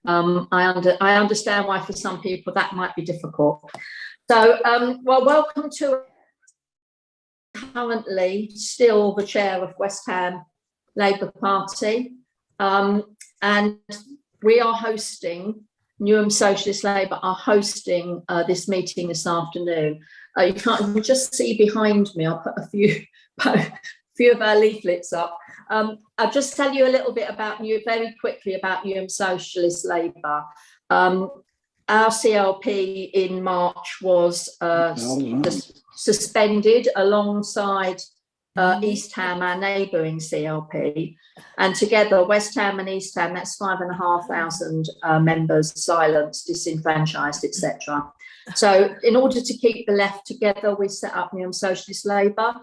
I understand why for some people that might be difficult. So, well, welcome to currently still the chair of West Ham Labour Party, and we are hosting, Newham Socialist Labour are hosting this meeting this afternoon. You can just see behind me, I'll put a few of our leaflets up. I'll just tell you a little bit about very quickly about Newham Socialist Labour. Our CLP in March was suspended alongside East Ham, our neighbouring CLP, and together West Ham and East Ham, that's 5,500 members silenced, disenfranchised, etc. So in order to keep the left together, we set up Newham Socialist Labour,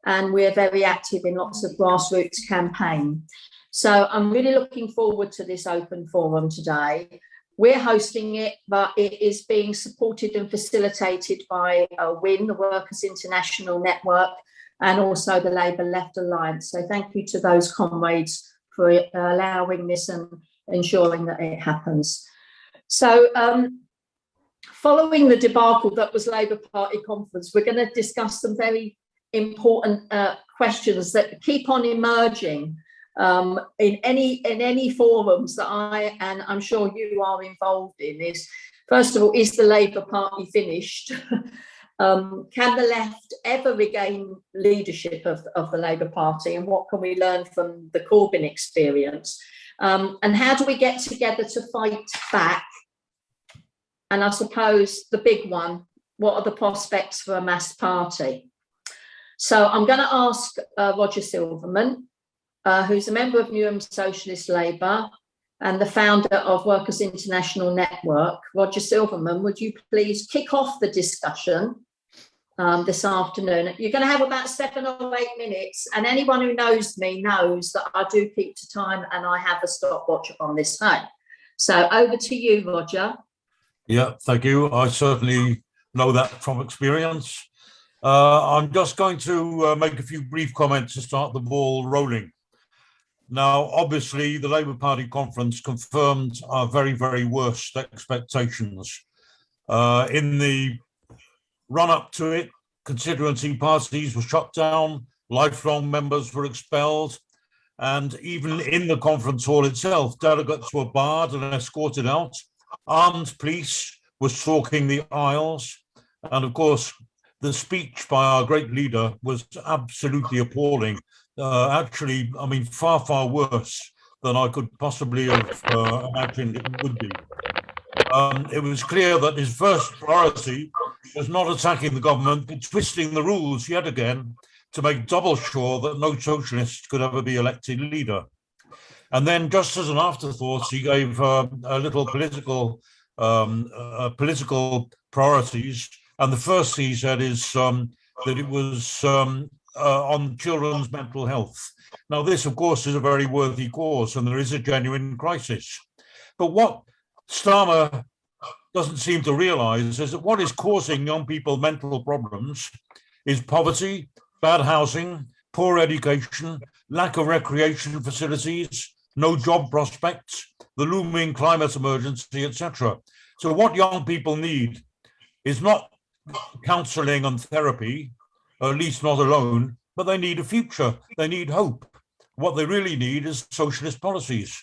and we're very active in lots of grassroots campaign. So I'm really looking forward to this open forum today. We're hosting it, but it is being supported and facilitated by WIN, the Workers' International Network, and also the Labour Left Alliance. So thank you to those comrades for allowing this and ensuring that it happens. So following the debacle that was Labour Party conference, we're going to discuss some very important questions that keep on emerging in any forums that I, and I'm sure you are involved in. Is first of all, is the Labour Party finished? Can the left ever regain leadership of the Labour Party, and what can we learn from the Corbyn experience? And how do we get together to fight back? And I suppose the big one, what are the prospects for a mass party? So I'm going to ask Roger Silverman, who's a member of Newham Socialist Labour and the founder of Workers' International Network. Roger Silverman, would you please kick off the discussion this afternoon? You're going to have about 7 or 8 minutes, and anyone who knows me knows that I do keep to time and I have a stopwatch on this phone. So over to you, Roger. Yeah, thank you. I certainly know that from experience. I'm just going to make a few brief comments to start the ball rolling. Now, obviously, the Labour Party conference confirmed our very, very worst expectations. In the run-up to it, constituency parties were shut down, lifelong members were expelled, and even in the conference hall itself, delegates were barred and escorted out. Armed police were stalking the aisles, and of course, the speech by our great leader was absolutely appalling. Actually, I mean, far, far worse than I could possibly have imagined it would be. It was clear that his first priority was not attacking the government, but twisting the rules yet again to make double sure that no socialist could ever be elected leader. And then, just as an afterthought, he gave a little political priorities. And the first he said is that it was on children's mental health. Now, this, of course, is a very worthy cause, and there is a genuine crisis. But what Starmer doesn't seem to realize is that what is causing young people mental problems is poverty, bad housing, poor education, lack of recreation facilities, no job prospects, the looming climate emergency, etc. So what young people need is not counseling and therapy, or at least not alone, but they need a future. They need hope. What they really need is socialist policies.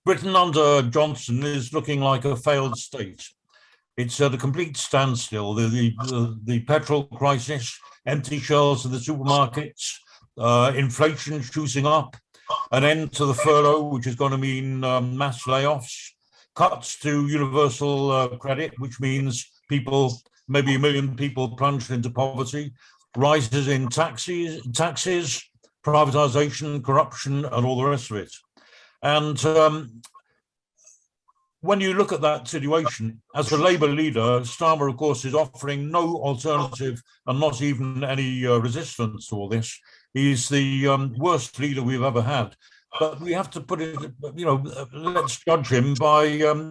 Britain under Johnson is looking like a failed state. It's at a complete standstill. The petrol crisis, empty shelves in the supermarkets, inflation shooting up, an end to the furlough, which is going to mean mass layoffs, cuts to universal credit, which means people, maybe 1 million people plunged into poverty, rises in taxes, privatization, corruption, and all the rest of it. And when you look at that situation, as a Labour leader, Starmer, of course, is offering no alternative and not even any resistance to all this. He's the worst leader we've ever had. But we have to put it, let's judge him by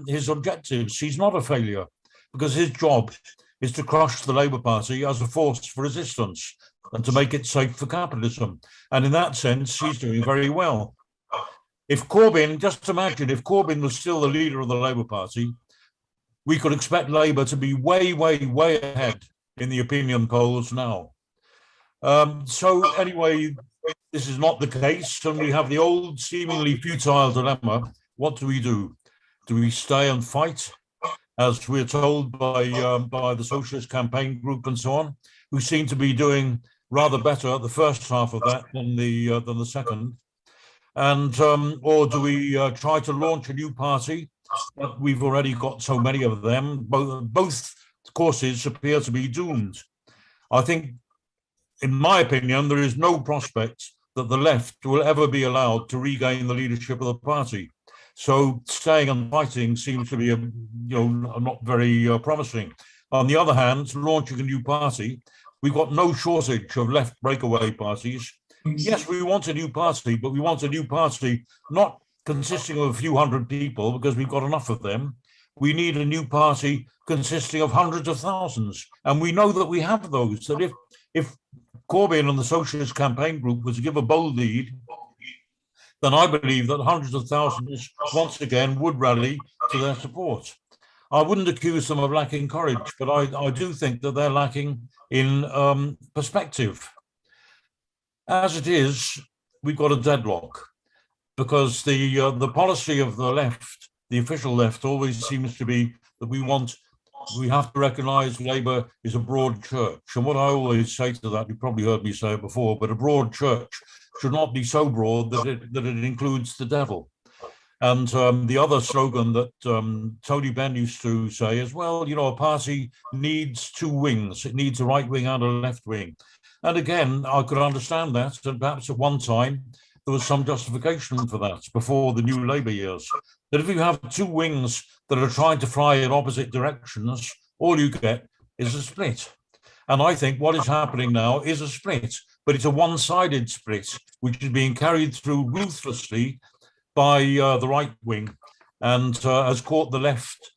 his objectives. He's not a failure, because his job is to crush the Labour Party as a force for resistance and to make it safe for capitalism. And in that sense, he's doing very well. If Corbyn, just imagine, if Corbyn was still the leader of the Labour Party, we could expect Labour to be way, way, way ahead in the opinion polls now. So anyway, this is not the case, and we have the old seemingly futile dilemma. What do we do? Do we stay and fight, as we're told by the Socialist Campaign Group and so on, who seem to be doing rather better at the first half of that than the second? And or do we try to launch a new party? But we've already got so many of them. Both courses appear to be doomed. I think, in my opinion, there is no prospect that the left will ever be allowed to regain the leadership of the party. So staying and fighting seems to be, not very promising. On the other hand, launching a new party, we've got no shortage of left breakaway parties. Yes, we want a new party, but we want a new party not consisting of a few hundred people, because we've got enough of them. We need a new party consisting of hundreds of thousands. And we know that we have those, that if Corbyn and the Socialist Campaign Group was to give a bold lead, then I believe that hundreds of thousands once again would rally to their support. I wouldn't accuse them of lacking courage, but I do think that they're lacking in perspective. As it is, we've got a deadlock, because the policy of the left, the official left, always seems to be that we have to recognise Labour is a broad church. And what I always say to that, you probably heard me say it before, but a broad church should not be so broad that it includes the devil. And the other slogan that Tony Benn used to say is, well, a party needs two wings. It needs a right wing and a left wing. And again, I could understand that. And perhaps at one time, there was some justification for that before the new Labour years. That if you have two wings that are trying to fly in opposite directions, all you get is a split. And I think what is happening now is a split, but it's a one-sided split, which is being carried through ruthlessly by the right wing, and has caught the left,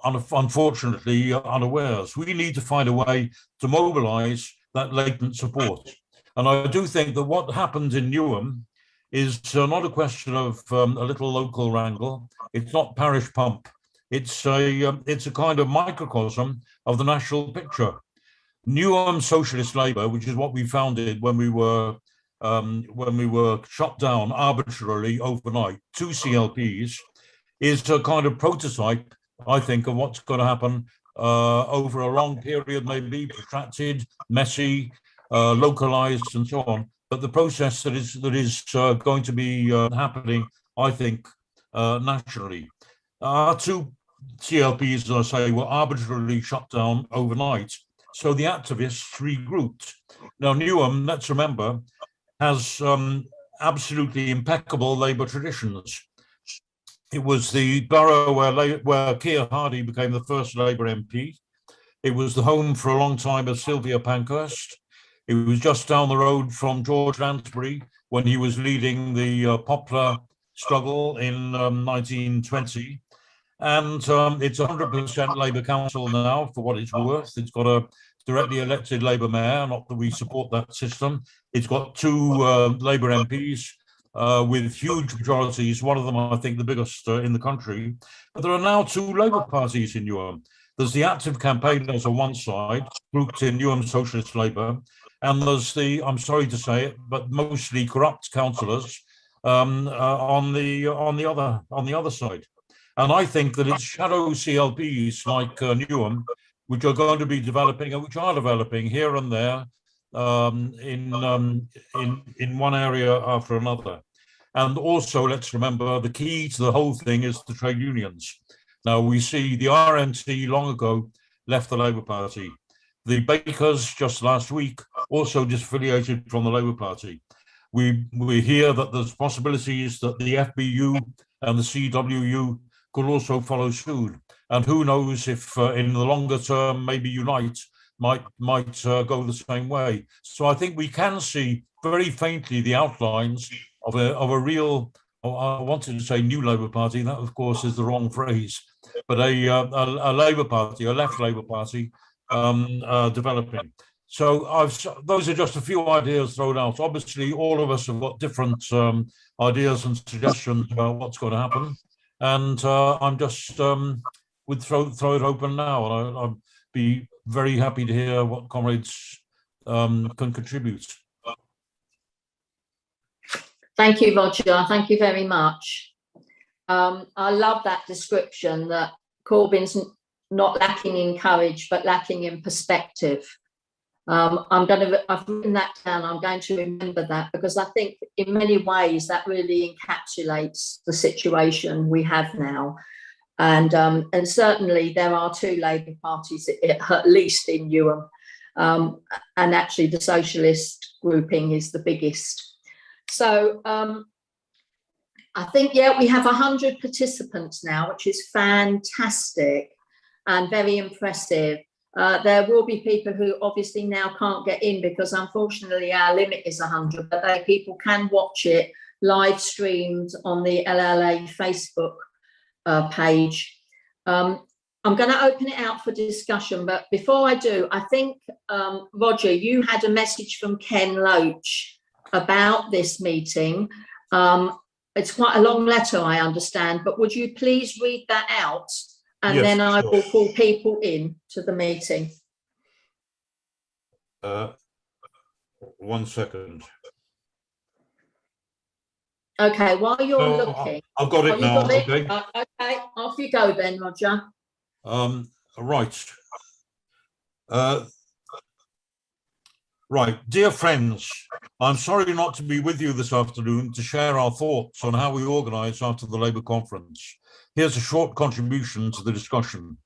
unfortunately, unawares. We need to find a way to mobilise that latent support. And I do think that what happened in Newham is not a question of a little local wrangle. It's not parish pump. It's a kind of microcosm of the national picture. Newham Socialist Labour, which is what we founded when we were shut down arbitrarily overnight, two CLPs, is a kind of prototype, I think, of what's going to happen over a long period, maybe protracted, messy, localized, and so on. But the process that is going to be happening, I think, naturally. Our two CLPs, as I say, were arbitrarily shut down overnight. So the activists regrouped. Now, Newham, let's remember, has absolutely impeccable Labour traditions. It was the borough where Keir Hardie became the first Labour MP. It was the home for a long time of Sylvia Pankhurst. It was just down the road from George Lansbury when he was leading the Poplar struggle in 1920. And it's 100% Labour council now, for what it's worth. It's got a directly elected Labour mayor, not that we support that system. It's got two Labour MPs with huge majorities, one of them, I think, the biggest in the country. But there are now two Labour parties in Newham. There's the active campaigners on one side, grouped in Newham Socialist Labour, and there's the, I'm sorry to say it, but mostly corrupt councillors on the other side. And I think that it's shadow CLPs like Newham, which are going to be developing, and which are developing here and there in one area after another. And also, let's remember, the key to the whole thing is the trade unions. Now, we see the RNT long ago left the Labour Party. The Bakers just last week also disaffiliated from the Labour Party. We hear that there's possibilities that the FBU and the CWU could also follow suit. And who knows if in the longer term, maybe Unite might go the same way. So I think we can see very faintly the outlines of a real, I wanted to say new Labour Party, that of course is the wrong phrase, but a Labour Party, a left Labour Party developing. So those are just a few ideas thrown out. Obviously, all of us have got different ideas and suggestions about what's going to happen. And I'm just would throw it open now. And I'd be very happy to hear what comrades can contribute. Thank you, Roger. Thank you very much. I love that description that Corbyn's not lacking in courage, but lacking in perspective. I've written that down. I'm going to remember that, because I think in many ways that really encapsulates the situation we have now. And certainly there are two Labour parties, at least in Newham, and actually the socialist grouping is the biggest. So I think, yeah, we have 100 participants now, which is fantastic and very impressive. There will be people who obviously now can't get in because unfortunately our limit is 100, but people can watch it live streamed on the LLA Facebook page. I'm going to open it out for discussion, but before I do, I think, Roger, you had a message from Ken Loach about this meeting. It's quite a long letter, I understand, but would you please read that out? And yes, then I will call people in to the meeting. 1 second. Okay, while you're looking. I've got it now. Got it? Okay. Okay, off you go then, Roger. Right. Right, dear friends, I'm sorry not to be with you this afternoon to share our thoughts on how we organise after the Labour conference. Here's a short contribution to the discussion.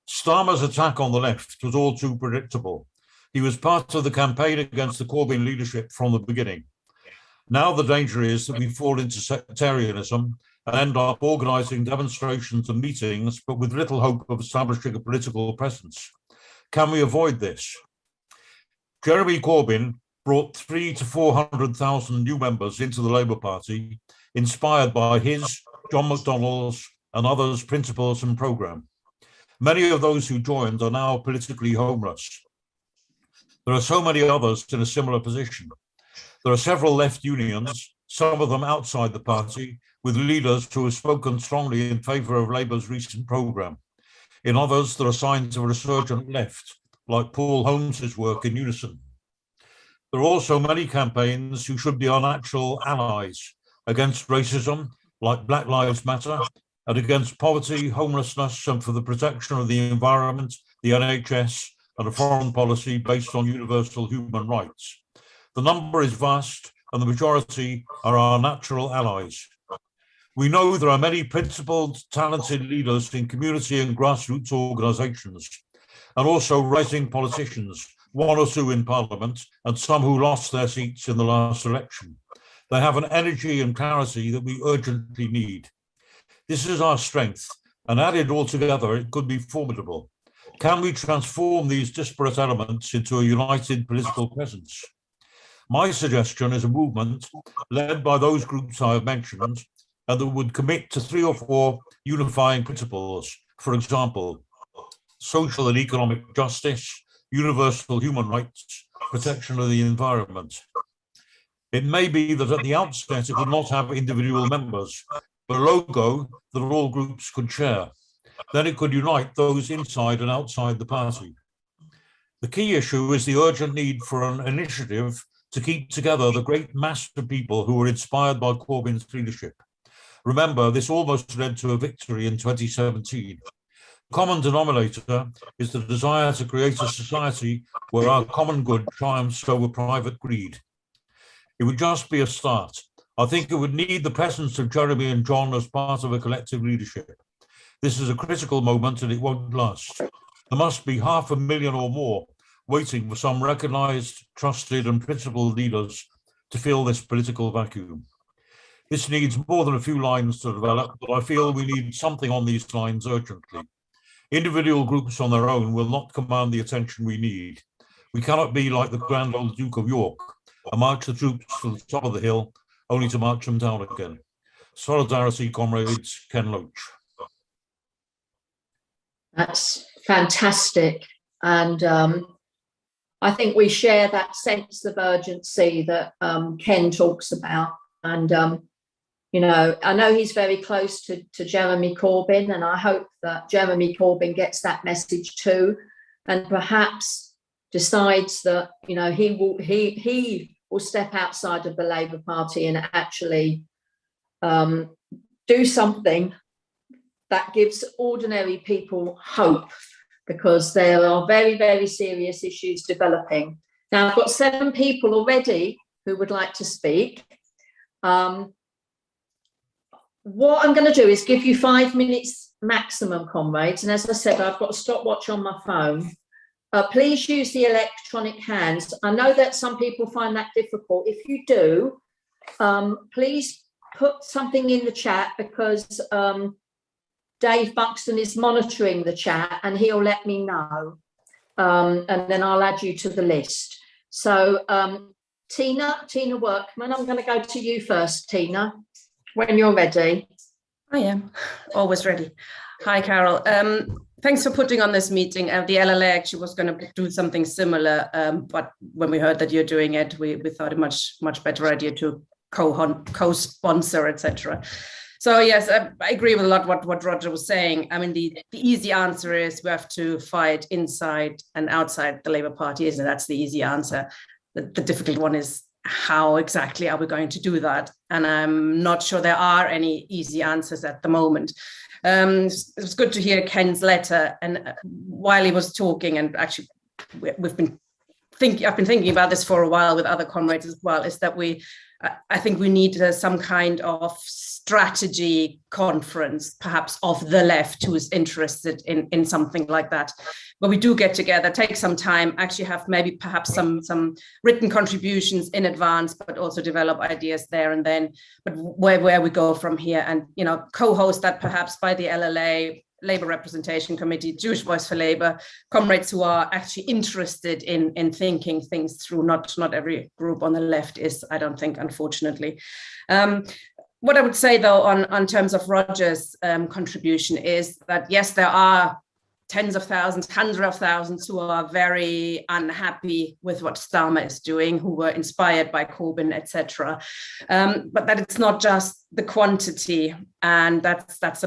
Starmer's attack on the left was all too predictable. He was part of the campaign against the Corbyn leadership from the beginning. Now the danger is that we fall into sectarianism and end up organising demonstrations and meetings, but with little hope of establishing a political presence. Can we avoid this? Jeremy Corbyn brought 300,000 to 400,000 new members into the Labour Party, inspired by his, John McDonnell's and others' principles and programme. Many of those who joined are now politically homeless. There are so many others in a similar position. There are several left unions, some of them outside the party, with leaders who have spoken strongly in favour of Labour's recent programme. In others, there are signs of a resurgent left, like Paul Holmes's work in Unison. There are also many campaigns who should be our natural allies against racism, like Black Lives Matter, and against poverty, homelessness, and for the protection of the environment, the NHS, and a foreign policy based on universal human rights. The number is vast, and the majority are our natural allies. We know there are many principled, talented leaders in community and grassroots organisations, and also rising politicians, one or two in Parliament, and some who lost their seats in the last election. They have an energy and clarity that we urgently need. This is our strength, and added all together, it could be formidable. Can we transform these disparate elements into a united political presence? My suggestion is a movement led by those groups I have mentioned, and that would commit to 3 or 4 unifying principles. For example, social and economic justice, universal human rights, protection of the environment. It may be that at the outset it would not have individual members, but a logo that all groups could share. Then it could unite those inside and outside the party. The key issue is the urgent need for an initiative to keep together the great mass of people who were inspired by Corbyn's leadership. Remember, this almost led to a victory in 2017. The common denominator is the desire to create a society where our common good triumphs over private greed. It would just be a start. I think it would need the presence of Jeremy and John as part of a collective leadership. This is a critical moment and it won't last. There must be 500,000 or more waiting for some recognised, trusted and principled leaders to fill this political vacuum. This needs more than a few lines to develop, but I feel we need something on these lines urgently. Individual groups on their own will not command the attention we need. We cannot be like the grand old Duke of York and march the troops to the top of the hill only to march them down again. Solidarity, comrades. Ken Loach. That's fantastic. And I think we share that sense of urgency that Ken talks about. And, you know, I know he's very close to Jeremy Corbyn, and I hope that Jeremy Corbyn gets that message too, and perhaps decides that, you know, he will step outside of the Labour Party and actually do something that gives ordinary people hope, because there are very, very serious issues developing. Now, I've got 7 people already who would like to speak. What I'm going to do is give you 5 minutes maximum, comrades. And as I said, I've got a stopwatch on my phone. Please use the electronic hands. I know that some people find that difficult. If you do, please put something in the chat, because Dave Buxton is monitoring the chat and he'll let me know. And then I'll add you to the list. So Tina Workman, I'm going to go to you first, Tina, when you're ready. I am always ready. Hi, Carol. Thanks for putting on this meeting. The LLA actually was going to do something similar, but when we heard that you're doing it, we thought a much better idea to co-sponsor, etc. So yes, I agree with a lot what Roger was saying. I mean, the easy answer is we have to fight inside and outside the Labour Party, isn't it? That's the easy answer. The difficult one is, how exactly are we going to do that? And I'm not sure there are any easy answers at the moment. It was good to hear Ken's letter, and while he was talking, and actually I've been thinking about this for a while with other comrades as well, is that I think we need some kind of strategy conference, perhaps of the left, who is interested in something like that, where we do get together, take some time, actually have perhaps some written contributions in advance, but also develop ideas there and then, but where we go from here, and, you know, co-host that perhaps by the LLA, Labour Representation Committee, Jewish Voice for Labour, comrades who are actually interested in thinking things through. Not every group on the left is, I don't think, unfortunately. What I would say, though, on terms of Roger's contribution is that, yes, there are tens of thousands, hundreds of thousands who are very unhappy with what Starmer is doing, who were inspired by Corbyn, etc. But that it's not just the quantity, and that's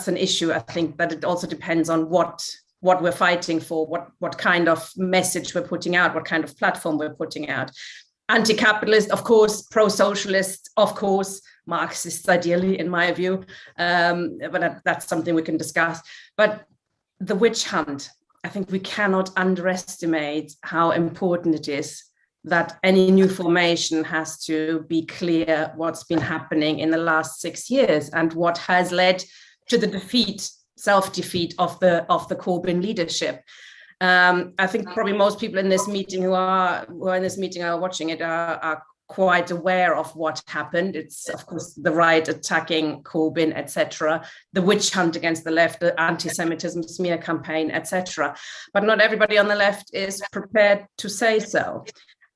an issue. I think that it also depends on what we're fighting for, what kind of message we're putting out, what kind of platform we're putting out. Anti-capitalist, of course, pro-socialist, of course, Marxists, ideally, in my view, but that's something we can discuss. But the witch hunt, I think we cannot underestimate how important it is that any new formation has to be clear what's been happening in the last 6 years and what has led to the self-defeat of the Corbyn leadership. I think probably most people in this meeting who are in this meeting are watching it are quite aware of what happened. It's, of course, the right attacking Corbyn, etc., the witch hunt against the left, the anti-Semitism smear campaign, etc. But not everybody on the left is prepared to say so.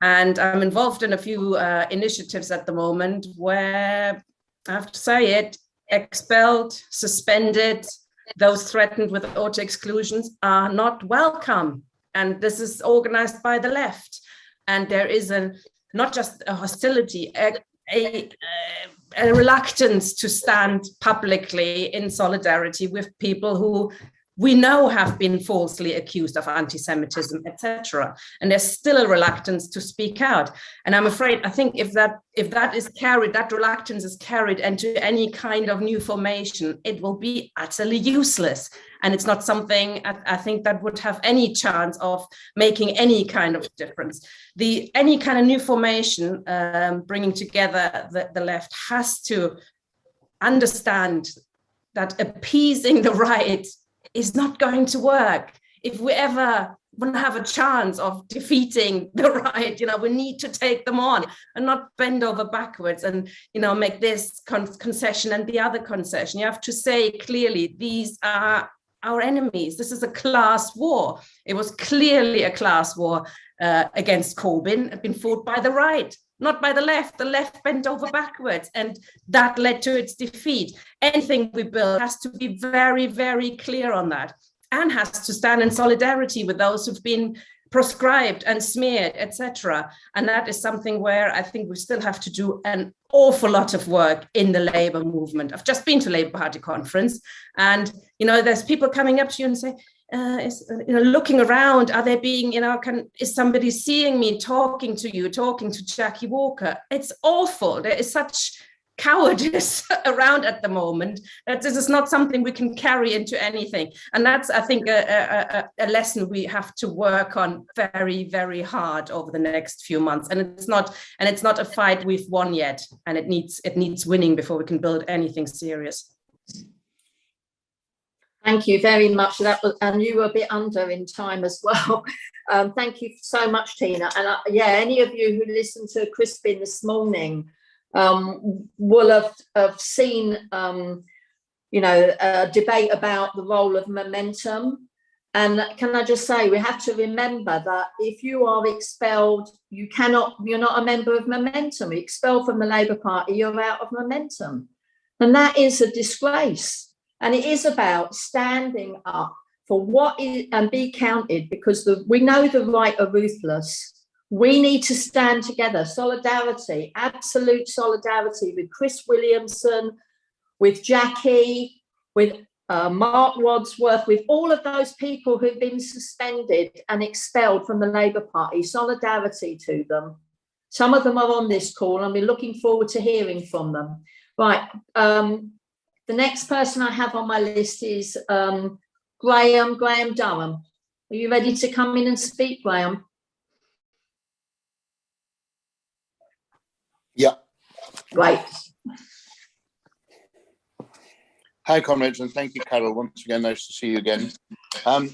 And I'm involved in a few initiatives at the moment where, I have to say it, expelled, suspended, those threatened with auto exclusions are not welcome. And this is organized by the left. And there is not just a hostility, a reluctance to stand publicly in solidarity with people who we know have been falsely accused of anti-Semitism, etc. And there's still a reluctance to speak out. And I'm afraid, I think if that is carried, that reluctance is carried into any kind of new formation, it will be utterly useless. And it's not something I think that would have any chance of making any kind of difference. Any kind of new formation bringing together the left has to understand that appeasing the right is not going to work. If we ever want to have a chance of defeating the right, we need to take them on and not bend over backwards and, make this concession and the other concession. You have to say clearly, these are our enemies. This is a class war. It was clearly a class war against Corbyn. It had been fought by the right, not by the left. The left bent over backwards, and that led to its defeat. Anything we build has to be very, very clear on that, and has to stand in solidarity with those who've been proscribed and smeared, etc. And that is something where I think we still have to do an awful lot of work in the Labour movement. I've just been to Labour Party conference, and there's people coming up to you and say, looking around, are they being, is somebody seeing me talking to you, talking to Jackie Walker? It's awful. There is such cowardice around at the moment that this is not something we can carry into anything. And that's, I think, a lesson we have to work on very, very hard over the next few months. And it's not a fight we've won yet. And it needs winning before we can build anything serious. Thank you very much. And you were a bit under in time as well. Thank you so much, Tina. And any of you who listened to Crispin this morning will have seen, a debate about the role of momentum. And can I just say, we have to remember that if you are expelled, you're not a member of momentum. You're expelled from the Labour Party, you're out of momentum. And that is a disgrace. And it is about standing up for what is, and be counted, because we know the right are ruthless. We need to stand together. Solidarity, absolute solidarity with Chris Williamson, with Jackie, with Mark Wadsworth, with all of those people who've been suspended and expelled from the Labour Party. Solidarity to them. Some of them are on this call, and we're looking forward to hearing from them. Right. The next person I have on my list is Graham Durham. Are you ready to come in and speak, Graham? Yeah. Great. Hi, comrades, and thank you, Carol. Once again, nice to see you again. And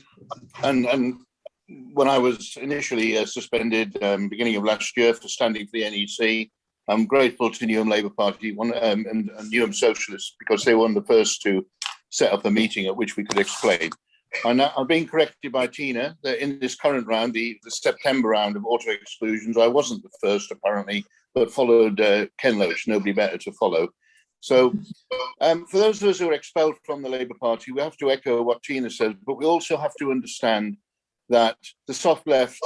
when I was initially suspended beginning of last year for standing for the NEC, I'm grateful to Newham Labour Party and Newham Socialist, because they were one of the first to set up a meeting at which we could explain. And I'm being corrected by Tina that in this current round, the September round of auto exclusions, I wasn't the first apparently, but followed Ken Loach, nobody better to follow. So for those of us who are expelled from the Labour Party, we have to echo what Tina says, but we also have to understand that the soft left,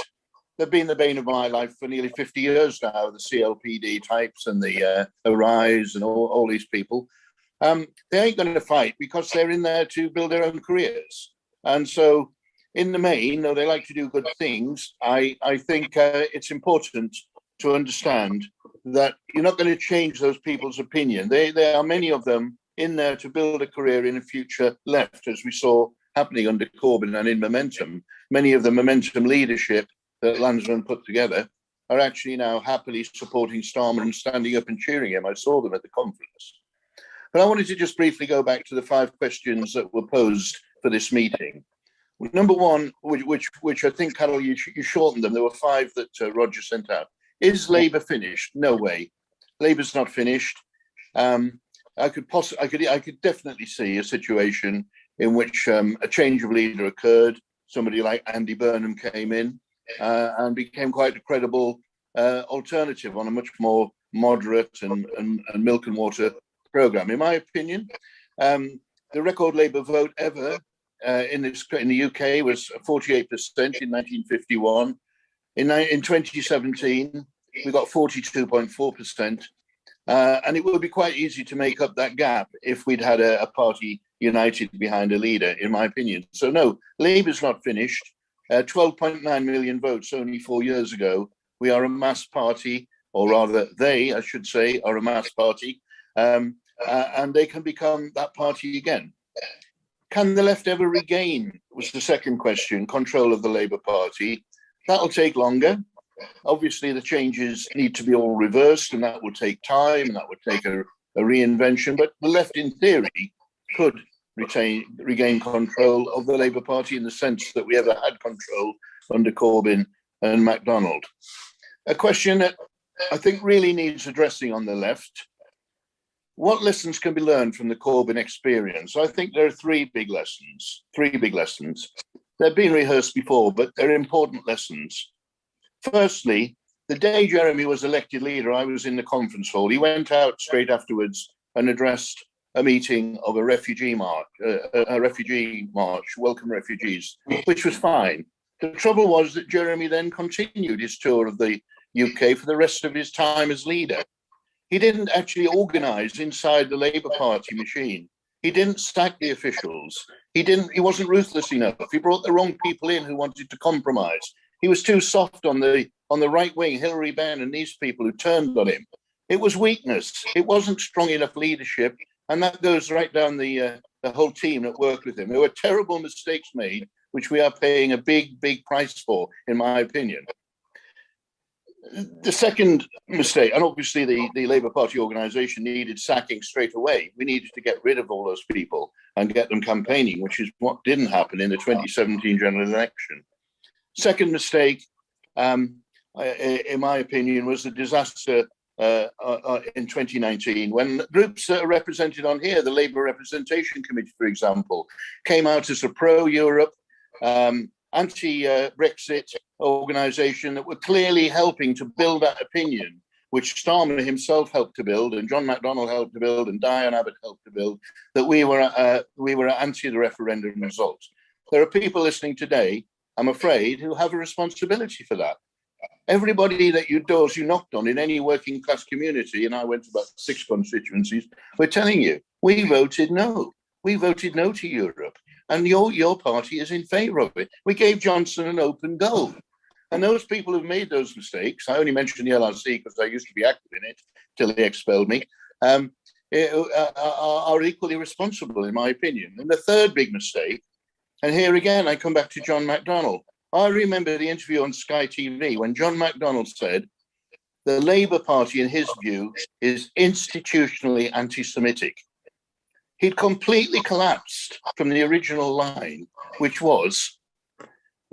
they've been the bane of my life for nearly 50 years now, the CLPD types and the Arise and all these people. They ain't going to fight because they're in there to build their own careers. And so in the main, though they like to do good things, I think it's important to understand that you're not going to change those people's opinion. There are many of them in there to build a career in a future left, as we saw happening under Corbyn and in Momentum. Many of the Momentum leadership that Lansman put together are actually now happily supporting Starmer and standing up and cheering him. I saw them at the conference. But I wanted to just briefly go back to the 5 questions that were posed for this meeting. Number one, which I think, Carol, you shortened them. There were 5 that Roger sent out. Is Labour finished? No way. Labour's not finished. I could definitely see a situation in which a change of leader occurred. Somebody like Andy Burnham came in and became quite a credible alternative on a much more moderate and milk and water programme. In my opinion, the record Labour vote ever in the UK was 48% in 1951. In 2017, we got 42.4%. And it would be quite easy to make up that gap if we'd had a party united behind a leader, in my opinion. So no, Labour's not finished. 12.9 million votes only 4 years ago. We are a mass party, or rather they, I should say, are a mass party. And they can become that party again. Can the left ever regain, was the second question, control of the Labour Party? That'll take longer. Obviously, the changes need to be all reversed, and that will take time, and that would take a reinvention. But the left, in theory, could regain control of the Labour Party in the sense that we ever had control under Corbyn and MacDonald. A question that I think really needs addressing on the left: what lessons can be learned from the Corbyn experience? I think there are 3 big lessons. 3 big lessons. They've been rehearsed before, but they're important lessons. Firstly, the day Jeremy was elected leader, I was in the conference hall. He went out straight afterwards and addressed a meeting of a refugee march, welcome refugees, which was fine. The trouble was that Jeremy then continued his tour of the UK for the rest of his time as leader. He didn't actually organise inside the Labour Party machine. He didn't sack the officials. He wasn't ruthless enough. He brought the wrong people in who wanted to compromise. He was too soft on the right wing, Hilary Benn and these people who turned on him. It was weakness. It wasn't strong enough leadership. And that goes right down the whole team that worked with him. There were terrible mistakes made, which we are paying a big, big price for, in my opinion. The second mistake, and obviously the Labour Party organisation needed sacking straight away. We needed to get rid of all those people and get them campaigning, which is what didn't happen in the 2017 general election. Second mistake, in my opinion, was the disaster in 2019, when groups that are represented on here, the Labour Representation Committee, for example, came out as a pro-Europe, anti-Brexit organisation that were clearly helping to build that opinion, which Starmer himself helped to build, and John McDonnell helped to build, and Diane Abbott helped to build, that we were anti the referendum result. There are people listening today, I'm afraid, who have a responsibility for that. Everybody that you knocked on in any working class community, and I went to about 6 constituencies, we're telling you, we voted no. We voted no to Europe. And your party is in favour of it. We gave Johnson an open goal. And those people who've made those mistakes, I only mentioned the LRC because I used to be active in it till they expelled me, are equally responsible, in my opinion. And the third big mistake, and here again, I come back to John McDonnell. I remember the interview on Sky TV when John McDonnell said, the Labour Party, in his view, is institutionally anti-Semitic. He'd completely collapsed from the original line, which was,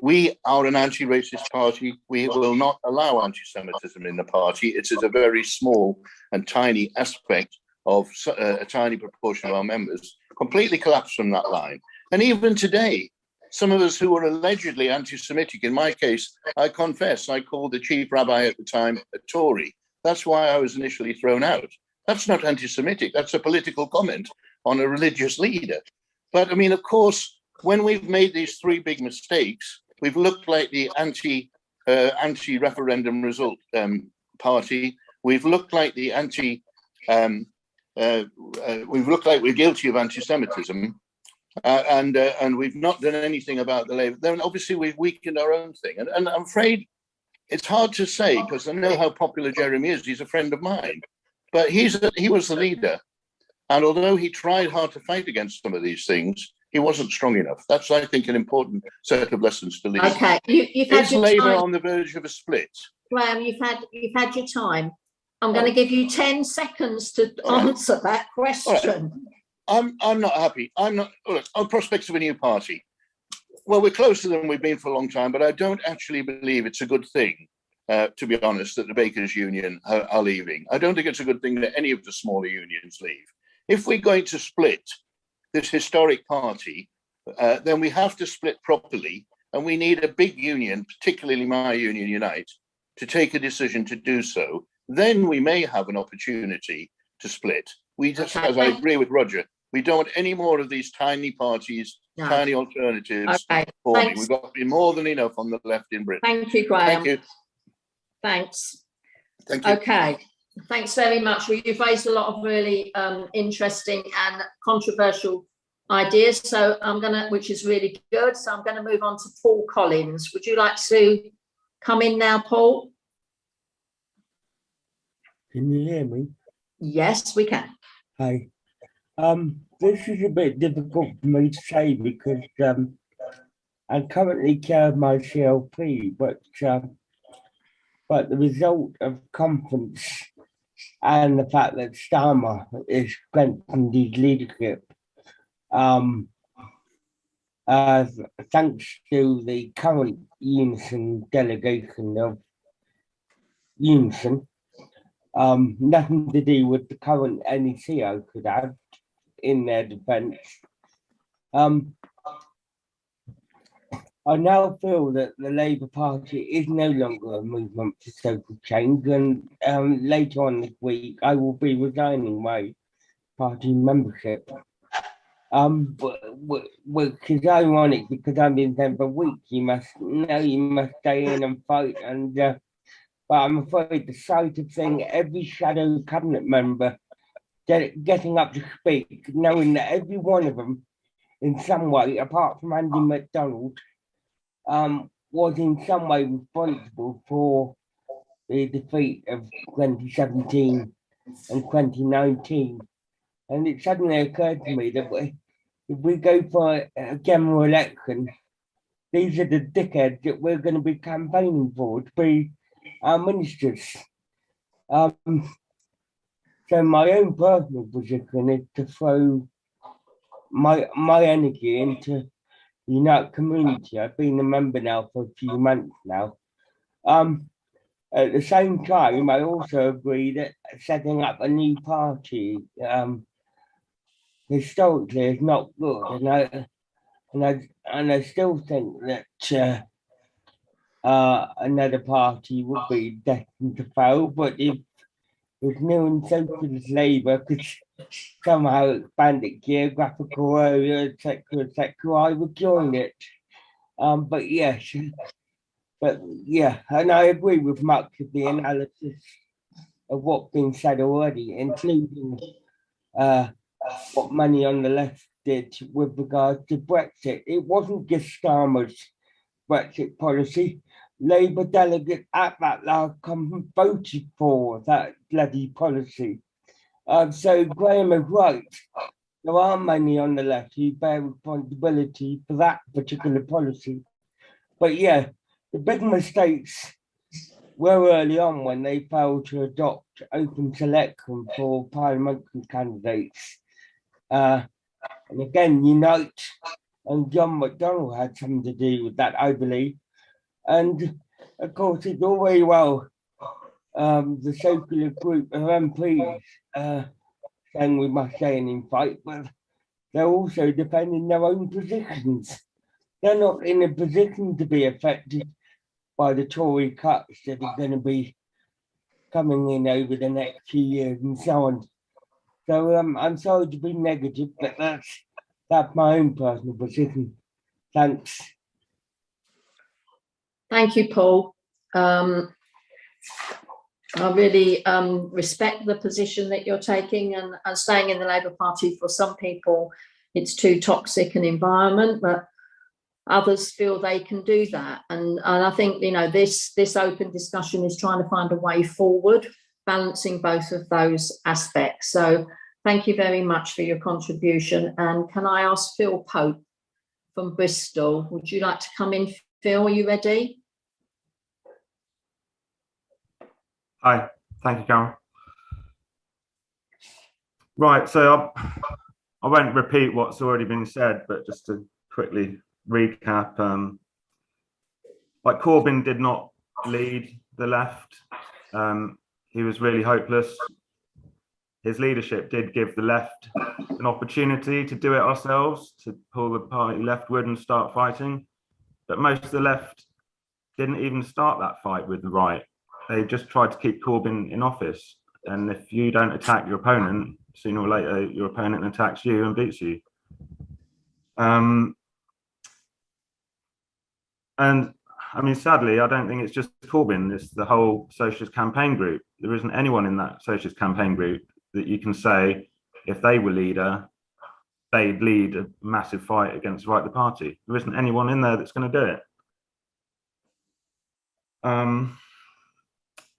we are an anti-racist party. We will not allow anti-Semitism in the party. It is a very small and tiny aspect of a tiny proportion of our members. Completely collapsed from that line. And even today, some of us who were allegedly anti-Semitic, in my case, I confess, I called the chief rabbi at the time a Tory. That's why I was initially thrown out. That's not anti-Semitic. That's a political comment on a religious leader. But I mean, of course, when we've made these three big mistakes, we've looked like the anti-referendum result party. We've looked like the we've looked like we're guilty of anti-Semitism, and we've not done anything about the Labour. Then obviously we've weakened our own thing. And I'm afraid it's hard to say because I know how popular Jeremy is. He's a friend of mine, but he was the leader. And although he tried hard to fight against some of these things, he wasn't strong enough. That's, I think, an important set of lessons to learn. Okay, you've had your Labour time. on the verge of a split? Graham, you've had your time. I'm going to give you 10 seconds to answer that question. I'm not happy. I'm not. Look, on prospects of a new party. Well, we're closer than we've been for a long time, but I don't actually believe it's a good thing, to be honest, that the Bakers Union are leaving. I don't think it's a good thing that any of the smaller unions leave. If we're going to split this historic party, then we have to split properly, and we need a big union, particularly my union, Unite, to take a decision to do so. Then we may have an opportunity to split. We just, as I agree with Roger, we don't want any more of these tiny parties, tiny alternatives. Forming. We've got to be more than enough on the left in Britain. Thank you, Graham. Thank you. Thanks. Thank you. Okay. Thanks very much. You've raised a lot of really interesting and controversial ideas. So which is really good. So I'm gonna move on to Paul Collins. Would you like to come in now, Paul? Can you hear me? Yes, we can. Hi. This is a bit difficult for me to say because I currently chair my CLP, but the result of conference and the fact that Starmer is strengthened his leadership, thanks to the current Unison delegation of Unison, nothing to do with the current NEC, I could add, in their defence. I now feel that the Labour Party is no longer a movement for social change, and later on this week I will be resigning my party membership. which is ironic because I've been saying for weeks you must stay in and fight, and but I'm afraid the sight of seeing every shadow cabinet member getting up to speak, knowing that every one of them in some way, apart from Andy MacDonald, was in some way responsible for the defeat of 2017 and 2019. And it suddenly occurred to me that if we go for a general election, these are the dickheads that we're going to be campaigning for to be our ministers. So my own personal position is to throw my energy into the United Community. I've been a member now for a few months now. At the same time, I also agree that setting up a new party historically is not good, and I still think that another party would be destined to fail. But if New and Socialist Labour could somehow expand its geographical area, etc., I would join it. But yes, and I agree with much of the analysis of what's been said already, including what Money on the Left did with regard to Brexit. It wasn't just Starmer's Brexit policy. Labour delegates at that last conference voted for that bloody policy. So Graham is right. There are many on the left who bear responsibility for that particular policy. But yeah, the big mistakes were early on when they failed to adopt open selection for parliamentary candidates. And again, Unite and John McDonnell had something to do with that, I believe. And of course, it's all very well the socialist group of MPs saying we must stay in fight, but they're also defending their own positions. They're not in a position to be affected by the Tory cuts that are going to be coming in over the next few years and so on. So I'm sorry to be negative, but that's my own personal position. Thanks. Thank you, Paul. I really respect the position that you're taking, and staying in the Labour Party for some people, it's too toxic an environment, but others feel they can do that. And I think, this open discussion is trying to find a way forward, balancing both of those aspects. So thank you very much for your contribution. And can I ask Phil Pope from Bristol, would you like to come in? Phil, are you ready? Hi, thank you, Carol. Right, so I won't repeat what's already been said, but just to quickly recap, like Corbyn did not lead the left. He was really hopeless. His leadership did give the left an opportunity to do it ourselves, to pull the party leftward and start fighting. But most of the left didn't even start that fight with the right. They just tried to keep Corbyn in office. And if you don't attack your opponent, sooner or later, your opponent attacks you and beats you. And I mean, sadly, I don't think it's just Corbyn, it's the whole socialist campaign group. There isn't anyone in that socialist campaign group that you can say, if they were leader, they'd lead a massive fight against Right the Party. There isn't anyone in there that's going to do it.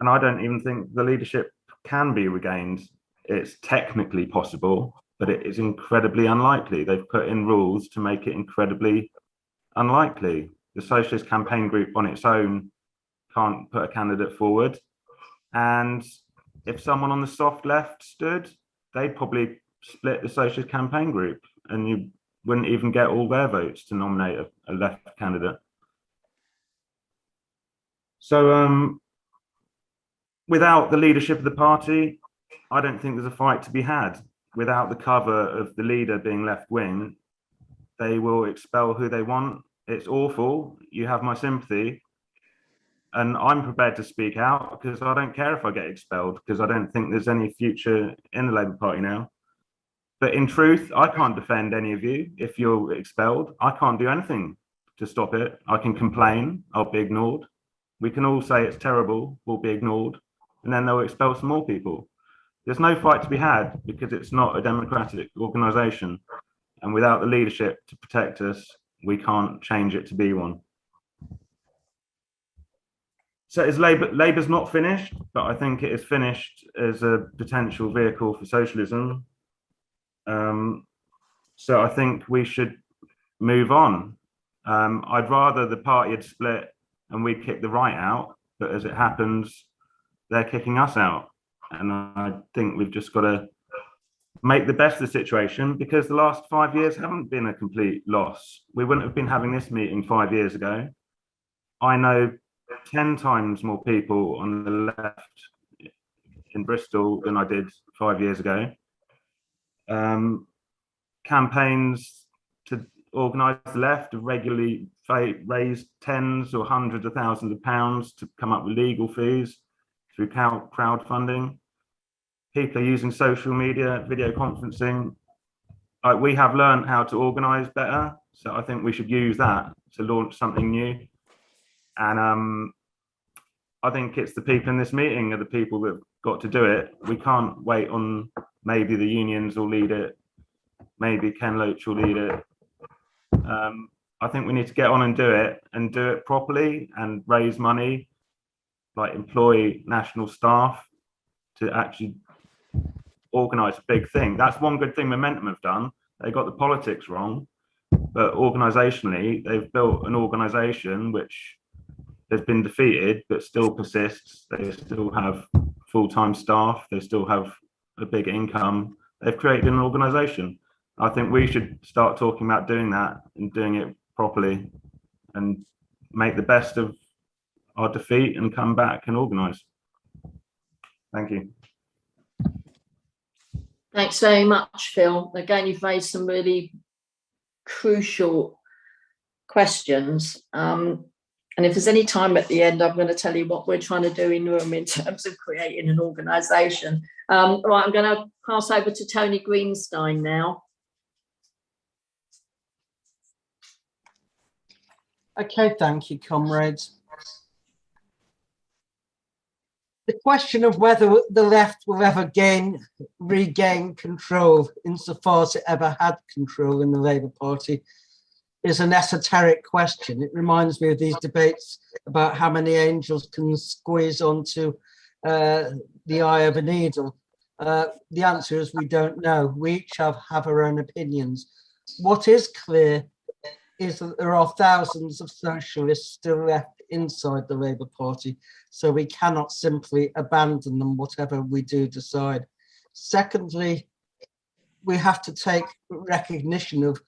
And I don't even think the leadership can be regained. It's technically possible, but it is incredibly unlikely. They've put in rules to make it incredibly unlikely. The socialist campaign group on its own can't put a candidate forward. And if someone on the soft left stood, they'd probably split the socialist campaign group, and you wouldn't even get all their votes to nominate a left candidate. So without the leadership of the party, I don't think there's a fight to be had. Without the cover of the leader being left wing, they will expel who they want. It's awful. You have my sympathy. And I'm prepared to speak out because I don't care if I get expelled, because I don't think there's any future in the Labour Party now. But in truth, I can't defend any of you if you're expelled. I can't do anything to stop it. I can complain, I'll be ignored. We can all say it's terrible, we'll be ignored, and then they'll expel some more people. There's no fight to be had because it's not a democratic organisation. And without the leadership to protect us, we can't change it to be one. So is Labour's not finished, but I think it is finished as a potential vehicle for socialism. So I think we should move on. I'd rather the party had split and we'd kick the right out, but as it happens, they're kicking us out. And I think we've just got to make the best of the situation, because the last 5 years haven't been a complete loss. We wouldn't have been having this meeting 5 years ago. I know 10 times more people on the left in Bristol than I did 5 years ago. Campaigns to organise the left have regularly raised tens or hundreds of thousands of pounds to come up with legal fees through crowdfunding. People are using social media, video conferencing. We have learned how to organise better, so I think we should use that to launch something new. And I think it's the people in this meeting are the people that have got to do it. We can't wait on maybe the unions will lead it, maybe Ken Loach will lead it. I think we need to get on and do it properly and raise money, like employ national staff to actually organise a big thing. That's one good thing Momentum have done. They got the politics wrong, but organisationally, they've built an organisation which has been defeated but still persists. They still have full-time staff. They still have a big income. They've created an organisation. I think we should start talking about doing that and doing it properly and make the best of our defeat and come back and organise. Thank you. Thanks very much, Phil. Again, you've raised some really crucial questions. And if there's any time at the end, I'm going to tell you what we're trying to do in Room in terms of creating an organisation. Right, I'm going to pass over to Tony Greenstein now. Okay, thank you, comrades. The question of whether the left will ever regain control, insofar as it ever had control in the Labour Party, is an esoteric question. It reminds me of these debates about how many angels can squeeze onto the eye of a needle. The answer is we don't know. We each have our own opinions. What is clear is that there are thousands of socialists still left inside the Labour Party, so we cannot simply abandon them, whatever we do decide. Secondly, we have to take recognition of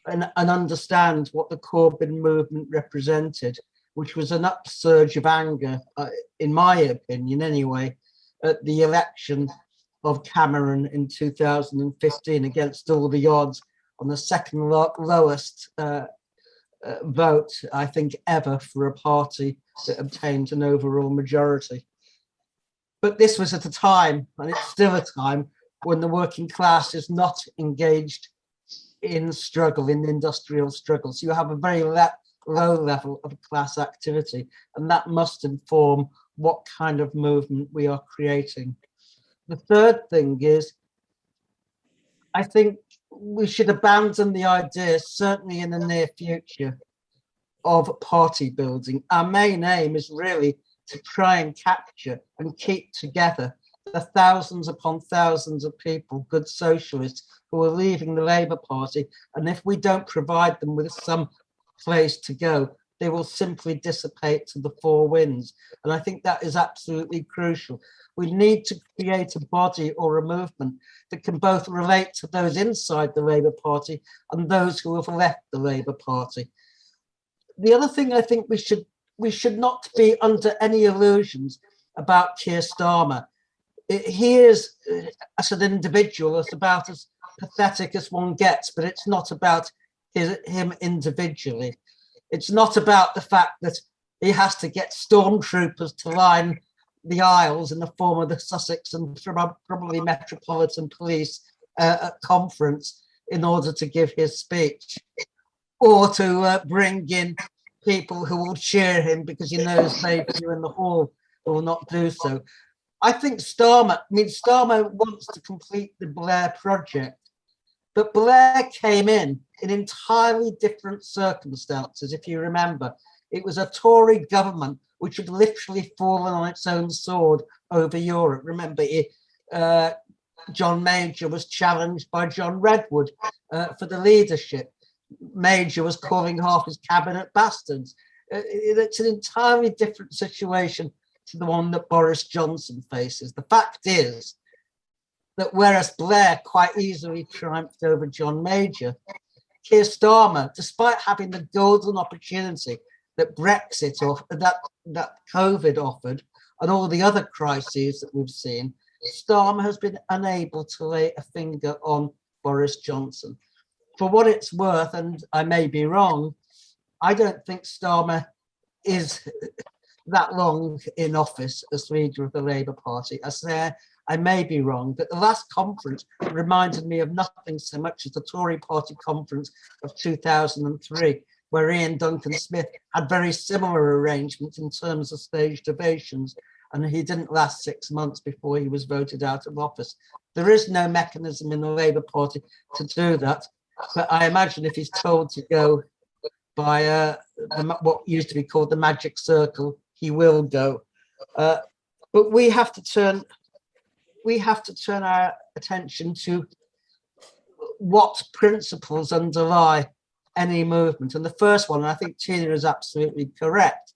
and understand what the Corbyn movement represented, which was an upsurge of anger, in my opinion anyway, at the election of Cameron in 2015 against all the odds, on the second lowest vote, I think, ever for a party that obtained an overall majority. But this was at a time, and it's still a time, when the working class is not engaged in struggle, in industrial struggle. So you have a very low level of class activity, and that must inform what kind of movement we are creating. The third thing is, I think we should abandon the idea, certainly in the near future, of party building. Our main aim is really to try and capture and keep together the thousands upon thousands of people, good socialists, who are leaving the Labour Party. And if we don't provide them with some place to go, they will simply dissipate to the four winds. And I think that is absolutely crucial. We need to create a body or a movement that can both relate to those inside the Labour Party and those who have left the Labour Party. The other thing I think we should not be under any illusions about Keir Starmer. He is, as an individual, as about as pathetic as one gets, but it's not about him individually. It's not about the fact that he has to get stormtroopers to line the aisles in the form of the Sussex and probably Metropolitan Police at conference in order to give his speech, or to bring in people who will cheer him because he knows maybe you in the hall will not do so. I think Starmer wants to complete the Blair project, but Blair came in entirely different circumstances. If you remember, it was a Tory government which had literally fallen on its own sword over Europe. Remember, John Major was challenged by John Redwood for the leadership. Major was calling half his cabinet bastards. It's an entirely different situation to the one that Boris Johnson faces. The fact is that whereas Blair quite easily triumphed over John Major, Keir Starmer, despite having the golden opportunity that Brexit offered, that COVID offered, and all the other crises that we've seen, Starmer has been unable to lay a finger on Boris Johnson. For what it's worth, and I may be wrong, I don't think Starmer is that long in office as leader of the Labour Party. I say I may be wrong, but the last conference reminded me of nothing so much as the Tory party conference of 2003, where Ian Duncan Smith had very similar arrangements in terms of staged ovations, and he didn't last 6 months before he was voted out of office. There is no mechanism in the Labour Party to do that, but I imagine if he's told to go by what used to be called the magic circle, he will go. But we have to turn our attention to what principles underlie any movement. And the first one, and I think Tina is absolutely correct,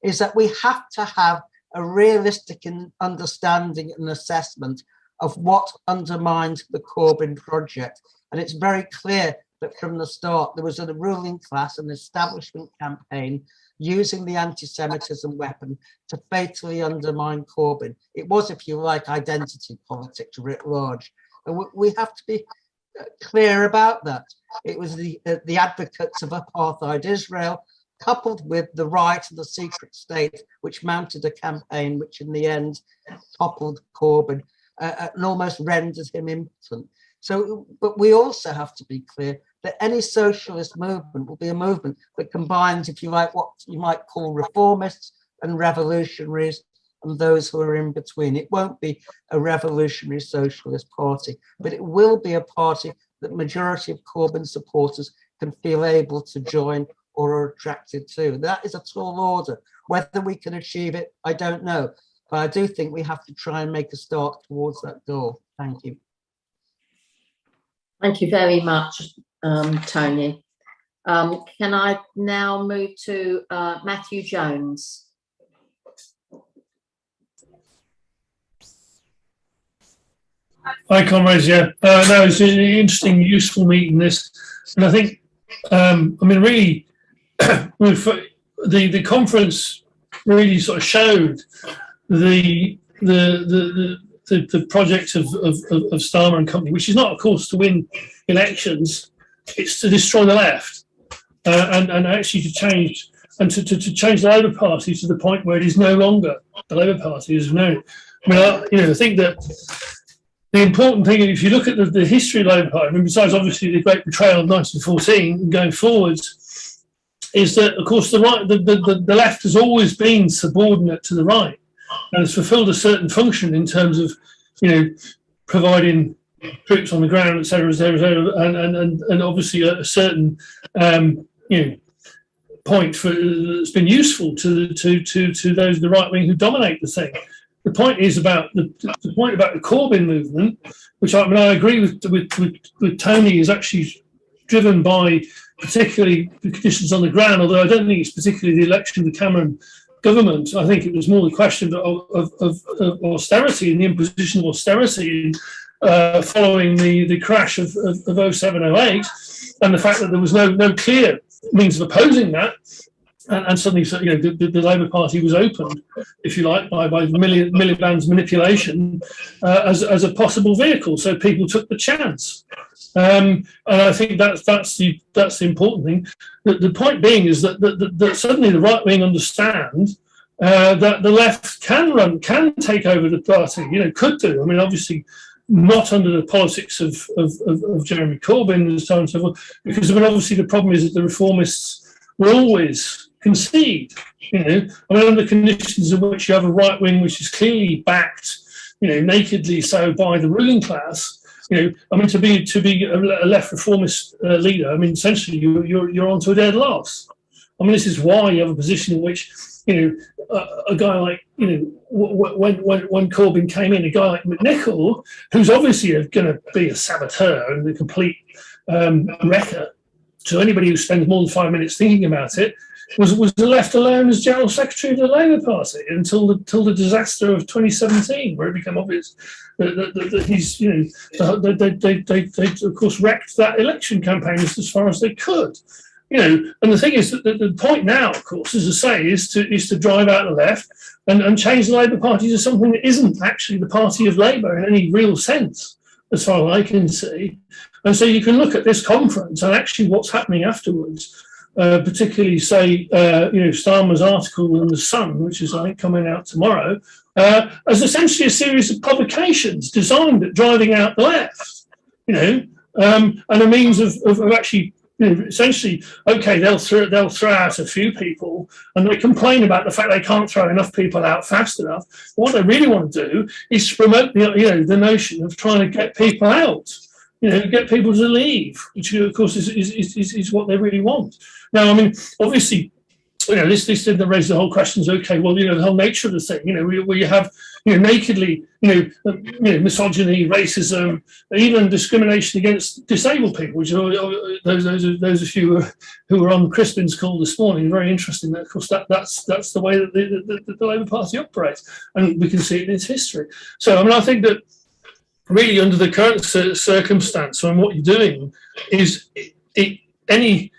is that we have to have a realistic understanding and assessment of what undermined the Corbyn project. And it's very clear that from the start, there was a ruling class, an establishment campaign using the anti-Semitism weapon to fatally undermine Corbyn. It was, if you like, identity politics writ large. And we have to be clear about that. It was the advocates of apartheid Israel, coupled with the right of the secret state, which mounted a campaign which in the end toppled Corbyn and almost rendered him impotent. So, but we also have to be clear that any socialist movement will be a movement that combines, if you like, what you might call reformists and revolutionaries and those who are in between. It won't be a revolutionary socialist party, but it will be a party that majority of Corbyn supporters can feel able to join or are attracted to. That is a tall order. Whether we can achieve it, I don't know. But I do think we have to try and make a start towards that goal. Thank you. Thank you very much, Tony. Can I now move to Matthew Jones? Hi, comrades. Yeah, no, it's an interesting, useful meeting. This, and I think, I mean, really, the conference really sort of showed the project of Starmer and company, which is not, of course, to win elections; it's to destroy the left and actually to change to change the Labour Party to the point where it is no longer the Labour Party is known. I mean, I think that the important thing, if you look at the history of the Labour Party, I mean, besides obviously the great betrayal of 1914 and going forwards, is that, of course, the right, the left has always been subordinate to the right and has fulfilled a certain function in terms of, providing troops on the ground, et cetera, and obviously a certain, point that's been useful to those of the right wing who dominate the thing. The point is about the point about the Corbyn movement, which I agree with Tony, is actually driven by particularly the conditions on the ground. Although I don't think it's particularly the election of the Cameron government. I think it was more the question of austerity and the imposition of austerity following the crash of 07-08, and the fact that there was no clear means of opposing that. And suddenly, the Labour Party was opened, if you like, by Miliband's manipulation as a possible vehicle. So people took the chance, and I think that's the important thing. The point being is that suddenly the right wing understand that the left can take over the party. Could do. I mean, obviously, not under the politics of Jeremy Corbyn and so on and so forth, because I mean, obviously the problem is that the reformists will always concede, under conditions in which you have a right wing which is clearly backed, nakedly so by the ruling class. To be a left reformist leader, essentially you're onto a dead loss. This is why you have a position in which, a guy like, when Corbyn came in, a guy like McNichol, who's obviously going to be a saboteur and a complete wrecker to anybody who spends more than 5 minutes thinking about it, was left alone as General Secretary of the Labour Party until the disaster of 2017, where it became obvious that he's, they of course wrecked that election campaign as far as they could. And the thing is that the point now, of course, as I say, is to drive out the left and change the Labour Party to something that isn't actually the party of Labour in any real sense, as far as I can see. And so you can look at this conference and actually what's happening afterwards, particularly, say, Starmer's article in The Sun, which is, I think, coming out tomorrow, as essentially a series of publications designed at driving out the left, and a means of actually, essentially, okay, they'll throw out a few people, and they complain about the fact they can't throw enough people out fast enough. But what they really want to do is to promote the notion of trying to get people out, get people to leave, which of course is what they really want. Now, obviously, this didn't raise the whole questions. Okay, well, the whole nature of the thing, where you have, nakedly, misogyny, racism, even discrimination against disabled people, which are those of you who were on Crispin's call this morning. Very interesting. That, of course, that's the way that the Labour Party operates, and we can see it in its history. So, I think that really, under the current circumstance, and what you're doing is any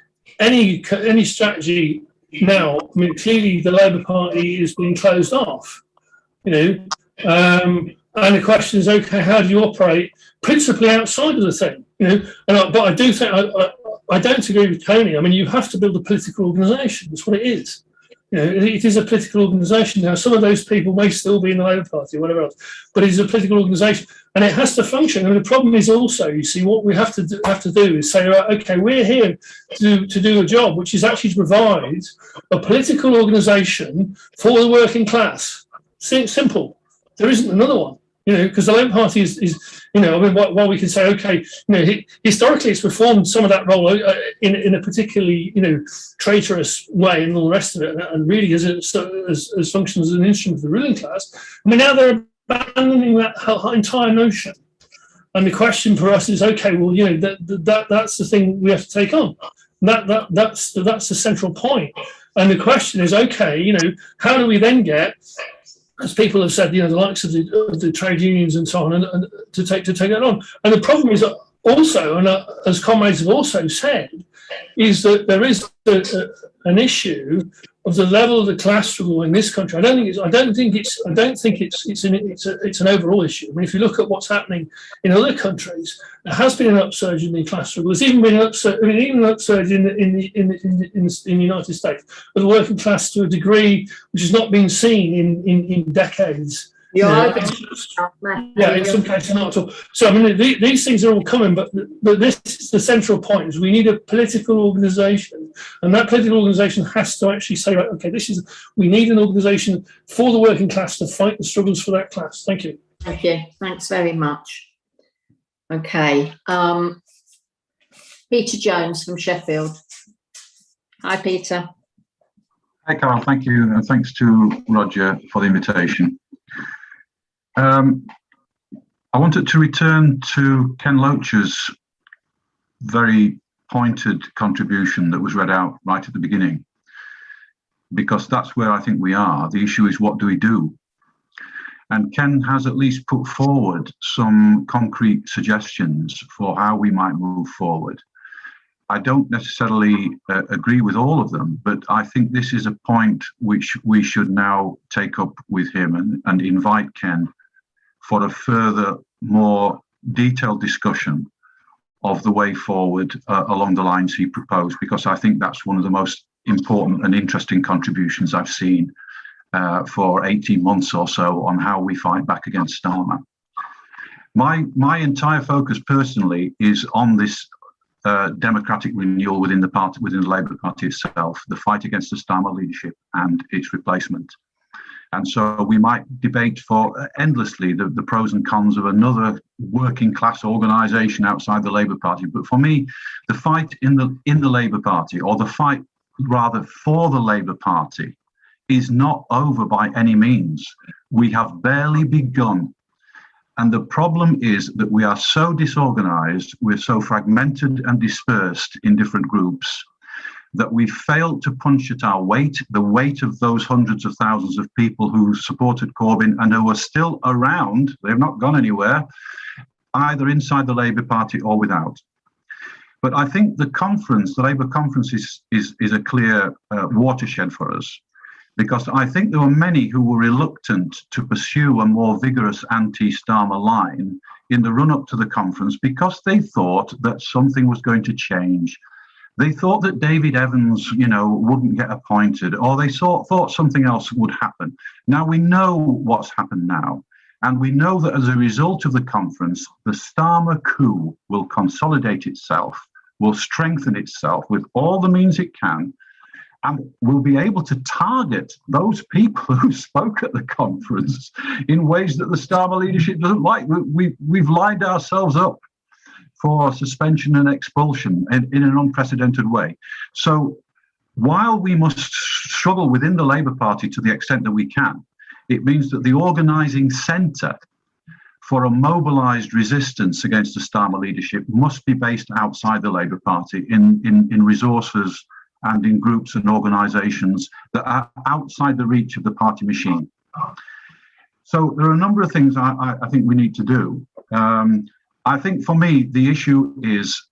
strategy now. Clearly the Labour Party is being closed off, and the question is, okay, how do you operate principally outside of the thing, but I do think I don't agree with Tony. You have to build a political organisation. That's what it is. It is a political organisation. Now, some of those people may still be in the Labour Party or whatever else, but it's a political organisation and it has to function. And the problem is also, you see, what we have to do is say, right, okay, we're here to do a job, which is actually to provide a political organisation for the working class. Simple. There isn't another one. Because the Labour Party is while we can say, okay, historically it's performed some of that role in a particularly, traitorous way and all the rest of it, and really as functions as an instrument of the ruling class. Now they're abandoning that entire notion. And the question for us is, okay, well, that's the thing we have to take on. That's the central point. And the question is, okay, how do we then get, as people have said, the likes of the trade unions and so on, and to take that on. And the problem is also, and as comrades have also said, is that there is an issue of the level of the class struggle in this country. I don't think it's an overall issue. If you look at what's happening in other countries, there has been an upsurge in the class struggle. There's even been an upsurge in the United States of the working class to a degree which has not been seen in decades. Yeah, in some cases not at all. So these things are all coming, but this is the central point: is we need a political organisation, and that political organisation has to actually say, right, okay, we need an organisation for the working class to fight the struggles for that class. Thank you. Thank you. Thanks very much. Okay, Peter Jones from Sheffield. Hi, Peter. Hi, Carol. Thank you, and thanks to Roger for the invitation. I wanted to return to Ken Loach's very pointed contribution that was read out right at the beginning, because that's where I think we are. The issue is, what do we do? And Ken has at least put forward some concrete suggestions for how we might move forward. I don't necessarily agree with all of them, but I think this is a point which we should now take up with him and invite Ken for a further, more detailed discussion of the way forward along the lines he proposed, because I think that's one of the most important and interesting contributions I've seen for 18 months or so on how we fight back against Starmer. My entire focus personally is on this democratic renewal within the party, within the Labour Party itself, the fight against the Starmer leadership and its replacement. And so we might debate for endlessly the pros and cons of another working class organisation outside the Labour Party. But for me, the fight in the Labour Party, or the fight rather for the Labour Party, is not over by any means. We have barely begun. And the problem is that we are so disorganized, we're so fragmented and dispersed in different groups, that we failed to punch at our weight, the weight of those hundreds of thousands of people who supported Corbyn and who are still around. They've not gone anywhere, either inside the Labour Party or without. But I think the conference, the Labour conference, is a clear watershed for us, because I think there were many who were reluctant to pursue a more vigorous anti-Starmer line in the run-up to the conference because they thought that something was going to change. They thought that David Evans, wouldn't get appointed, or they thought something else would happen. Now we know what's happened now, and we know that as a result of the conference, the Starmer coup will consolidate itself, will strengthen itself with all the means it can, and will be able to target those people who spoke at the conference in ways that the Starmer leadership doesn't like. We've lined ourselves up for suspension and expulsion in an unprecedented way. So while we must struggle within the Labour Party to the extent that we can, it means that the organising centre for a mobilised resistance against the Starmer leadership must be based outside the Labour Party in resources and in groups and organisations that are outside the reach of the party machine. So there are a number of things I think we need to do. I think for me, the issue is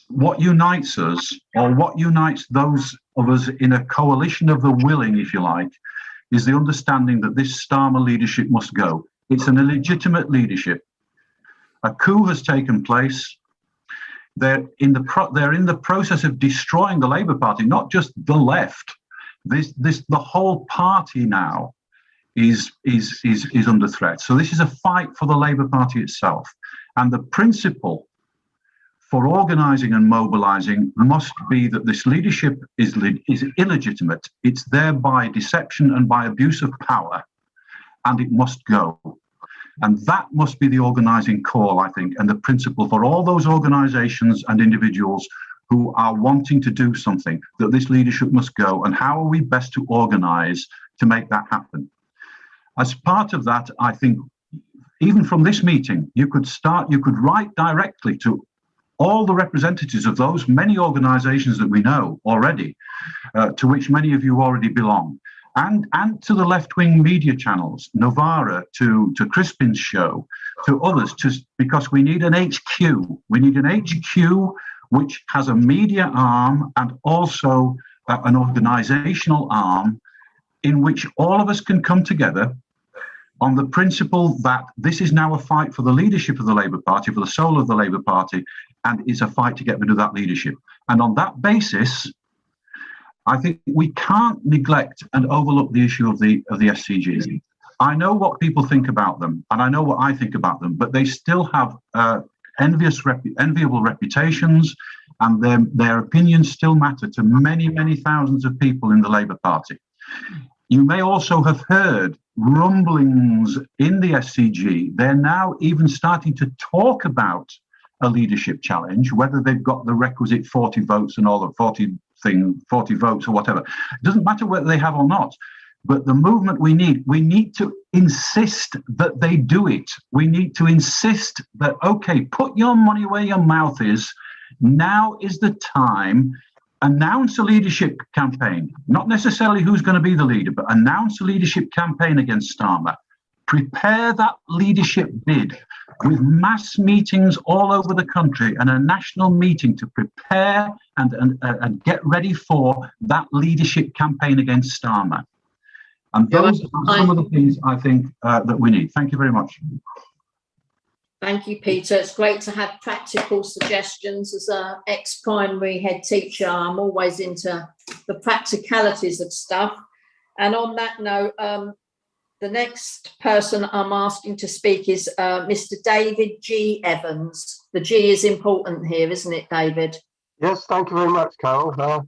what unites us, or what unites those of us in a coalition of the willing, if you like, is the understanding that this Starmer leadership must go. It's an illegitimate leadership. A coup has taken place. They're in the process of destroying the Labour Party, not just the left. The whole party now is under threat. So this is a fight for the Labour Party itself. And the principle for organising and mobilising must be that this leadership is illegitimate. It's there by deception and by abuse of power, and it must go. And that must be the organising call, I think, and the principle for all those organisations and individuals who are wanting to do something, that this leadership must go. And how are we best to organise to make that happen? As part of that, I think, even from this meeting, you could write directly to all the representatives of those many organisations that we know already, to which many of you already belong, and to the left-wing media channels, Novara, to Crispin's show, to others, because we need an HQ. We need an HQ which has a media arm and also an organisational arm in which all of us can come together on the principle that this is now a fight for the leadership of the Labour Party, for the soul of the Labour Party, and it's a fight to get rid of that leadership. And on that basis, I think we can't neglect and overlook the issue of the SCGs. I know what people think about them, and I know what I think about them, but they still have enviable reputations, and their opinions still matter to many, many thousands of people in the Labour Party. You may also have heard rumblings in the SCG. They're now even starting to talk about a leadership challenge, whether they've got the requisite 40 votes and all the 40 votes or whatever. It doesn't matter whether they have or not. But the movement we need to insist that they do it. We need to insist that, okay, put your money where your mouth is. Now is the time. Announce a leadership campaign, not necessarily who's going to be the leader, but announce a leadership campaign against Starmer. Prepare that leadership bid with mass meetings all over the country and a national meeting to prepare and get ready for that leadership campaign against Starmer. And those are some of the things I think that we need. Thank you very much. Thank you, Peter. It's great to have practical suggestions. As an ex-primary head teacher, I'm always into the practicalities of stuff. And on that note, The next person I'm asking to speak is Mr. David G. Evans. The G is important here, isn't it, David? Yes, thank you very much, Carol.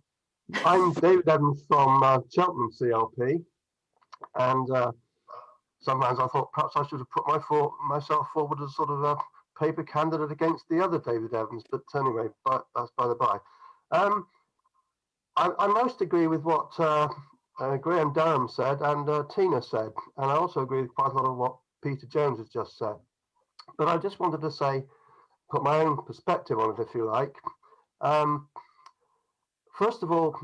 I'm David Evans from Cheltenham CLP, and sometimes I thought perhaps I should have put myself forward as sort of a paper candidate against the other David Evans, but anyway, that's by the by. I most agree with what Graham Durham said and Tina said, and I also agree with quite a lot of what Peter Jones has just said. But I just wanted to say, put my own perspective on it, if you like. First of all,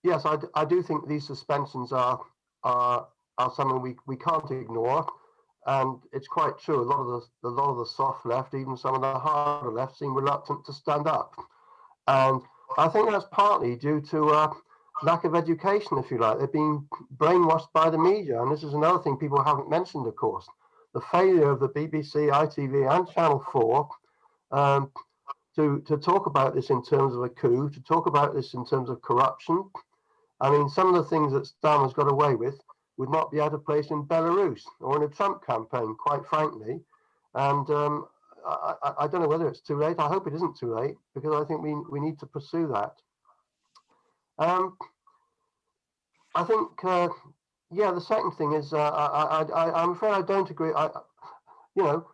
yes, I do think these suspensions are something we can't ignore, and it's quite true. A lot of the soft left, even some of the harder left, seem reluctant to stand up, and I think that's partly due to lack of education, if you like. They're being brainwashed by the media, and this is another thing people haven't mentioned, of course. The failure of the BBC, ITV, and Channel 4 to talk about this in terms of a coup, to talk about this in terms of corruption. I mean, some of the things that Starmer's got away with would not be out of place in Belarus or in a Trump campaign, quite frankly. And I don't know whether it's too late. I hope it isn't too late, because I think we need to pursue that. I think, yeah, the second thing is, I'm afraid I don't agree. You know,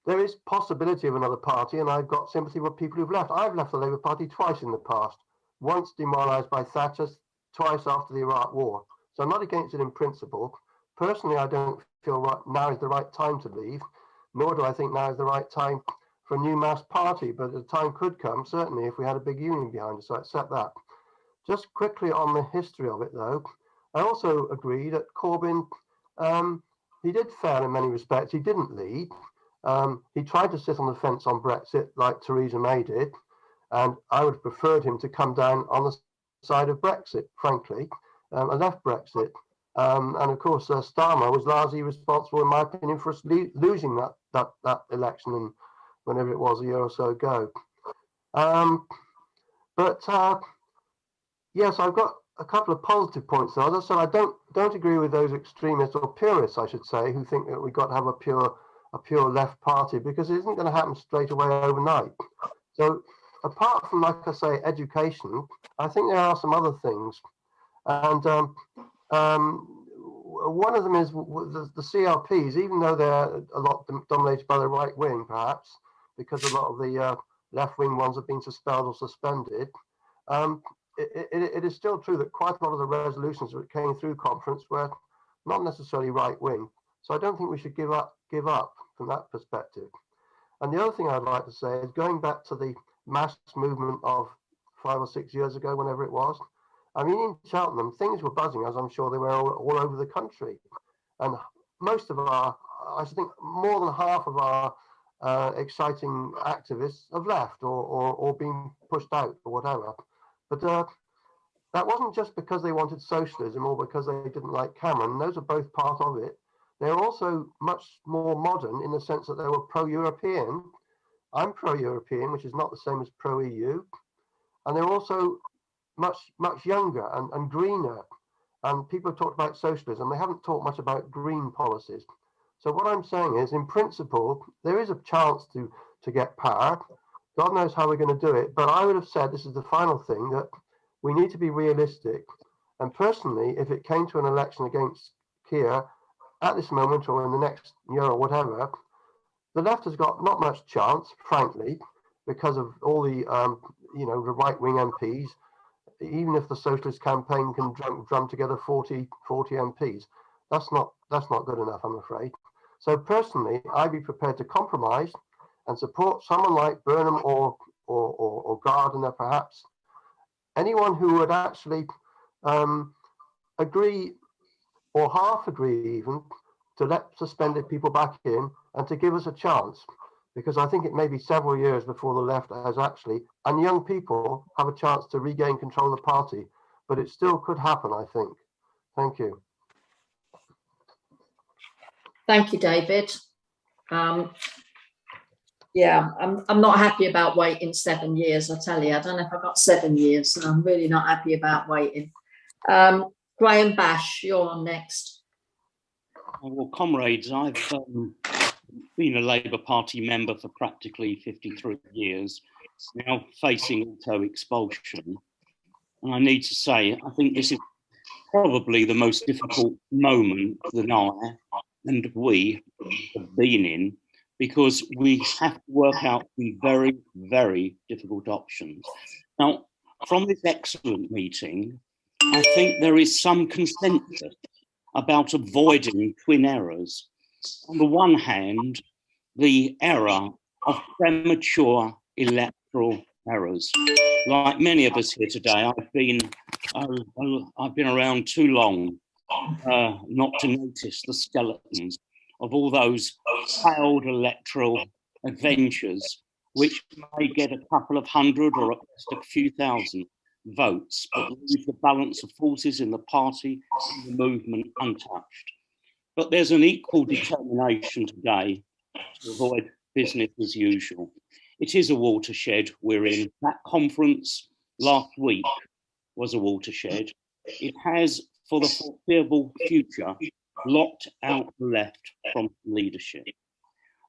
there is possibility of another party, and I've got sympathy with people who've left. I've left the Labour Party twice in the past, once demoralised by Thatcher, twice after the Iraq War. So I'm not against it in principle. Personally, I don't feel now is the right time to leave, nor do I think now is the right time for a new mass party, but the time could come, certainly, if we had a big union behind us, so I accept that. Just quickly on the history of it, though, I also agree that Corbyn, he did fail in many respects. He didn't lead. He tried to sit on the fence on Brexit like Theresa May did, and I would have preferred him to come down on the side of Brexit, frankly, and left Brexit. And of course, Starmer was largely responsible, in my opinion, for us losing that election in whenever it was, a year or so ago. Yes, I've got a couple of positive points there. As I said, I don't agree with those extremists or purists, I should say, who think that we've got to have a pure left party, because it isn't going to happen straight away overnight. So apart from, like I say, education, I think there are some other things. And one of them is the CLPs, even though they're a lot dominated by the right wing, perhaps, because a lot of the left wing ones have been expelled or suspended. It is still true that quite a lot of the resolutions that came through conference were not necessarily right wing. So I don't think we should give up from that perspective. And the other thing I'd like to say is, going back to the mass movement of 5 or 6 years ago, whenever it was, I mean, in Cheltenham, things were buzzing, as I'm sure they were all over the country. And most of our, I think more than half of our exciting activists have left or been pushed out or whatever. But that wasn't just because they wanted socialism or because they didn't like Cameron. Those are both part of it. They're also much more modern in the sense that they were pro-European. I'm pro-European, which is not the same as pro-EU. And they're also much younger and greener. And people have talked about socialism. They haven't talked much about green policies. So what I'm saying is, in principle, there is a chance to get power. God knows how we're going to do it. But I would have said, this is the final thing, that we need to be realistic. And personally, if it came to an election against Keir at this moment or in the next year or whatever, the left has got not much chance, frankly, because of all the, the right-wing MPs. Even if the socialist campaign can drum together 40 MPs, that's not good enough, I'm afraid. So personally, I'd be prepared to compromise and support someone like Burnham or Gardiner, perhaps, anyone who would actually agree or half agree even to let suspended people back in and to give us a chance, because I think it may be several years before the left has actually, and young people have a chance to regain control of the party, but it still could happen, I think. Thank you. Thank you, David. Yeah, I'm not happy about waiting 7 years, I tell you. I don't know if I've got 7 years, and I'm really not happy about waiting. Graham Bash, you're on next. Well, comrades, I've been a Labour Party member for practically 53 years, now facing auto-expulsion. And I need to say, I think this is probably the most difficult moment that I and we have been in, because we have to work out some very, very difficult options. Now, from this excellent meeting, I think there is some consensus about avoiding twin errors. On the one hand, the error of premature electoral errors. Like many of us here today, I've been around too long not to notice the skeletons of all those failed electoral adventures, which may get a couple of hundred or at least a few thousand votes, but leave the balance of forces in the party and the movement untouched. But there's an equal determination today to avoid business as usual. It is a watershed we're in. That conference last week was a watershed. It has, for the foreseeable future, locked out the left from leadership.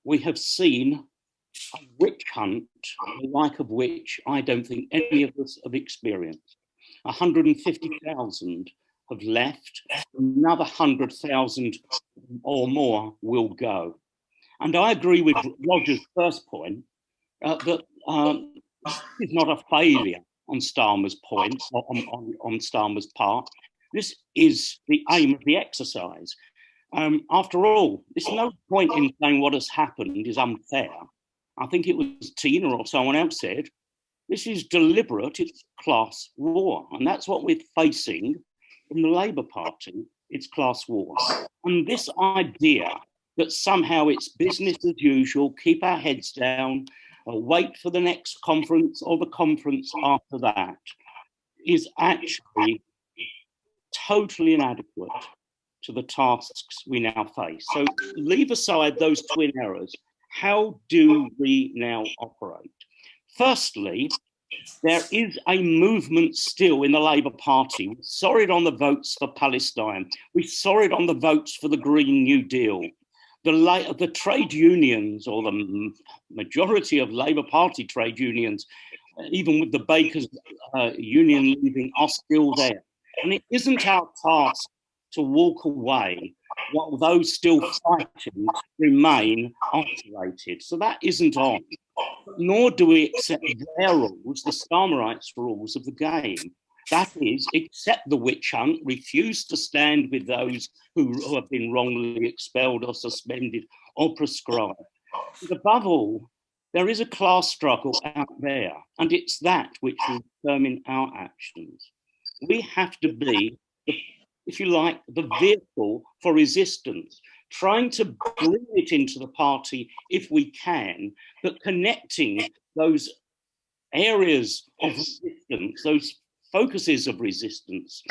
We have seen a witch hunt, the like of which I don't think any of us have experienced. 150,000 have left, another 100,000 or more will go. And I agree with Roger's first point that this is not a failure on Starmer's point, on Starmer's part. This is the aim of the exercise. After all, there's no point in saying what has happened is unfair. I think it was Tina or someone else said, this is deliberate, it's class war. And that's what we're facing in the Labour Party, it's class war. And this idea that somehow it's business as usual, keep our heads down, wait for the next conference or the conference after that, is actually totally inadequate to the tasks we now face. So leave aside those twin errors. How do we now operate? Firstly, there is a movement still in the Labour Party. We saw it on the votes for Palestine. We saw it on the votes for the Green New Deal. The trade unions, or the majority of Labour Party trade unions, even with the Bakers union leaving, are still there. And it isn't our task to walk away while those still fighting remain isolated. So that isn't on. Nor do we accept their rules, the Starmerites' rules of the game. That is, accept the witch hunt, refuse to stand with those who have been wrongly expelled or suspended or proscribed. But above all, there is a class struggle out there, and it's that which will determine our actions. We have to be, if you like, the vehicle for resistance, trying to bring it into the party if we can, but connecting those areas of resistance, those focuses of resistance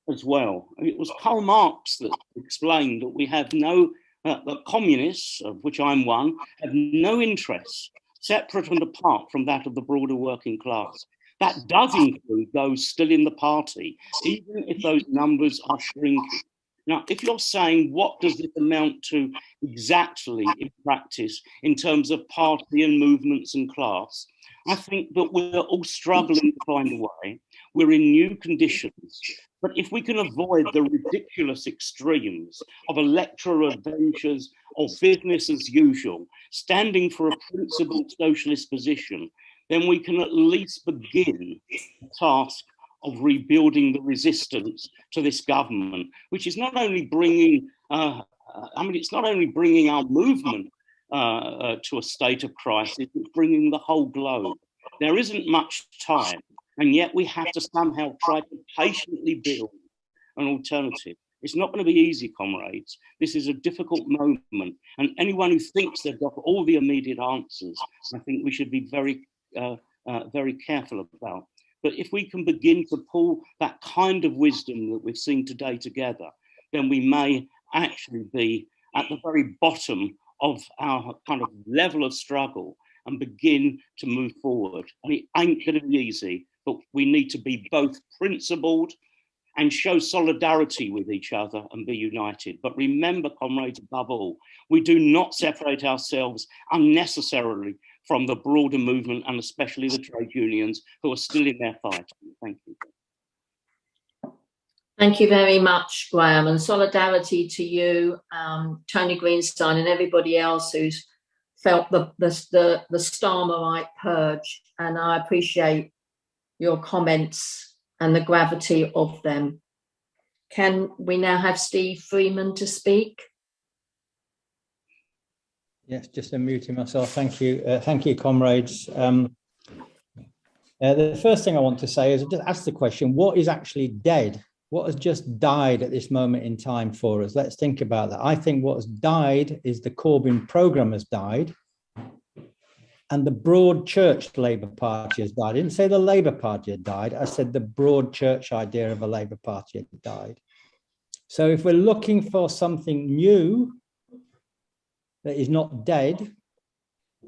as well. And it was Karl Marx that explained that we have no, that communists, of which I'm one, have no interests separate and apart from that of the broader working class. That does include those still in the party, even if those numbers are shrinking. Now, if you're saying what does this amount to exactly in practice in terms of party and movements and class, I think that we're all struggling to find a way. We're in new conditions. But if we can avoid the ridiculous extremes of electoral adventures or business as usual, standing for a principled socialist position, then we can at least begin the task of rebuilding the resistance to this government, which is not only bringing, it's not only bringing our movement to a state of crisis, it's bringing the whole globe. There isn't much time, and yet we have to somehow try to patiently build an alternative. It's not going to be easy, comrades. This is a difficult moment, and anyone who thinks they've got all the immediate answers, I think we should be very careful about. But if we can begin to pull that kind of wisdom that we've seen today together, then we may actually be at the very bottom of our kind of level of struggle and begin to move forward. And it ain't going to be easy, but we need to be both principled and show solidarity with each other and be united. But remember, comrades, above all, we do not separate ourselves unnecessarily from the broader movement, and especially the trade unions who are still in their fight. Thank you. Thank you very much, Graham, and solidarity to you, Tony Greenstein, and everybody else who's felt the Starmerite purge. And I appreciate your comments and the gravity of them. Can we now have Steve Freeman to speak? Yes, just unmuting myself. Thank you, comrades. The first thing I want to say is just ask the question: what is actually dead? What has just died at this moment in time for us? Let's think about that. I think what has died is the Corbyn programme has died, and the broad church Labour Party has died. I didn't say the Labour Party had died. I said the broad church idea of a Labour Party had died. So if we're looking for something new that is not dead,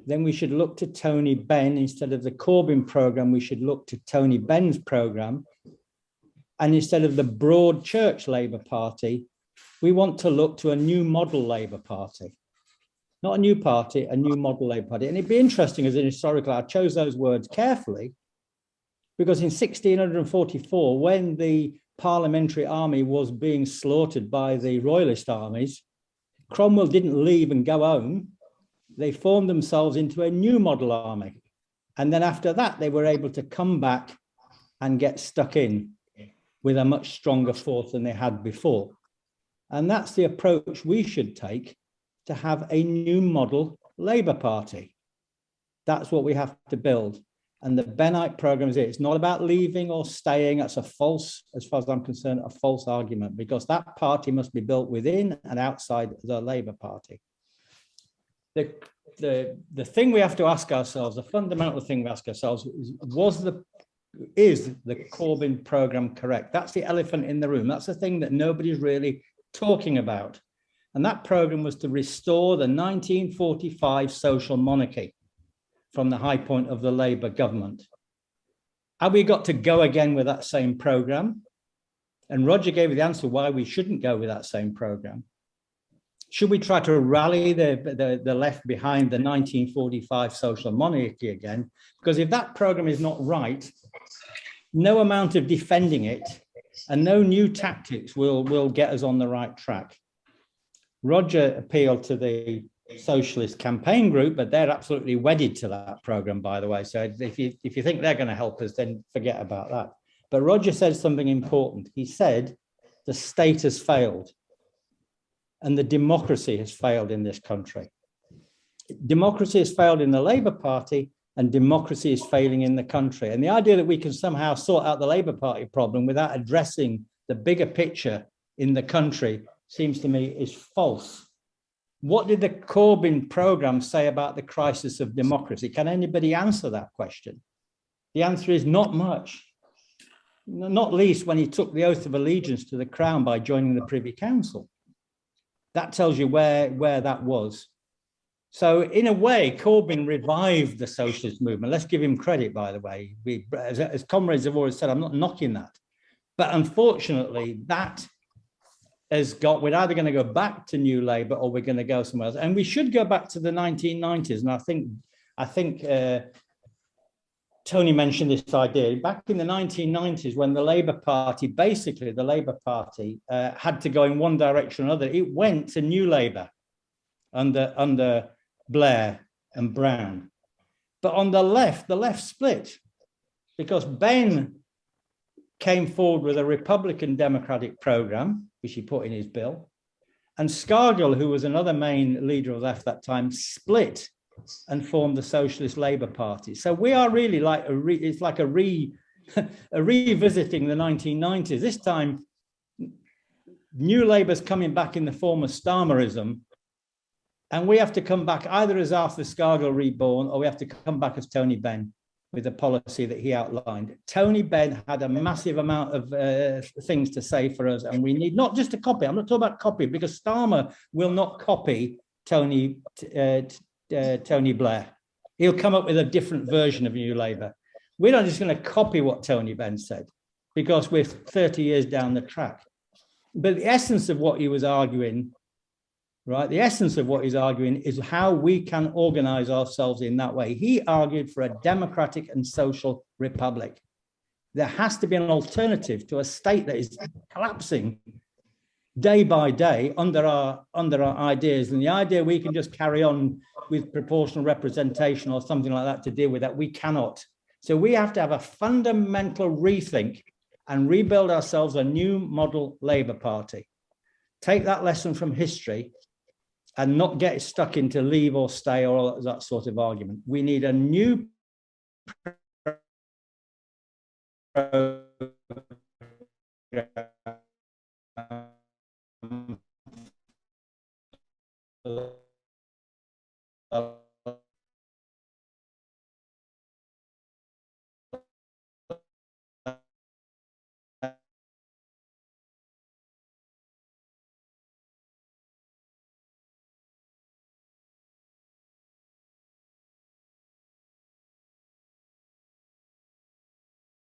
then we should look to Tony Benn. Instead of the Corbyn programme, we should look to Tony Benn's programme. And instead of the broad church Labour Party, we want to look to a new model Labour Party. Not a new party, a new model Labour Party. And it'd be interesting as an historical, I chose those words carefully, because in 1644, when the parliamentary army was being slaughtered by the royalist armies, Cromwell didn't leave and go home. They formed themselves into a new model army. And then after that, they were able to come back and get stuck in with a much stronger force than they had before. And that's the approach we should take to have a new model Labour Party. That's what we have to build. And the Bennite programme is it. It's not about leaving or staying. That's a false, as far as I'm concerned, a false argument, because that party must be built within and outside the Labour Party. The thing we have to ask ourselves, the fundamental thing we ask ourselves is the Corbyn programme correct? That's the elephant in the room. That's the thing that nobody's really talking about. And that programme was to restore the 1945 social monarchy from the high point of the Labour government. Have we got to go again with that same programme? And Roger gave you the answer why we shouldn't go with that same programme. Should we try to rally the left behind the 1945 social monarchy again? Because if that programme is not right, no amount of defending it and no new tactics will get us on the right track. Roger appealed to the socialist campaign group, but they're absolutely wedded to that programme, by the way. So if you think they're going to help us, then forget about that. But Roger said something important. He said the state has failed and the democracy has failed in this country. Democracy has failed in the Labour Party and democracy is failing in the country. And the idea that we can somehow sort out the Labour Party problem without addressing the bigger picture in the country seems to me is false. What did the Corbyn programme say about the crisis of democracy? Can anybody answer that question? The answer is not much, not least when he took the oath of allegiance to the crown by joining the Privy Council. That tells you where that was. So in a way, Corbyn revived the socialist movement. Let's give him credit, by the way. As comrades have always said, I'm not knocking that. But unfortunately, that has got, we're either going to go back to New Labour or we're going to go somewhere else. And we should go back to the 1990s. And I think Tony mentioned this idea. Back in the 1990s, when the Labour Party, basically the Labour Party had to go in one direction or another, it went to New Labour under Blair and Brown. But on the left split because Ben came forward with a Republican Democratic programme, which he put in his bill, and Scargill, who was another main leader of the left at that time, split and formed the Socialist Labour Party. So we are really like it's like a revisiting the 1990s. This time, New Labour's coming back in the form of Starmerism, and we have to come back either as Arthur Scargill reborn, or we have to come back as Tony Benn with the policy that he outlined. Tony Benn had a massive amount of things to say for us, and we need not just a copy. I'm not talking about copy, because Starmer will not copy Tony Blair. He'll come up with a different version of New Labour. We're not just going to copy what Tony Benn said. because we're 30 years down the track. But the essence of what he was arguing, right? The essence of what he's arguing is how we can organize ourselves in that way. He argued for a democratic and social republic. There has to be an alternative to a state that is collapsing day by day under our ideas. And the idea we can just carry on with proportional representation or something like that to deal with that, we cannot. So we have to have a fundamental rethink and rebuild ourselves a new model Labour Party. Take that lesson from history and not get stuck into leave or stay or all that sort of argument. We need a new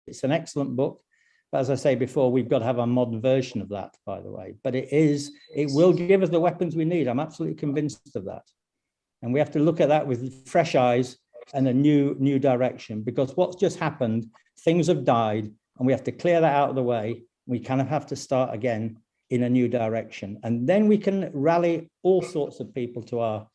It's an excellent book. But as I say before, we've got to have a modern version of that, by the way. But it will give us the weapons we need. I'm absolutely convinced of that. And we have to look at that with fresh eyes and a new direction, because what's just happened, things have died, and we have to clear that out of the way. We kind of have to start again in a new direction. And then we can rally all sorts of people to our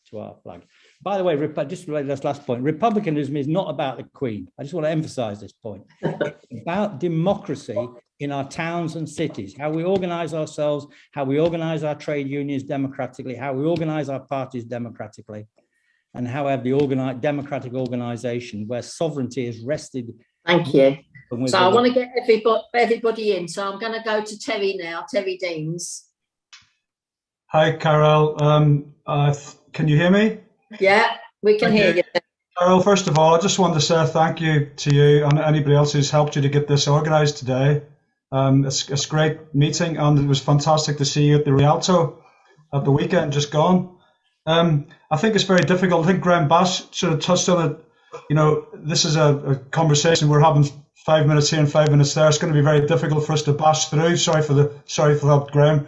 flag. By the way, just to this last point, republicanism is not about the Queen. I just want to emphasize this point. It's about democracy in our towns and cities, how we organize ourselves, how we organize our trade unions democratically, how we organize our parties democratically, and how we have the democratic organization where sovereignty is rested. Thank you. So I want to get everybody in. So I'm going to go to Terry now, Terry Deans. Hi, Carol. Can you hear me? Yeah, we can hear you. Carol, first of all, I just wanted to say thank you to you and anybody else who's helped you to get this organised today. It's a great meeting, and it was fantastic to see you at the Rialto at the weekend just gone. I think it's very difficult. I think Graham Bass sort of touched on it. You know, this is a conversation we're having 5 minutes here and 5 minutes there. It's going to be very difficult for us to bash through. Sorry for that, Graham.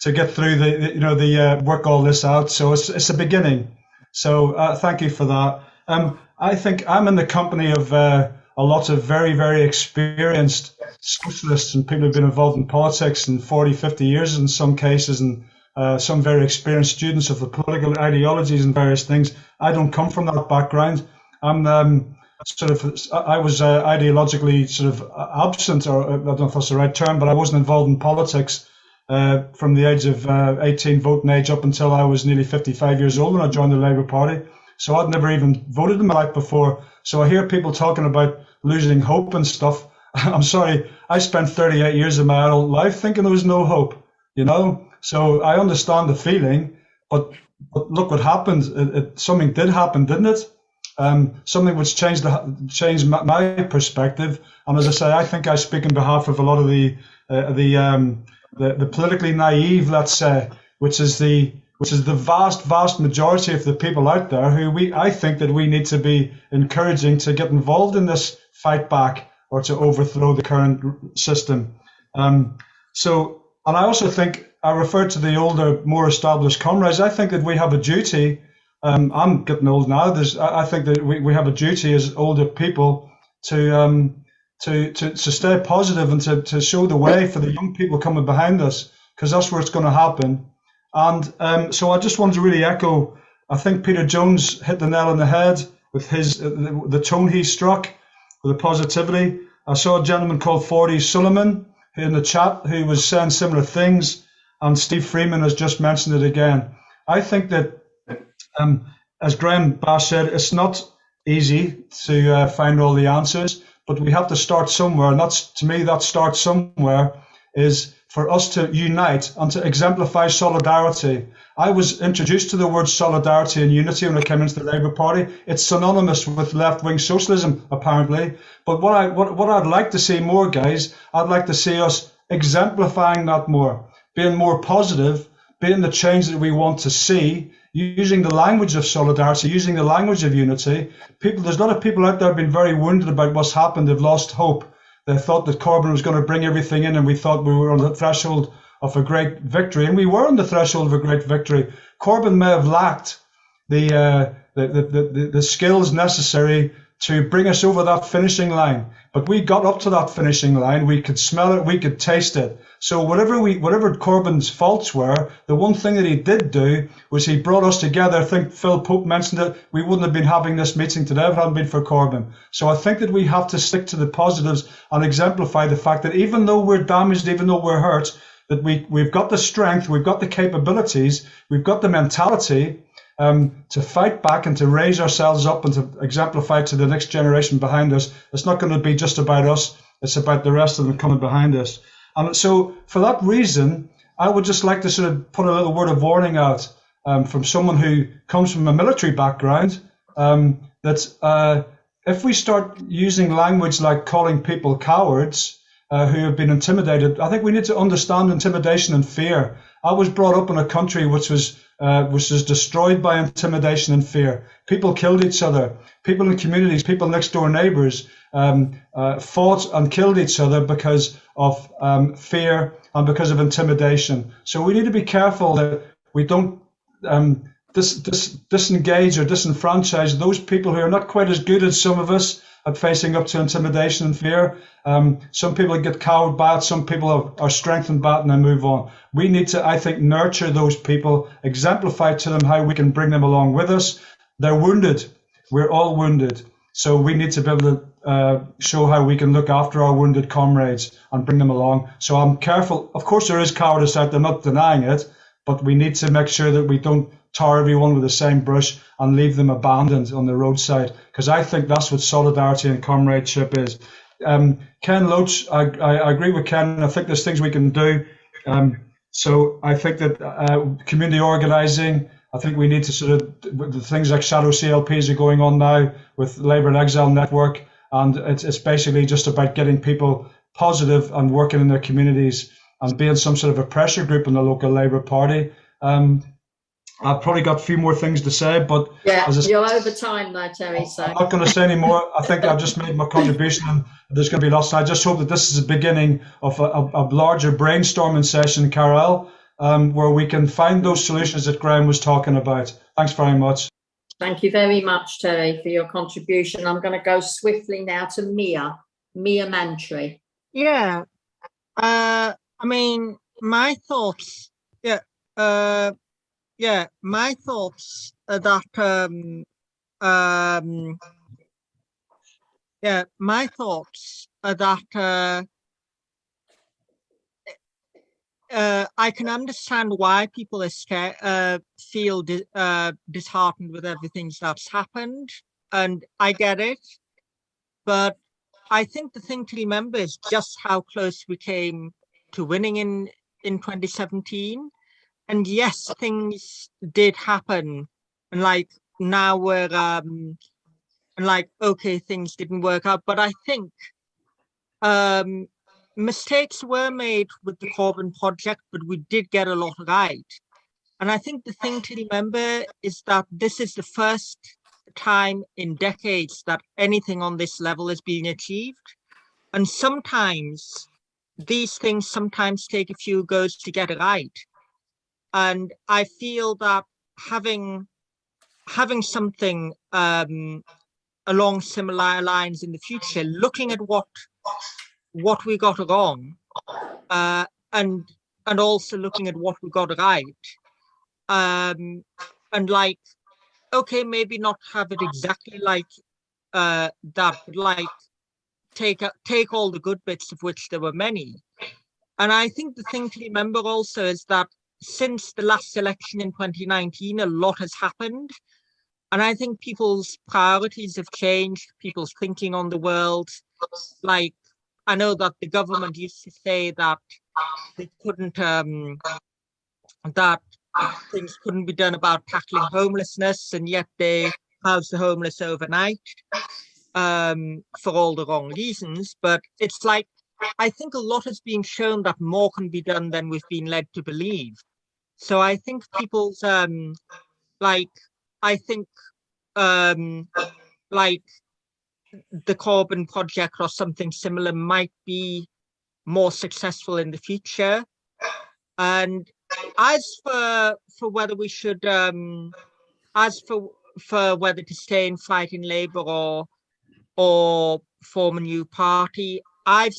To get through the work all this out. So it's a beginning. So thank you for that. I think I'm in the company of a lot of very, very experienced socialists and people who've been involved in politics in 40, 50 years in some cases, and some very experienced students of the political ideologies and various things. I don't come from that background. I was ideologically sort of absent, or I don't know if that's the right term, but I wasn't involved in politics from the age of 18 voting age up until I was nearly 55 years old when I joined the Labour Party. So I'd never even voted in my life before. So I hear people talking about losing hope and stuff. I'm sorry, I spent 38 years of my adult life thinking there was no hope, you know? So I understand the feeling, but look what happened. Something did happen, didn't it? Something which changed my perspective. And as I say, I think I speak on behalf of a lot of the politically naive, let's say, which is the vast majority of the people out there who I think that we need to be encouraging to get involved in this fight back or to overthrow the current system. And I also think I refer to the older, more established comrades. I think that we have a duty. I'm getting old now. I think that we have a duty as older people to stay positive and to show the way for the young people coming behind us, because that's where it's going to happen. And so I just wanted to really echo, I think Peter Jones hit the nail on the head with the tone he struck, with the positivity. I saw a gentleman called 40 Suleiman in the chat who was saying similar things, and Steve Freeman has just mentioned it again. I think that, as Graham Bass said, it's not easy to find all the answers, but we have to start somewhere. And that start somewhere is for us to unite and to exemplify solidarity. I was introduced to the word solidarity and unity when I came into the Labour Party. It's synonymous with left-wing socialism, apparently. But what I'd like to see more, guys, I'd like to see us exemplifying that more, being more positive, being the change that we want to see, using the language of solidarity, using the language of unity. There's a lot of people out there who've been very wounded about what's happened. They've lost hope. They thought that Corbyn was going to bring everything in, and we thought we were on the threshold of a great victory, and we were on the threshold of a great victory. Corbyn may have lacked the skills necessary to bring us over that finishing line, but we got up to that finishing line. We could smell it, we could taste it. So whatever Corbyn's faults were, the one thing that he did do was he brought us together. I think Phil Pope mentioned it. We wouldn't have been having this meeting today if it hadn't been for Corbyn. So I think that we have to stick to the positives and exemplify the fact that even though we're damaged, even though we're hurt, that we've got the strength, we've got the capabilities, we've got the mentality to fight back and to raise ourselves up and to exemplify to the next generation behind us. It's not going to be just about us, it's about the rest of them coming behind us. And so for that reason, I would just like to sort of put a little word of warning out from someone who comes from a military background, that if we start using language like calling people cowards who have been intimidated, I think we need to understand intimidation and fear. I was brought up in a country which was destroyed by intimidation and fear. People killed each other. People in communities, people next door neighbours fought and killed each other because of fear and because of intimidation. So we need to be careful that we don't disengage or disenfranchise those people who are not quite as good as some of us at facing up to intimidation and fear. Some people get cowed by it, some people are strengthened by it, and they move on. We need to, I think, nurture those people, exemplify to them how we can bring them along with us. They're wounded. We're all wounded. So we need to be able to show how we can look after our wounded comrades and bring them along. So I'm careful. Of course, there is cowardice out there, I'm not denying it, but we need to make sure that we don't tar everyone with the same brush and leave them abandoned on the roadside, because I think that's what solidarity and comradeship is. Ken Loach, I agree with Ken. I think there's things we can do. So I think that community organising, I think we need to sort of, the things like shadow CLPs are going on now with Labour and Exile Network, and it's basically just about getting people positive and working in their communities and being some sort of a pressure group in the local Labour Party. I've probably got a few more things to say, but yeah, you're over time now, Terry. So I'm not going to say any more. I think I've just made my contribution, and there's going to be lots. I just hope that this is the beginning of a larger brainstorming session, Carol, where we can find those solutions that Graham was talking about. Thanks very much. Thank you very much, Terry, for your contribution. I'm going to go swiftly now to Mia Mantry. Yeah, I mean, my thoughts. My thoughts are that I can understand why people are scared, feel disheartened with everything that's happened, and I get it. But I think the thing to remember is just how close we came to winning in 2017. And yes, things did happen, and like now we're and like, okay, things didn't work out. But I think mistakes were made with the Corbyn project, but we did get a lot right. And I think the thing to remember is that this is the first time in decades that anything on this level is being achieved. And sometimes these things sometimes take a few goes to get it right. And I feel that having something along similar lines in the future, looking at what we got wrong, and also looking at what we got right, and like, okay, maybe not have it exactly like that, but like take all the good bits, of which there were many. And I think the thing to remember also is that since the last election in 2019, a lot has happened. And I think people's priorities have changed, people's thinking on the world. Like, I know that the government used to say that they couldn't, that things couldn't be done about tackling homelessness, and yet they house the homeless overnight for all the wrong reasons. But it's like, I think a lot has been shown that more can be done than we've been led to believe. So I think people's like the Corbyn project or something similar might be more successful in the future. And as for whether we should, as for whether to stay and fight in Labour or form a new party, I'm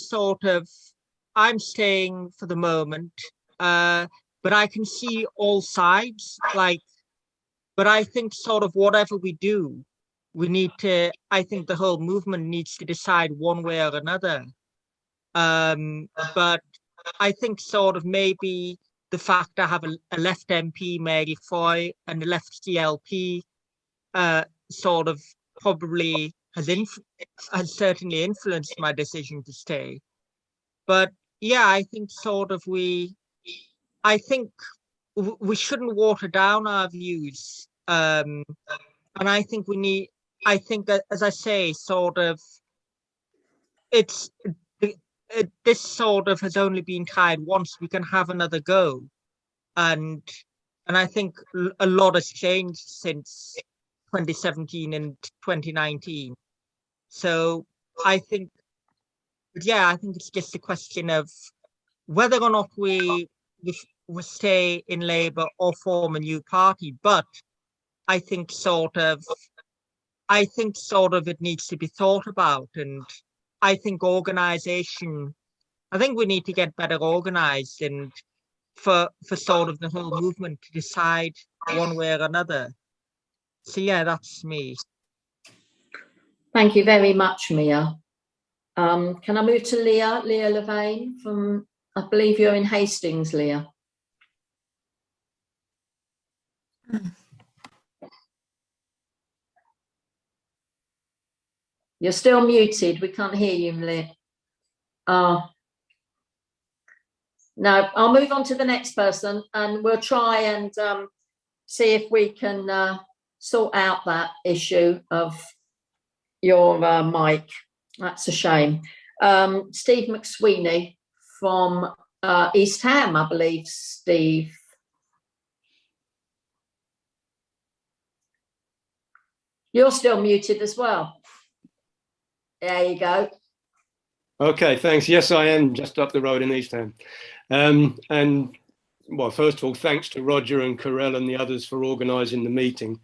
staying for the moment, but I can see all sides. But I think sort of whatever we do, I think the whole movement needs to decide one way or another. But I think sort of maybe the fact I have a left MP, Mary Foy, and a left CLP sort of probably has certainly influenced my decision to stay. But yeah, I think sort of I think we shouldn't water down our views. And I think I think that, as I say, sort of, this sort of has only been tried once. We can have another go. And I think a lot has changed since 2017 and 2019. So I think it's just a question of whether or not we stay in Labour or form a new party. But I think sort of it needs to be thought about. And I think organisation, I think we need to get better organised and for sort of the whole movement to decide one way or another. So yeah, that's me. Thank you very much, Mia. Can I move to Leah Levain from, I believe you're in Hastings, Leah. You're still muted. We can't hear you, Leah. No, I'll move on to the next person and we'll try and see if we can sort out that issue of your mic. That's a shame. Steve McSweeney from East Ham, I believe, Steve. You're still muted as well. There you go. Okay, thanks. Yes, I am just up the road in East Ham. And well, first of all, thanks to Roger and Carell and the others for organising the meeting,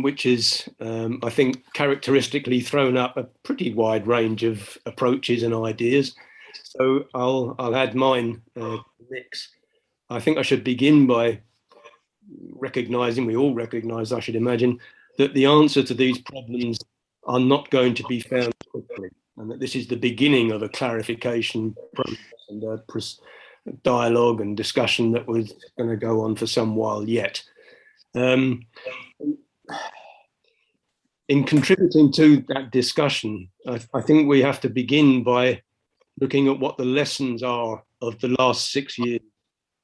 which is, I think, characteristically thrown up a pretty wide range of approaches and ideas. So I'll add mine to the mix. I think I should begin by recognising, we all recognise, I should imagine, that the answer to these problems are not going to be found quickly, and that this is the beginning of a clarification process and a dialogue and discussion that was going to go on for some while yet. In contributing to that discussion, I think we have to begin by looking at what the lessons are of the last 6 years,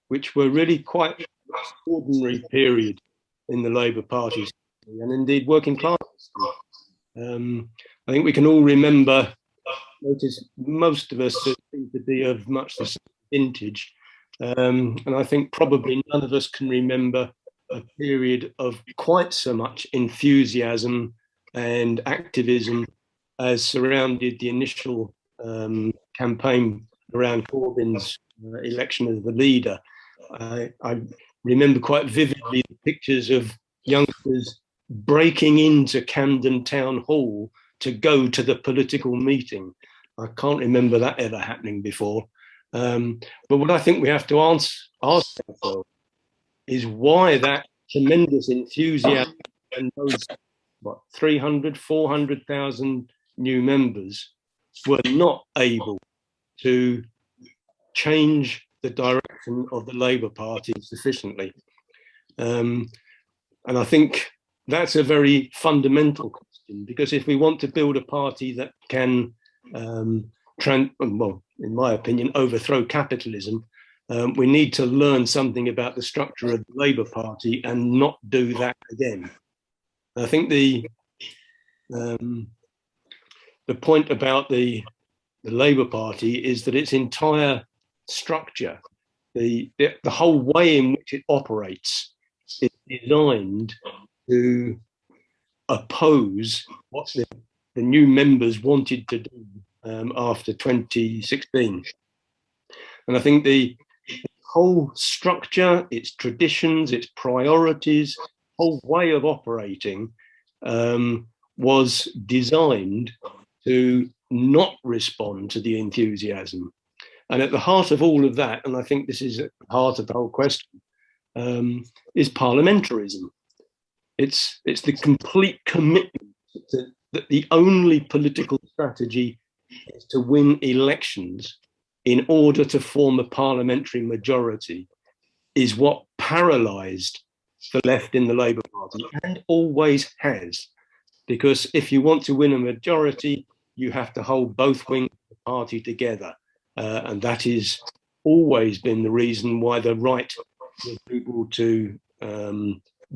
which were really quite an extraordinary period in the Labour Party and indeed working class. I think we can all notice most of us seem to be of much the same vintage. And I think probably none of us can remember a period of quite so much enthusiasm and activism as surrounded the initial campaign around Corbyn's election as the leader. I remember quite vividly the pictures of youngsters breaking into Camden Town Hall to go to the political meeting. I can't remember that ever happening before. But what I think we have to ask ourselves is why that tremendous enthusiasm and those 300, 400,000 new members were not able to change the direction of the Labour Party sufficiently. And I think that's a very fundamental question, because if we want to build a party that can, well, in my opinion, overthrow capitalism, we need to learn something about the structure of the Labour Party and not do that again. I think the point about the Labour Party is that its entire structure, the whole way in which it operates, is designed to oppose what the the new members wanted to do after 2016. And I think the whole structure, its traditions, its priorities, whole way of operating was designed to not respond to the enthusiasm. And at the heart of all of that, and I think this is at the heart of the whole question, is parliamentarism. It's the complete commitment that the only political strategy is to win elections in order to form a parliamentary majority is what paralysed the left in the Labour Party, and always has. Because if you want to win a majority, you have to hold both wings of the party together. And that has always been the reason why the right was able to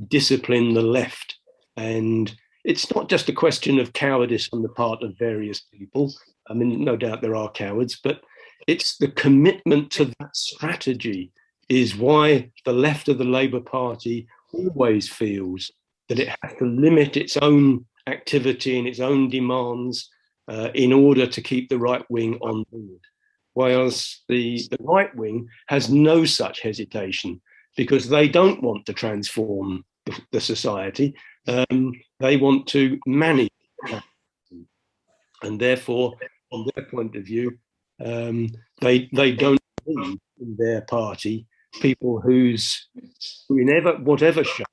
discipline the left. And it's not just a question of cowardice on the part of various people. I mean, no doubt there are cowards, but it's the commitment to that strategy is why the left of the Labour Party always feels that it has to limit its own activity and its own demands in order to keep the right wing on board. Whereas the right wing has no such hesitation because they don't want to transform the society. They want to manage that. And therefore, from their point of view, they don't believe in their party people who in whatever show,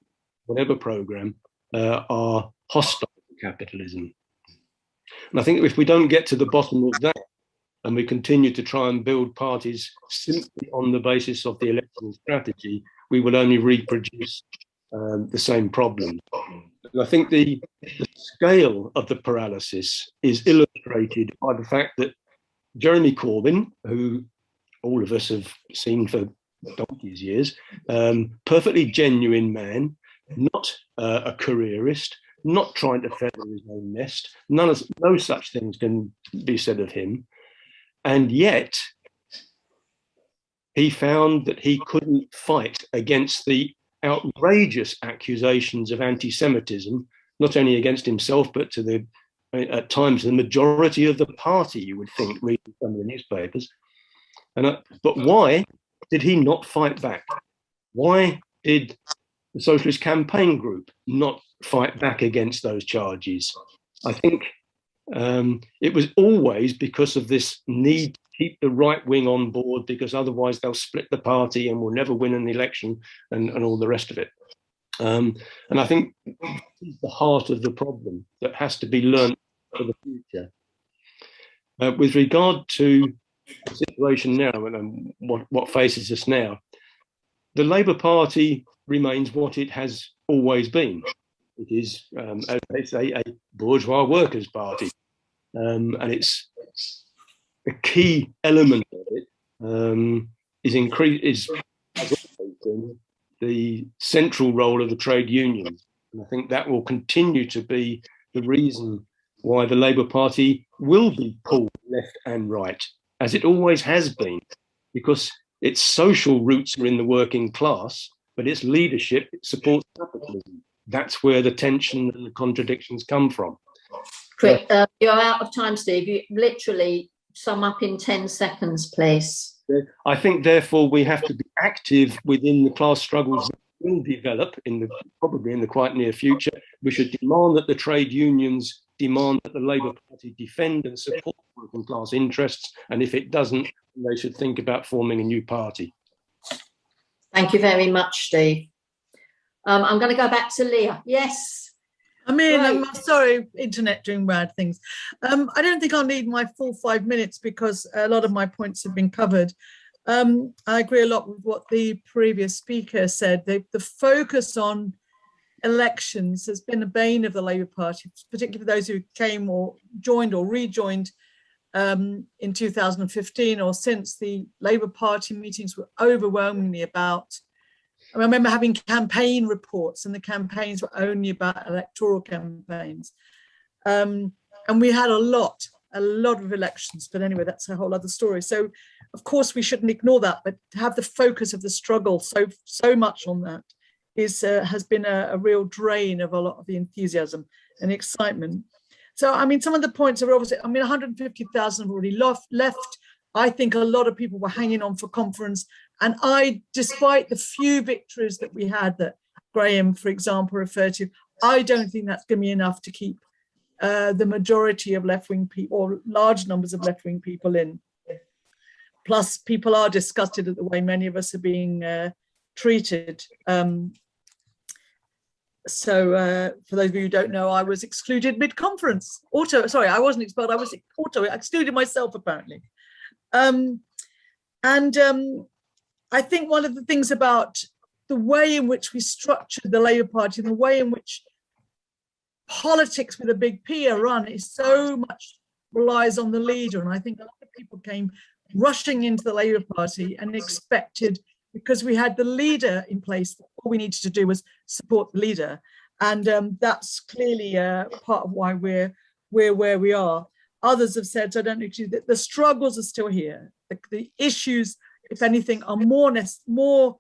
whatever programme, are hostile to capitalism. And I think if we don't get to the bottom of that, and we continue to try and build parties simply on the basis of the electoral strategy, we will only reproduce the same problem. And I think the scale of the paralysis is illustrated by the fact that Jeremy Corbyn, who all of us have seen for donkey's years, perfectly genuine man, not a careerist, not trying to feather his own nest, no such things can be said of him. And yet, he found that he couldn't fight against the outrageous accusations of anti-Semitism, not only against himself, but to at times the majority of the party, you would think, reading some of the newspapers. But why did he not fight back? Why did the Socialist Campaign Group not fight back against those charges? I think it was always because of this need to keep the right wing on board, because otherwise they'll split the party and we'll never win an election and all the rest of it. And I think this is the heart of the problem that has to be learned for the future. With regard to the situation now and what faces us now, the Labour Party remains what it has always been. It is, as they say, a bourgeois workers' party. And it's the key element of it has always been the central role of the trade unions. And I think that will continue to be the reason why the Labour Party will be pulled left and right, as it always has been, because its social roots are in the working class, but its leadership, it supports capitalism. That's where the tension and the contradictions come from. Quick, you're out of time, Steve. You literally sum up in 10 seconds, please. I think, therefore, we have to be active within the class struggles that will develop probably in the quite near future. We should demand that the trade unions demand that the Labour Party defend and support working class interests, and if it doesn't, they should think about forming a new party. Thank you very much, Steve. I'm going to go back to Leah. Yes. I mean, I'm sorry, internet doing bad things. I don't think I'll need my full 5 minutes because a lot of my points have been covered. I agree a lot with what the previous speaker said. The focus on elections has been a bane of the Labour Party, particularly for those who came or joined or rejoined in 2015 or since. The Labour Party meetings were overwhelmingly about, I remember having campaign reports, and the campaigns were only about electoral campaigns. And we had a lot of elections, but anyway, that's a whole other story. So of course we shouldn't ignore that, but to have the focus of the struggle so much on that has been a real drain of a lot of the enthusiasm and excitement. So, I mean, some of the points are obviously, I mean, 150,000 have already left. I think a lot of people were hanging on for conference. And despite the few victories that we had that Graham, for example, referred to, I don't think that's going to be enough to keep the majority of left-wing people, or large numbers of left-wing people in. Plus, people are disgusted at the way many of us are being treated. So for those of you who don't know, I was excluded mid-conference. I wasn't expelled, I was excluded myself, apparently. I think one of the things about the way in which we structured the Labour Party and the way in which politics with a big P are run is so much relies on the leader. And I think a lot of people came rushing into the Labour Party and expected, because we had the leader in place, all we needed to do was support the leader. And that's clearly part of why we're where we are. Others have said, so I don't know, that the struggles are still here. The issues, if anything, are more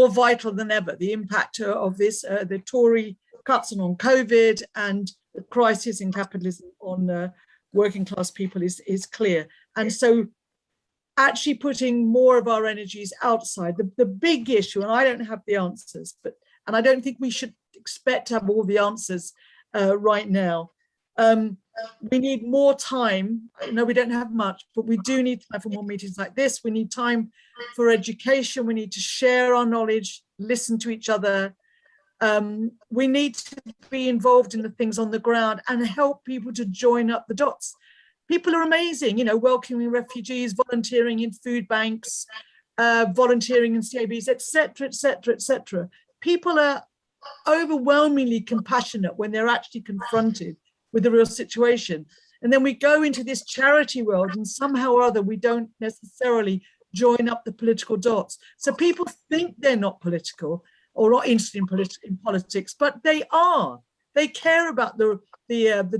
vital than ever. The impact of this, the Tory cuts on COVID and the crisis in capitalism on working class people is clear. And so actually putting more of our energies outside, the big issue, and I don't have the answers, and I don't think we should expect to have all the answers right now. We need more time. No, we don't have much, but we do need time for more meetings like this. We need time for education. We need to share our knowledge, listen to each other. We need to be involved in the things on the ground and help people to join up the dots. People are amazing, you know, welcoming refugees, volunteering in food banks, volunteering in CABs, etc., etc., etc. People are overwhelmingly compassionate when they're actually confronted with the real situation. And then we go into this charity world and somehow or other we don't necessarily join up the political dots. So people think they're not political or not interested in politics, but they are. They care about the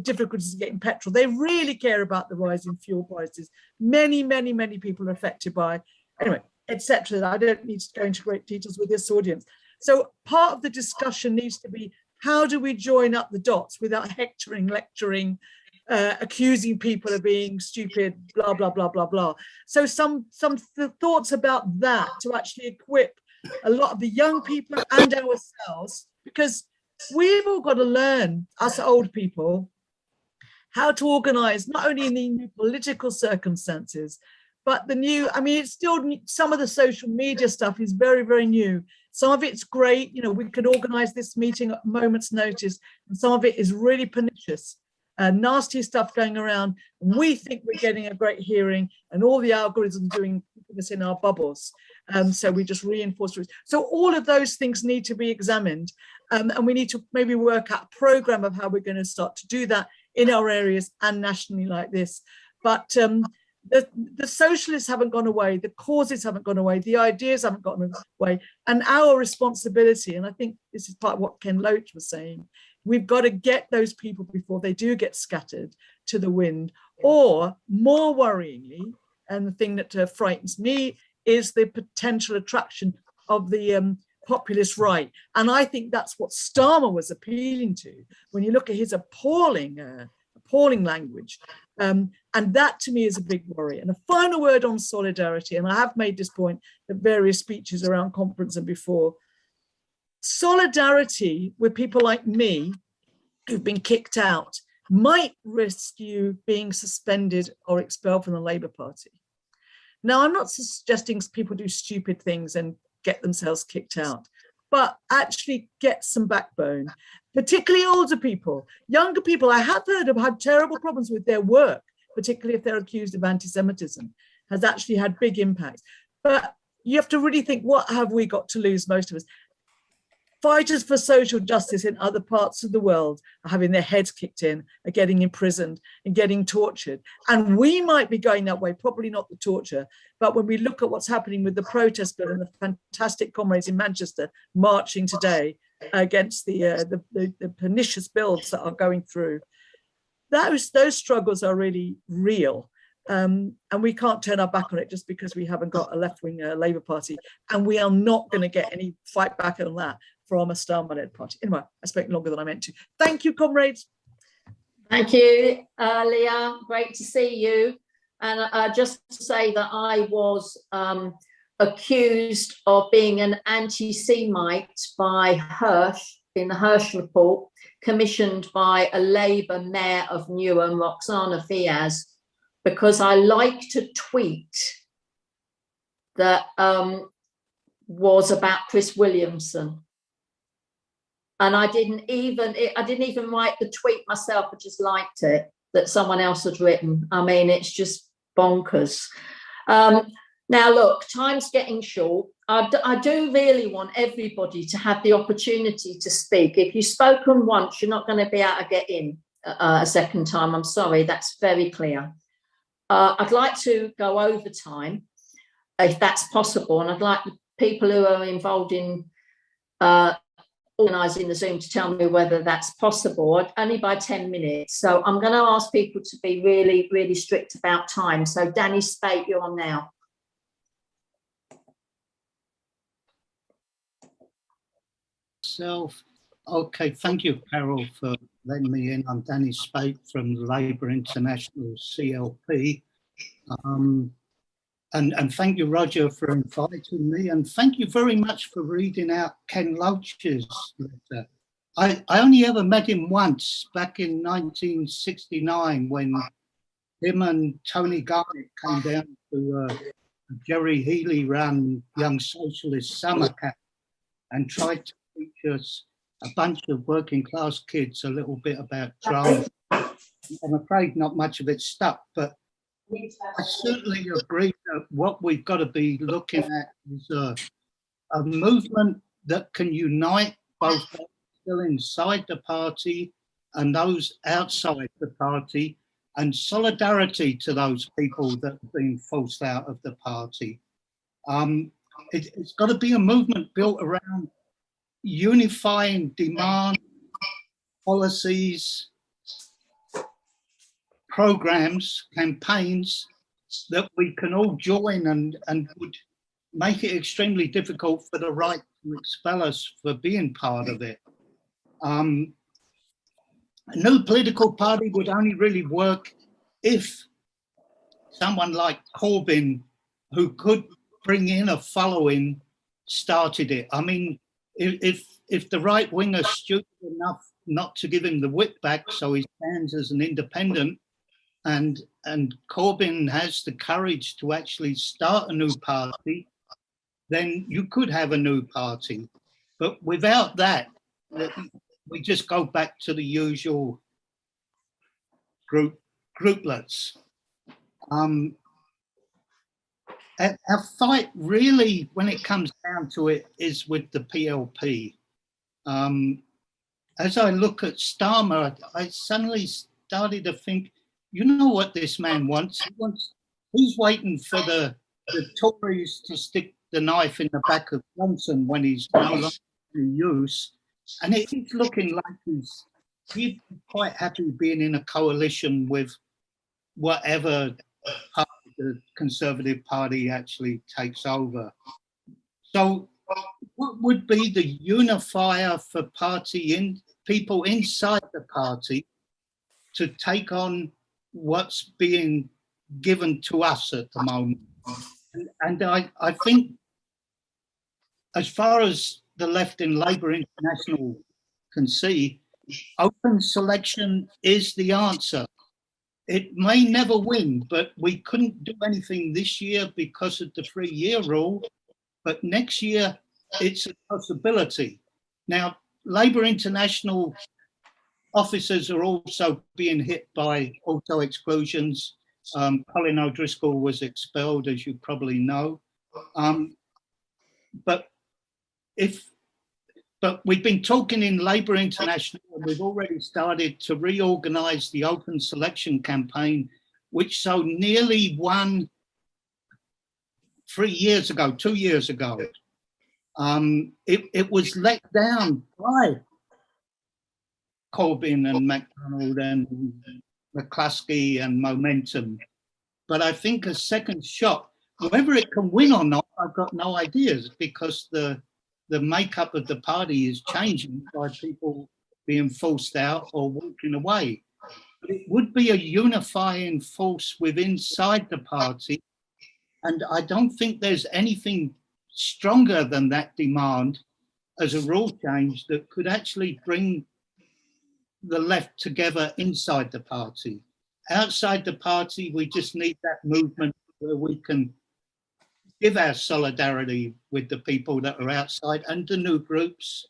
difficulties of getting petrol. They really care about the rise in fuel prices. Many, many, many people are affected by, anyway, etc. I don't need to go into great details with this audience. So part of the discussion needs to be, how do we join up the dots without hectoring, lecturing, accusing people of being stupid, blah, blah, blah, blah, blah. So some thoughts about that to actually equip a lot of the young people and ourselves, because we've all got to learn, us old people, how to organize, not only in the new political circumstances, but the new, I mean, it's still, some of the social media stuff is very, very new. Some of it's great, you know, we could organize this meeting at a moment's notice, and some of it is really pernicious, nasty stuff going around. We think we're getting a great hearing, and all the algorithms doing this in our bubbles. So we just reinforce it. So all of those things need to be examined, and we need to maybe work out a program of how we're going to start to do that in our areas and nationally like this. But the socialists haven't gone away, the causes haven't gone away, the ideas haven't gone away, and our responsibility, and I think this is part of what Ken Loach was saying, we've got to get those people before they do get scattered to the wind. Or more worryingly, and the thing that frightens me, is the potential attraction of the populist right. And I think that's what Starmer was appealing to when you look at his appalling language. And that to me is a big worry. And a final word on solidarity, and I have made this point at various speeches around conference and before. Solidarity with people like me who've been kicked out might risk you being suspended or expelled from the Labour Party. Now, I'm not suggesting people do stupid things and get themselves kicked out, but actually get some backbone, particularly older people. Younger people, I have heard, have had terrible problems with their work, particularly if they're accused of anti-Semitism, has actually had big impacts. But you have to really think, what have we got to lose, most of us? Fighters for social justice in other parts of the world are having their heads kicked in, are getting imprisoned and getting tortured. And we might be going that way, probably not the torture, but when we look at what's happening with the protest bill and the fantastic comrades in Manchester marching today against the pernicious bills that are going through, those struggles are really real. And we can't turn our back on it just because we haven't got a left-wing Labour Party. And we are not going to get any fight back on that from a Starmer-led party. Anyway, I spoke longer than I meant to. Thank you, comrades. Thank you, Leah. Great to see you. And just to say that I was accused of being an anti-Semite by Hirsch in the Hirsch report, commissioned by a Labour mayor of Newham, Roxana Fiaz, because I liked a tweet that was about Chris Williamson. And I didn't even write the tweet myself, I just liked it, that someone else had written. I mean, it's just bonkers. Now, look, time's getting short. I do really want everybody to have the opportunity to speak. If you've spoken once, you're not going to be able to get in a second time. I'm sorry, that's very clear. I'd like to go over time, if that's possible, and I'd like the people who are involved in organising the Zoom to tell me whether that's possible, only by 10 minutes. So I'm going to ask people to be really, really strict about time. So Danny Spate, you're on now. Okay, thank you, Carol, for letting me in. I'm Danny Spate from Labour International CLP. And thank you, Roger, for inviting me. And thank you very much for reading out Ken Loach's letter. I only ever met him once back in 1969 when him and Tony Garnett came down to a Jerry Healy run Young Socialist summer camp and tried to teach us, a bunch of working class kids, a little bit about drama. I'm afraid not much of it stuck, but I certainly agree that what we've got to be looking at is a movement that can unite both those still inside the party and those outside the party, and solidarity to those people that have been forced out of the party. It's got to be a movement built around unifying demand, policies, programs, campaigns that we can all join and would make it extremely difficult for the right to expel us for being part of it. A new political party would only really work if someone like Corbyn, who could bring in a following, started it. I mean, if the right wing are stupid enough not to give him the whip back, so he stands as an independent, and Corbyn has the courage to actually start a new party, then you could have a new party. But without that, we just go back to the usual grouplets. Our fight really, when it comes down to it, is with the PLP. As I look at Starmer, I suddenly started to think, you know what this man wants? He's waiting for the Tories to stick the knife in the back of Johnson when he's no longer in use. And it's looking like he'd be quite happy being in a coalition with whatever part of the Conservative Party actually takes over. So what would be the unifier for people inside the party to take on what's being given to us at the moment? And I think, as far as the left in Labour International can see, open selection is the answer. It may never win, but we couldn't do anything this year because of the 3-year rule. But next year, it's a possibility. Now, Labour International officers are also being hit by auto exclusions. Colin O'Driscoll was expelled, as you probably know. But we've been talking in Labour International, and we've already started to reorganise the open selection campaign, which so nearly won 2 years ago. It was let down by Corbyn and MacDonald and McCluskey and Momentum. But I think a second shot, whether it can win or not, I've got no ideas, because the the makeup of the party is changing by people being forced out or walking away. But it would be a unifying force within inside the party. And I don't think there's anything stronger than that demand as a rule change that could actually bring the left together inside the party. Outside the party, we just need that movement where we can give our solidarity with the people that are outside and the new groups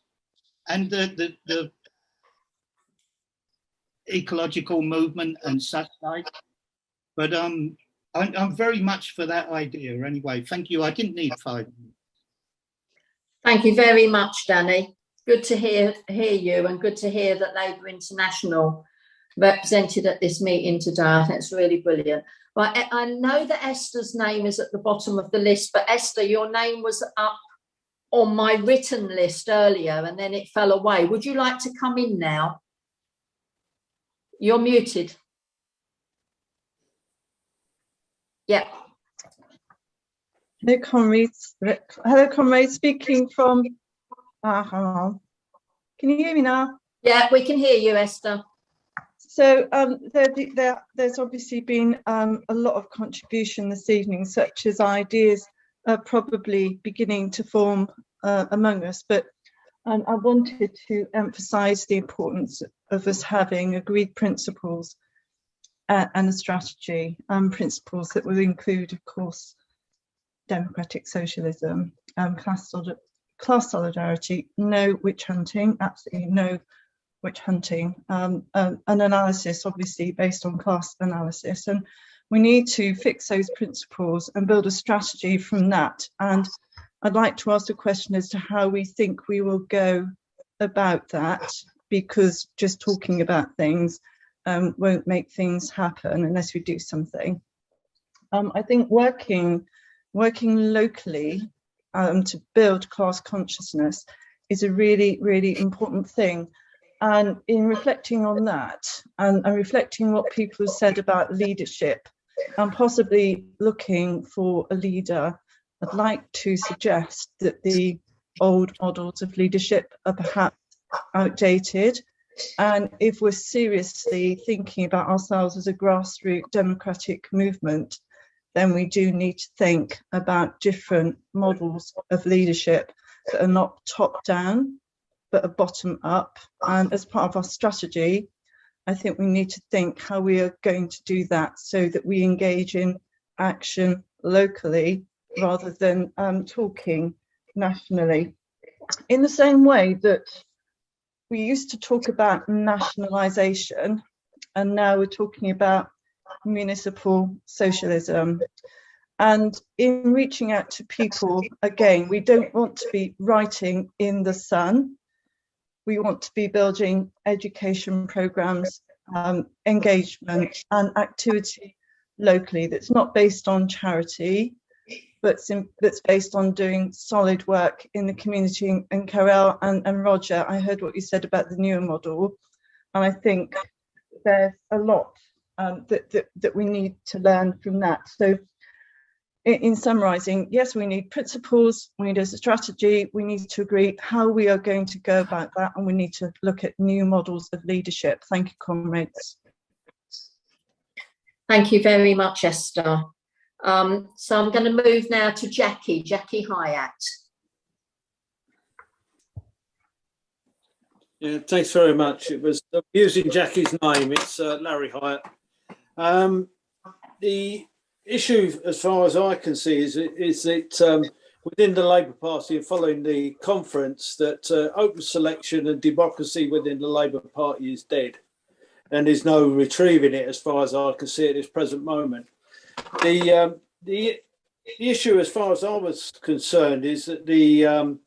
and the ecological movement and such like. But I'm very much for that idea anyway. Thank you. I didn't need 5 minutes. Thank you very much, Danny. Good to hear you, and good to hear that Labour International represented at this meeting today. I think it's really brilliant. Right, I know that Esther's name is at the bottom of the list, but Esther, your name was up on my written list earlier and then it fell away. Would you like to come in now? You're muted. Yeah. Hello, comrades. Hello, comrades. Speaking from. Hang on. Can you hear me now? Yeah, we can hear you, Esther. So there's obviously been a lot of contribution this evening, such as ideas are probably beginning to form among us. But I wanted to emphasise the importance of us having agreed principles and a strategy, principles that will include, of course, democratic socialism, class solidarity, no witch hunting, absolutely no witch hunting, an analysis obviously based on class analysis, and we need to fix those principles and build a strategy from that. And I'd like to ask a question as to how we think we will go about that, because just talking about things won't make things happen unless we do something. I think working locally to build class consciousness is a really, really important thing. And in reflecting on that and reflecting what people have said about leadership and possibly looking for a leader, I'd like to suggest that the old models of leadership are perhaps outdated. And if we're seriously thinking about ourselves as a grassroots democratic movement, then we do need to think about different models of leadership that are not top down, but are bottom up. And as part of our strategy, I think we need to think how we are going to do that so that we engage in action locally rather than talking nationally. In the same way that we used to talk about nationalisation, and now we're talking about municipal socialism. And in reaching out to people, again, we don't want to be writing in the sun. We want to be building education programs, engagement and activity locally that's not based on charity, but that's based on doing solid work in the community. And Carol and Roger, I heard what you said about the newer model, and I think there's a lot that we need to learn from that. So in summarising, yes, we need principles, we need a strategy, we need to agree how we are going to go about that, and we need to look at new models of leadership. Thank you, comrades. Thank you very much, Esther. So I'm going to move now to Jackie Hyatt. Yeah, thanks very much. It was using Jackie's name. It's Larry Hyatt. The issue, as far as I can see, is that within the Labour Party and following the conference, that open selection and democracy within the Labour Party is dead, and there's no retrieving it as far as I can see at this present moment. The issue, as far as I was concerned, is that the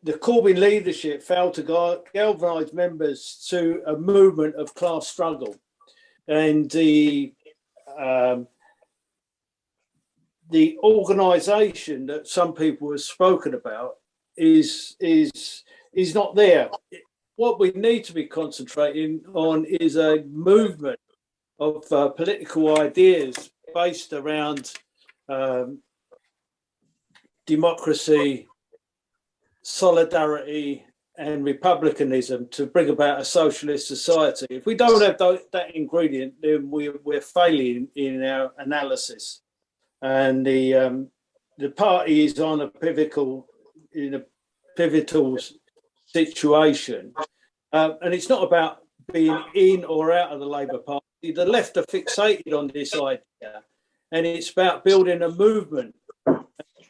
Corbyn leadership failed to galvanise members to a movement of class struggle, and the organisation that some people have spoken about is not there. What we need to be concentrating on is a movement of political ideas based around democracy, solidarity and republicanism to bring about a socialist society. If we don't have that ingredient, then we're failing in our analysis. And the party is on a pivotal situation, and it's not about being in or out of the Labour Party. The left are fixated on this idea, and it's about building a movement.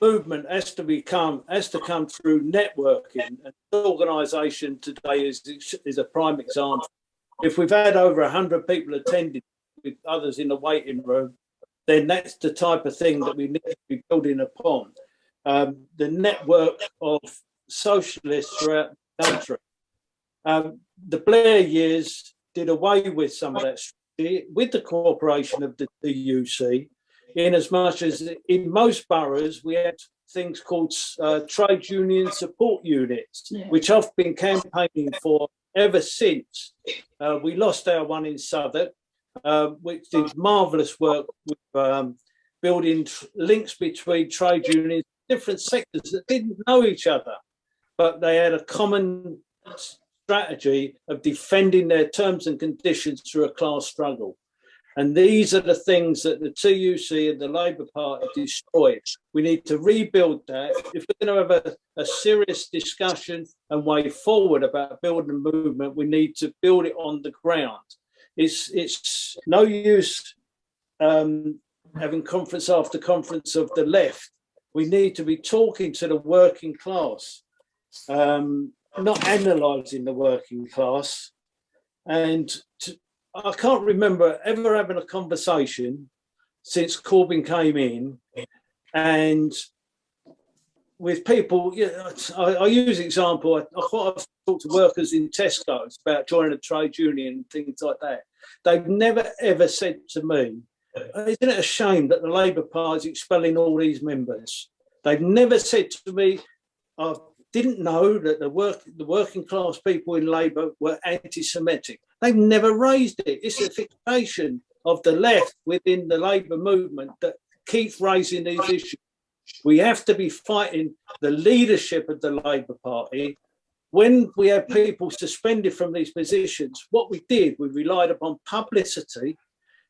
Movement has to come through networking, and organisation today is a prime example. If we've had over 100 people attending with others in the waiting room, then that's the type of thing that we need to be building upon. The network of socialists throughout the country. The Blair years did away with some of that strategy with the cooperation of the UC, in as much as in most boroughs we had things called trade union support units, which I've been campaigning for ever since. We lost our one in Southwark, which did marvellous work with building links between trade unions, different sectors that didn't know each other, but they had a common strategy of defending their terms and conditions through a class struggle. And these are the things that the TUC and the Labour Party destroyed. We need to rebuild that. If we're going to have a serious discussion and way forward about building a movement, we need to build it on the ground. It's no use having conference after conference of the left. We need to be talking to the working class, not analysing the working class. And I can't remember ever having a conversation since Corbyn came in, and with people, I use example, I quite often talk to workers in Tesco's about joining a trade union and things like that. They've never ever said to me, isn't it a shame that the Labour Party is expelling all these members? They've never said to me, I didn't know that the working class people in Labour were anti-Semitic. They've never raised it. It's a fixation of the left within the Labour movement that keeps raising these issues. We have to be fighting the leadership of the Labour Party. When we have people suspended from these positions, what we did, we relied upon publicity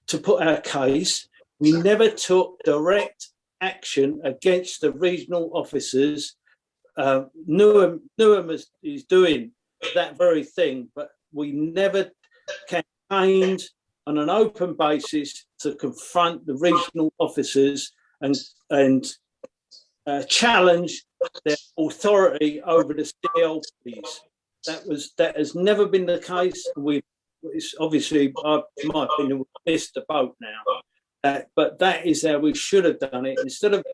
to put our case. We never took direct action against the regional officers. Newham is doing that very thing, but we never campaigned on an open basis to confront the regional officers and challenge their authority over the CLPs. That has never been the case. It's obviously, in my opinion, we've missed the boat now. But that is how we should have done it. Instead of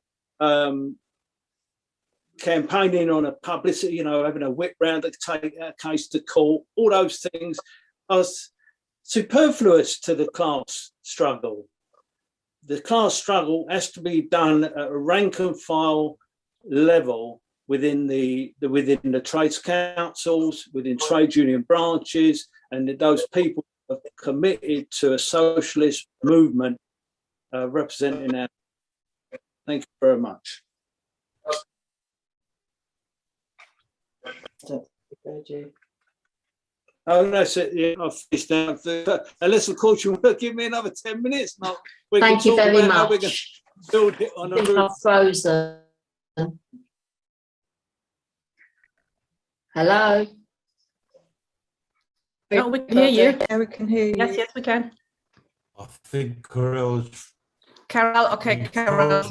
campaigning on a publicity, having a whip round to take a case to court, all those things are superfluous to the class struggle. The class struggle has to be done at a rank and file level within the trades councils, within trade union branches, and those people are committed to a socialist movement representing our. Thank you very much. Oh, that's it. Yeah, I've finished now. Unless, of course, you want to give me another 10 minutes. Thank you very much. How we're going to build it on I think I've frozen. Hello? No, we can hear you. Yeah, we can hear you. Yes, we can. I think Carol. Okay, Carol.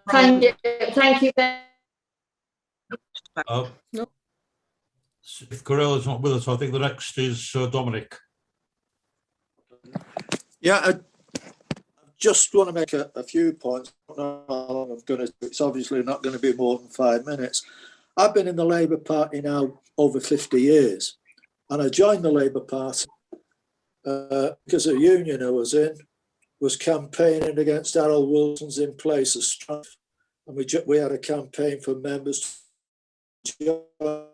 Thank you. No. If Carol is not with us, I think the next is Dominic. Yeah, I just want to make a few points. I don't know how long I'm going to. It's obviously not going to be more than 5 minutes. I've been in the Labour Party now over 50 years, and I joined the Labour Party because a union I was in was campaigning against Harold Wilson's In Place of Strife, and we had a campaign for members to join the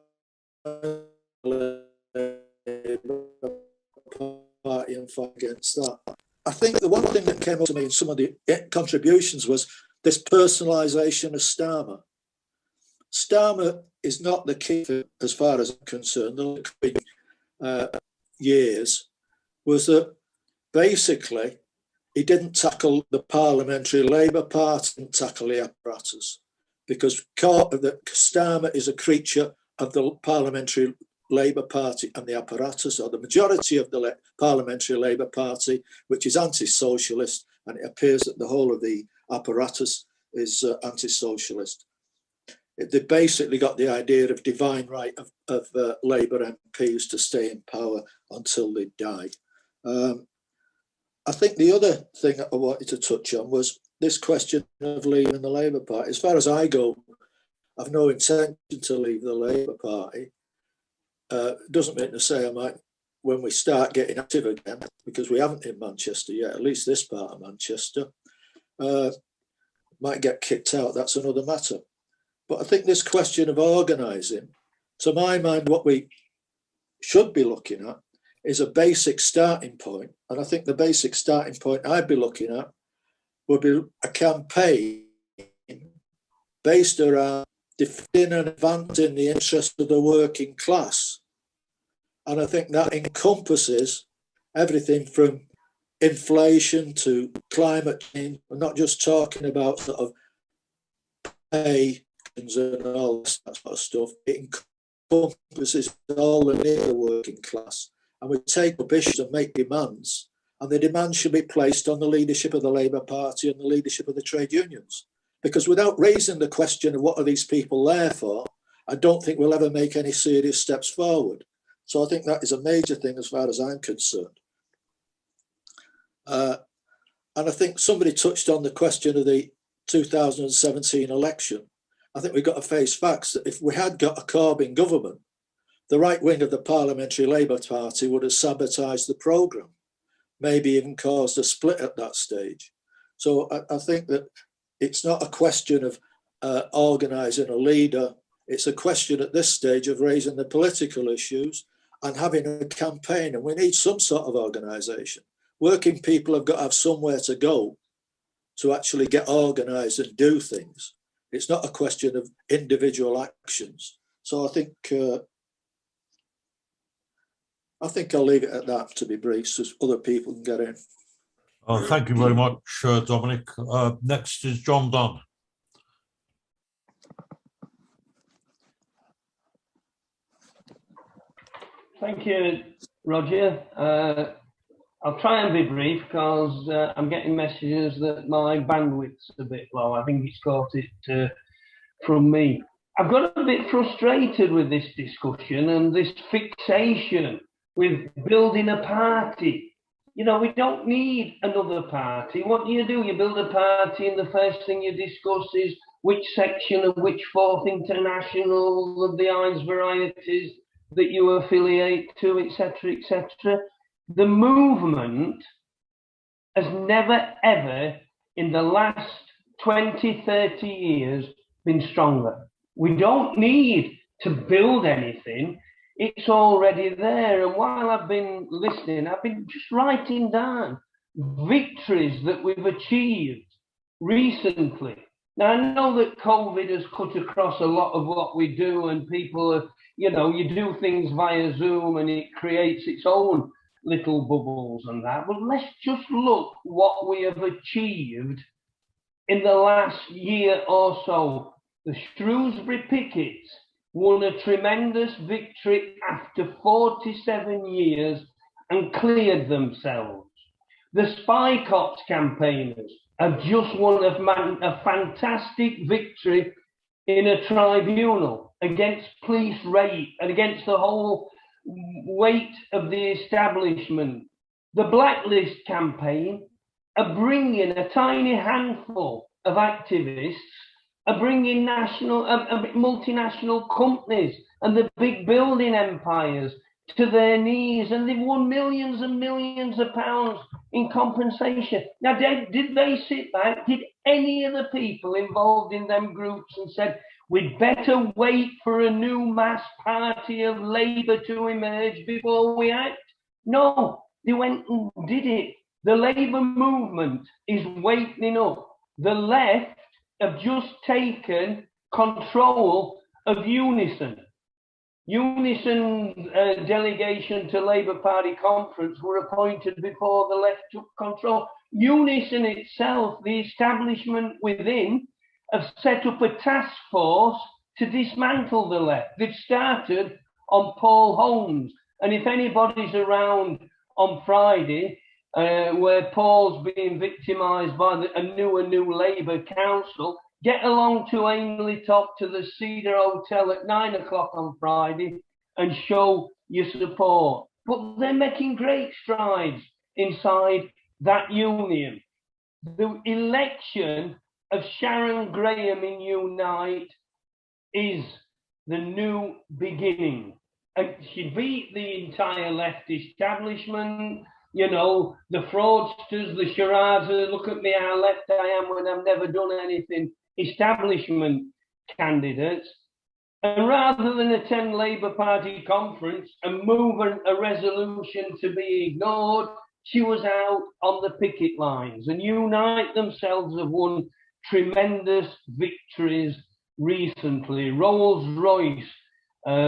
Labour Party and fight against that. I think the one thing that came up to me in some of the contributions was this personalisation of Starmer. Starmer is not the key, as far as I'm concerned. The years was that basically he didn't tackle the Parliamentary Labour Party, didn't tackle the apparatus, because Starmer is a creature of the Parliamentary Labour Party and the apparatus, or the majority of the Parliamentary Labour Party, which is anti-socialist, and it appears that the whole of the apparatus is anti-socialist. They basically got the idea of divine right of Labour MPs to stay in power until they die. I think the other thing I wanted to touch on was this question of leaving the Labour Party. As far as I go, I've no intention to leave the Labour Party. Doesn't mean to say I might, when we start getting active again, because we haven't in Manchester yet, at least this part of Manchester, might get kicked out. That's another matter. But I think this question of organising, to my mind, what we should be looking at is a basic starting point. And I think the basic starting point I'd be looking at would be a campaign based around defending and advancing the interests of the working class. And I think that encompasses everything from inflation to climate change. We're not just talking about sort of pay and all that sort of stuff. It encompasses all the near working class. And we take up issues and make demands, and the demands should be placed on the leadership of the Labour Party and the leadership of the trade unions. Because without raising the question of what are these people there for, I don't think we'll ever make any serious steps forward. So I think that is a major thing as far as I'm concerned. And I think somebody touched on the question of the 2017 election. I think we've got to face facts that if we had got a Corbyn government, the right wing of the Parliamentary Labour Party would have sabotaged the programme, maybe even caused a split at that stage. So I think that it's not a question of organising a leader. It's a question at this stage of raising the political issues and having a campaign. And we need some sort of organisation. Working people have got to have somewhere to go to actually get organised and do things. It's not a question of individual actions. So I think I'll leave it at that, to be brief, so other people can get in. Thank you very much, Dominic. Next is John Dunn. Thank you, Roger. I'll try and be brief because I'm getting messages that my bandwidth's a bit low. I think it's got it from me. I've got a bit frustrated with this discussion and this fixation with building a party. You know, we don't need another party. What do? You build a party and the first thing you discuss is which section of which fourth international of the Ives varieties that you affiliate to, etc., etc. The movement has never, ever in the last 20, 30 years been stronger. We don't need to build anything. It's already there. And while I've been listening, I've been just writing down victories that we've achieved recently. Now, I know that COVID has cut across a lot of what we do, and people are, you know, you do things via Zoom and it creates its own little bubbles and that. But let's just look what we have achieved in the last year or so. The Shrewsbury Pickets won a tremendous victory after 47 years and cleared themselves. The Spy Cops campaigners have just won a fantastic victory in a tribunal against police rape and against the whole weight of the establishment. The Blacklist campaign are bringing a tiny handful of activists, are bringing multinational companies and the big building empires to their knees, and they've won millions and millions of pounds in compensation. Now, did they sit back? Did any of the people involved in them groups and said, we'd better wait for a new mass party of Labour to emerge before we act? No, they went and did it. The Labour movement is waking up. The left have just taken control of Unison. Unison delegation to Labour Party conference were appointed before the left took control. Unison itself, the establishment within, have set up a task force to dismantle the left. They've started on Paul Holmes. And if anybody's around on Friday, where Paul's being victimised by a new Labour council, get along to Ainley Top to the Cedar Hotel at 9 o'clock on Friday and show your support. But they're making great strides inside that union. The election of Sharon Graham in Unite is the new beginning. And she beat the entire left establishment, you know, the fraudsters, the charades, look at me how left I am when I've never done anything, establishment candidates. And rather than attend Labour Party conference and move a resolution to be ignored, she was out on the picket lines. And Unite themselves have won tremendous victories recently. Rolls-Royce,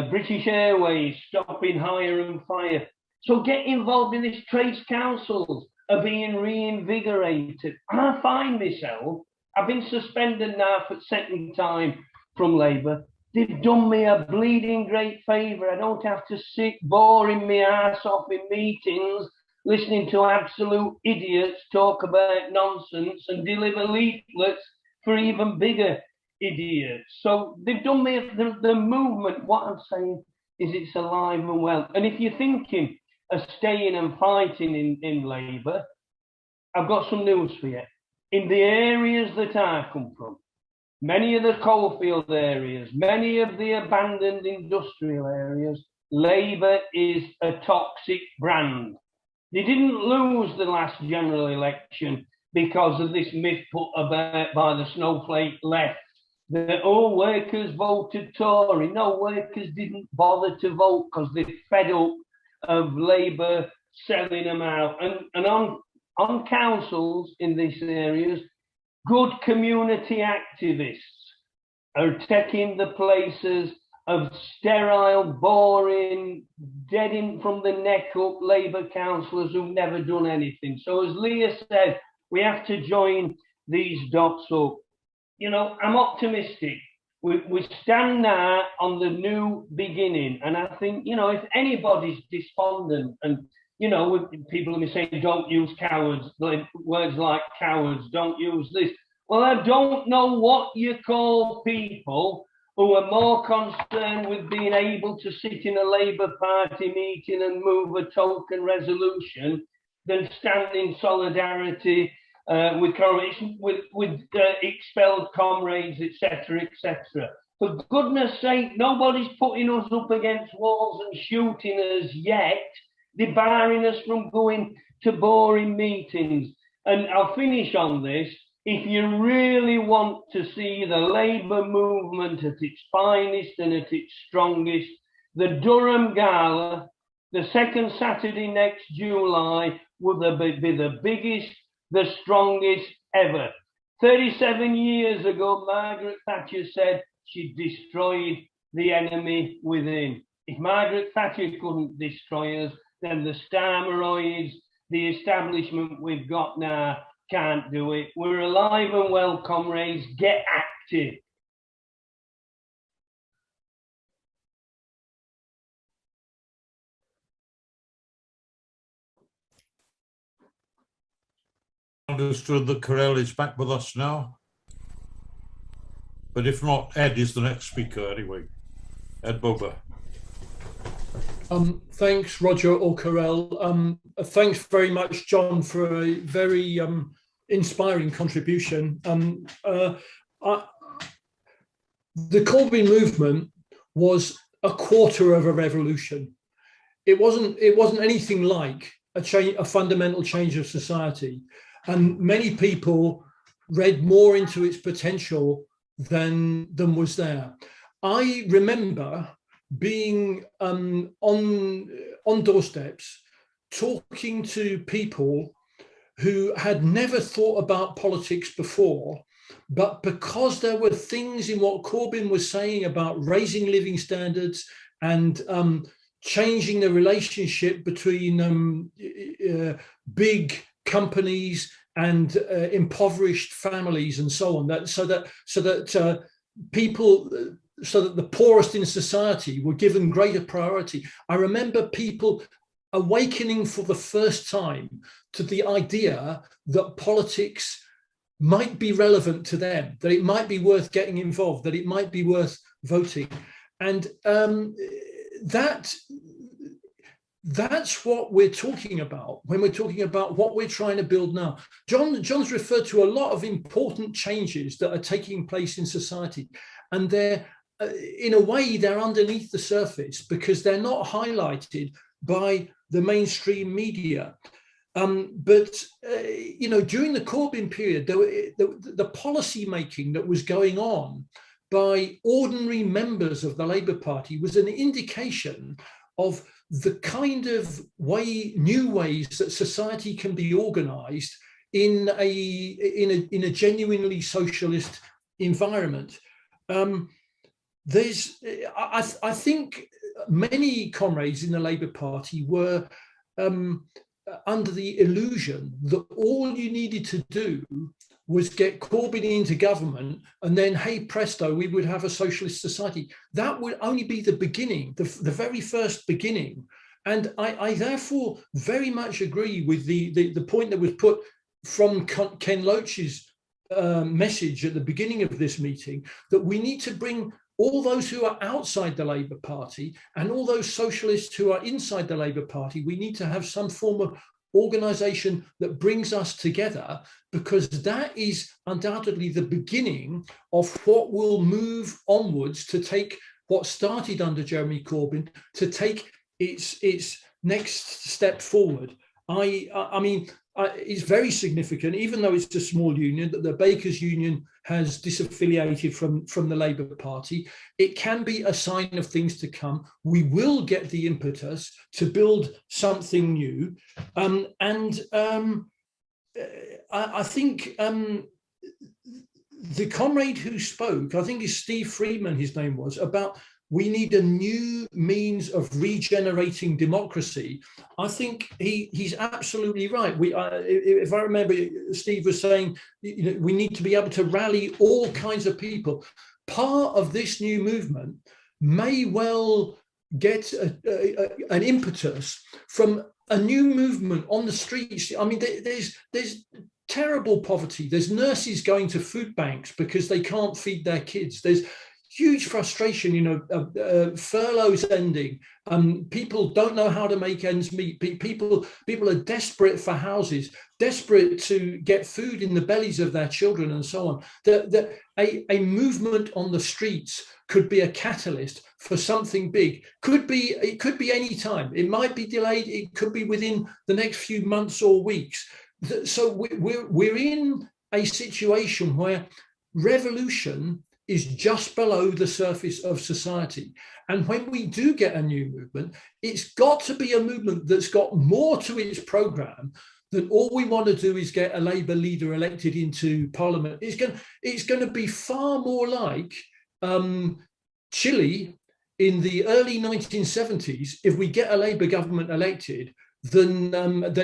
British Airways stopping hire and fire. So get involved in this. Trades councils are being reinvigorated. I find myself, I've been suspended now for the second time from Labour. They've done me a bleeding great favour. I don't have to sit boring my ass off in meetings, listening to absolute idiots talk about nonsense and deliver leaflets for even bigger idiots. So they've done me the movement. What I'm saying is it's alive and well. And if you're thinking of staying and fighting in Labour, I've got some news for you. In the areas that I come from, many of the coalfield areas, many of the abandoned industrial areas, Labour is a toxic brand. They didn't lose the last general election because of this myth put about by the snowflake left that all workers voted Tory. No, workers didn't bother to vote because they're fed up of Labour selling them out. And on councils in these areas, good community activists are taking the places of sterile, boring, dead in from the neck up Labour councillors who've never done anything. So as Leah said, we have to join these dots up. You know, I'm optimistic. We stand now on the new beginning. And I think, you know, if anybody's despondent and, you know, people are saying, don't use cowards, words like cowards, don't use this. Well, I don't know what you call people who are more concerned with being able to sit in a Labour Party meeting and move a token resolution than stand in solidarity with expelled comrades, etc., etc. For goodness sake, nobody's putting us up against walls and shooting us yet. They're barring us from going to boring meetings. And I'll finish on this. If you really want to see the Labour movement at its finest and at its strongest, the Durham Gala, the second Saturday next July, will be the biggest, the strongest ever. 37 years ago, Margaret Thatcher said she destroyed the enemy within. If Margaret Thatcher couldn't destroy us, then the Starmeroids, the establishment we've got now, can't do it. We're alive and well, comrades. Get active. Understood that Carell is back with us now. But if not, Ed is the next speaker anyway. Ed Bober. Thanks, Roger or Carell. Thanks very much, John, for a very inspiring contribution. The Corbyn movement was a quarter of a revolution. It wasn't anything like a fundamental change of society, and many people read more into its potential than was there. I remember being on doorsteps, talking to people who had never thought about politics before, but because there were things in what Corbyn was saying about raising living standards and changing the relationship between big companies and impoverished families and so on, so that the poorest in society were given greater priority. I remember people awakening for the first time to the idea that politics might be relevant to them, that it might be worth getting involved, that it might be worth voting. And that's what we're talking about when we're talking about what we're trying to build now. John's referred to a lot of important changes that are taking place in society, and they're in a way they're underneath the surface because they're not highlighted by the mainstream media. But during the Corbyn period, the policy making that was going on by ordinary members of the Labour Party was an indication of the kind of new ways that society can be organised in a genuinely socialist environment. I think many comrades in the Labour Party were under the illusion that all you needed to do was get Corbyn into government and then, hey presto, we would have a socialist society. That would only be the beginning, the very first beginning. And I therefore very much agree with the point that was put from Ken Loach's message at the beginning of this meeting, that we need to bring all those who are outside the Labour Party and all those socialists who are inside the Labour Party. We need to have some form of organisation that brings us together, because that is undoubtedly the beginning of what will move onwards to take what started under Jeremy Corbyn to take its next step forward. I mean, it's very significant, even though it's a small union, that the Bakers Union has disaffiliated from the Labour Party. It can be a sign of things to come. We will get the impetus to build something new. I think the comrade who spoke, I think it's Steve Friedman, his name was, about we need a new means of regenerating democracy. I think he's absolutely right. If I remember, Steve was saying, we need to be able to rally all kinds of people. Part of this new movement may well get an impetus from a new movement on the streets. I mean, there's terrible poverty. There's nurses going to food banks because they can't feed their kids. There's huge frustration, furloughs ending. People don't know how to make ends meet. People are desperate for houses, desperate to get food in the bellies of their children, and so on. A movement on the streets could be a catalyst for something big. It could be any time. It might be delayed. It could be within the next few months or weeks. So we're in a situation where revolution is just below the surface of society. And when we do get a new movement, it's got to be a movement that's got more to its programme than all we want to do is get a Labour leader elected into Parliament. It's going to be far more like Chile in the early 1970s, if we get a Labour government elected, than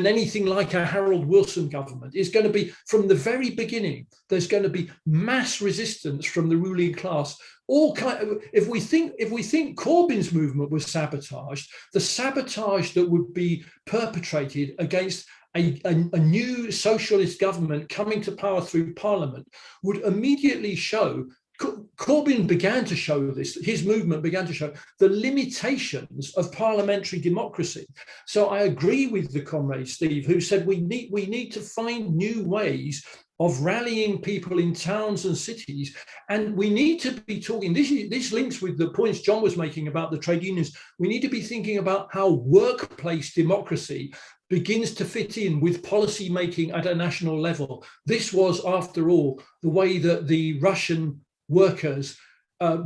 anything like a Harold Wilson government. It's going to be, from the very beginning, there's going to be mass resistance from the ruling class. If we think Corbyn's movement was sabotaged, the sabotage that would be perpetrated against a new socialist government coming to power through Parliament would immediately show. Corbyn began to show this, his movement began to show the limitations of parliamentary democracy. So I agree with the comrade Steve, who said we need to find new ways of rallying people in towns and cities. And we need to be talking, this links with the points John was making about the trade unions. We need to be thinking about how workplace democracy begins to fit in with policy making at a national level. This was, after all, the way that the Russian workers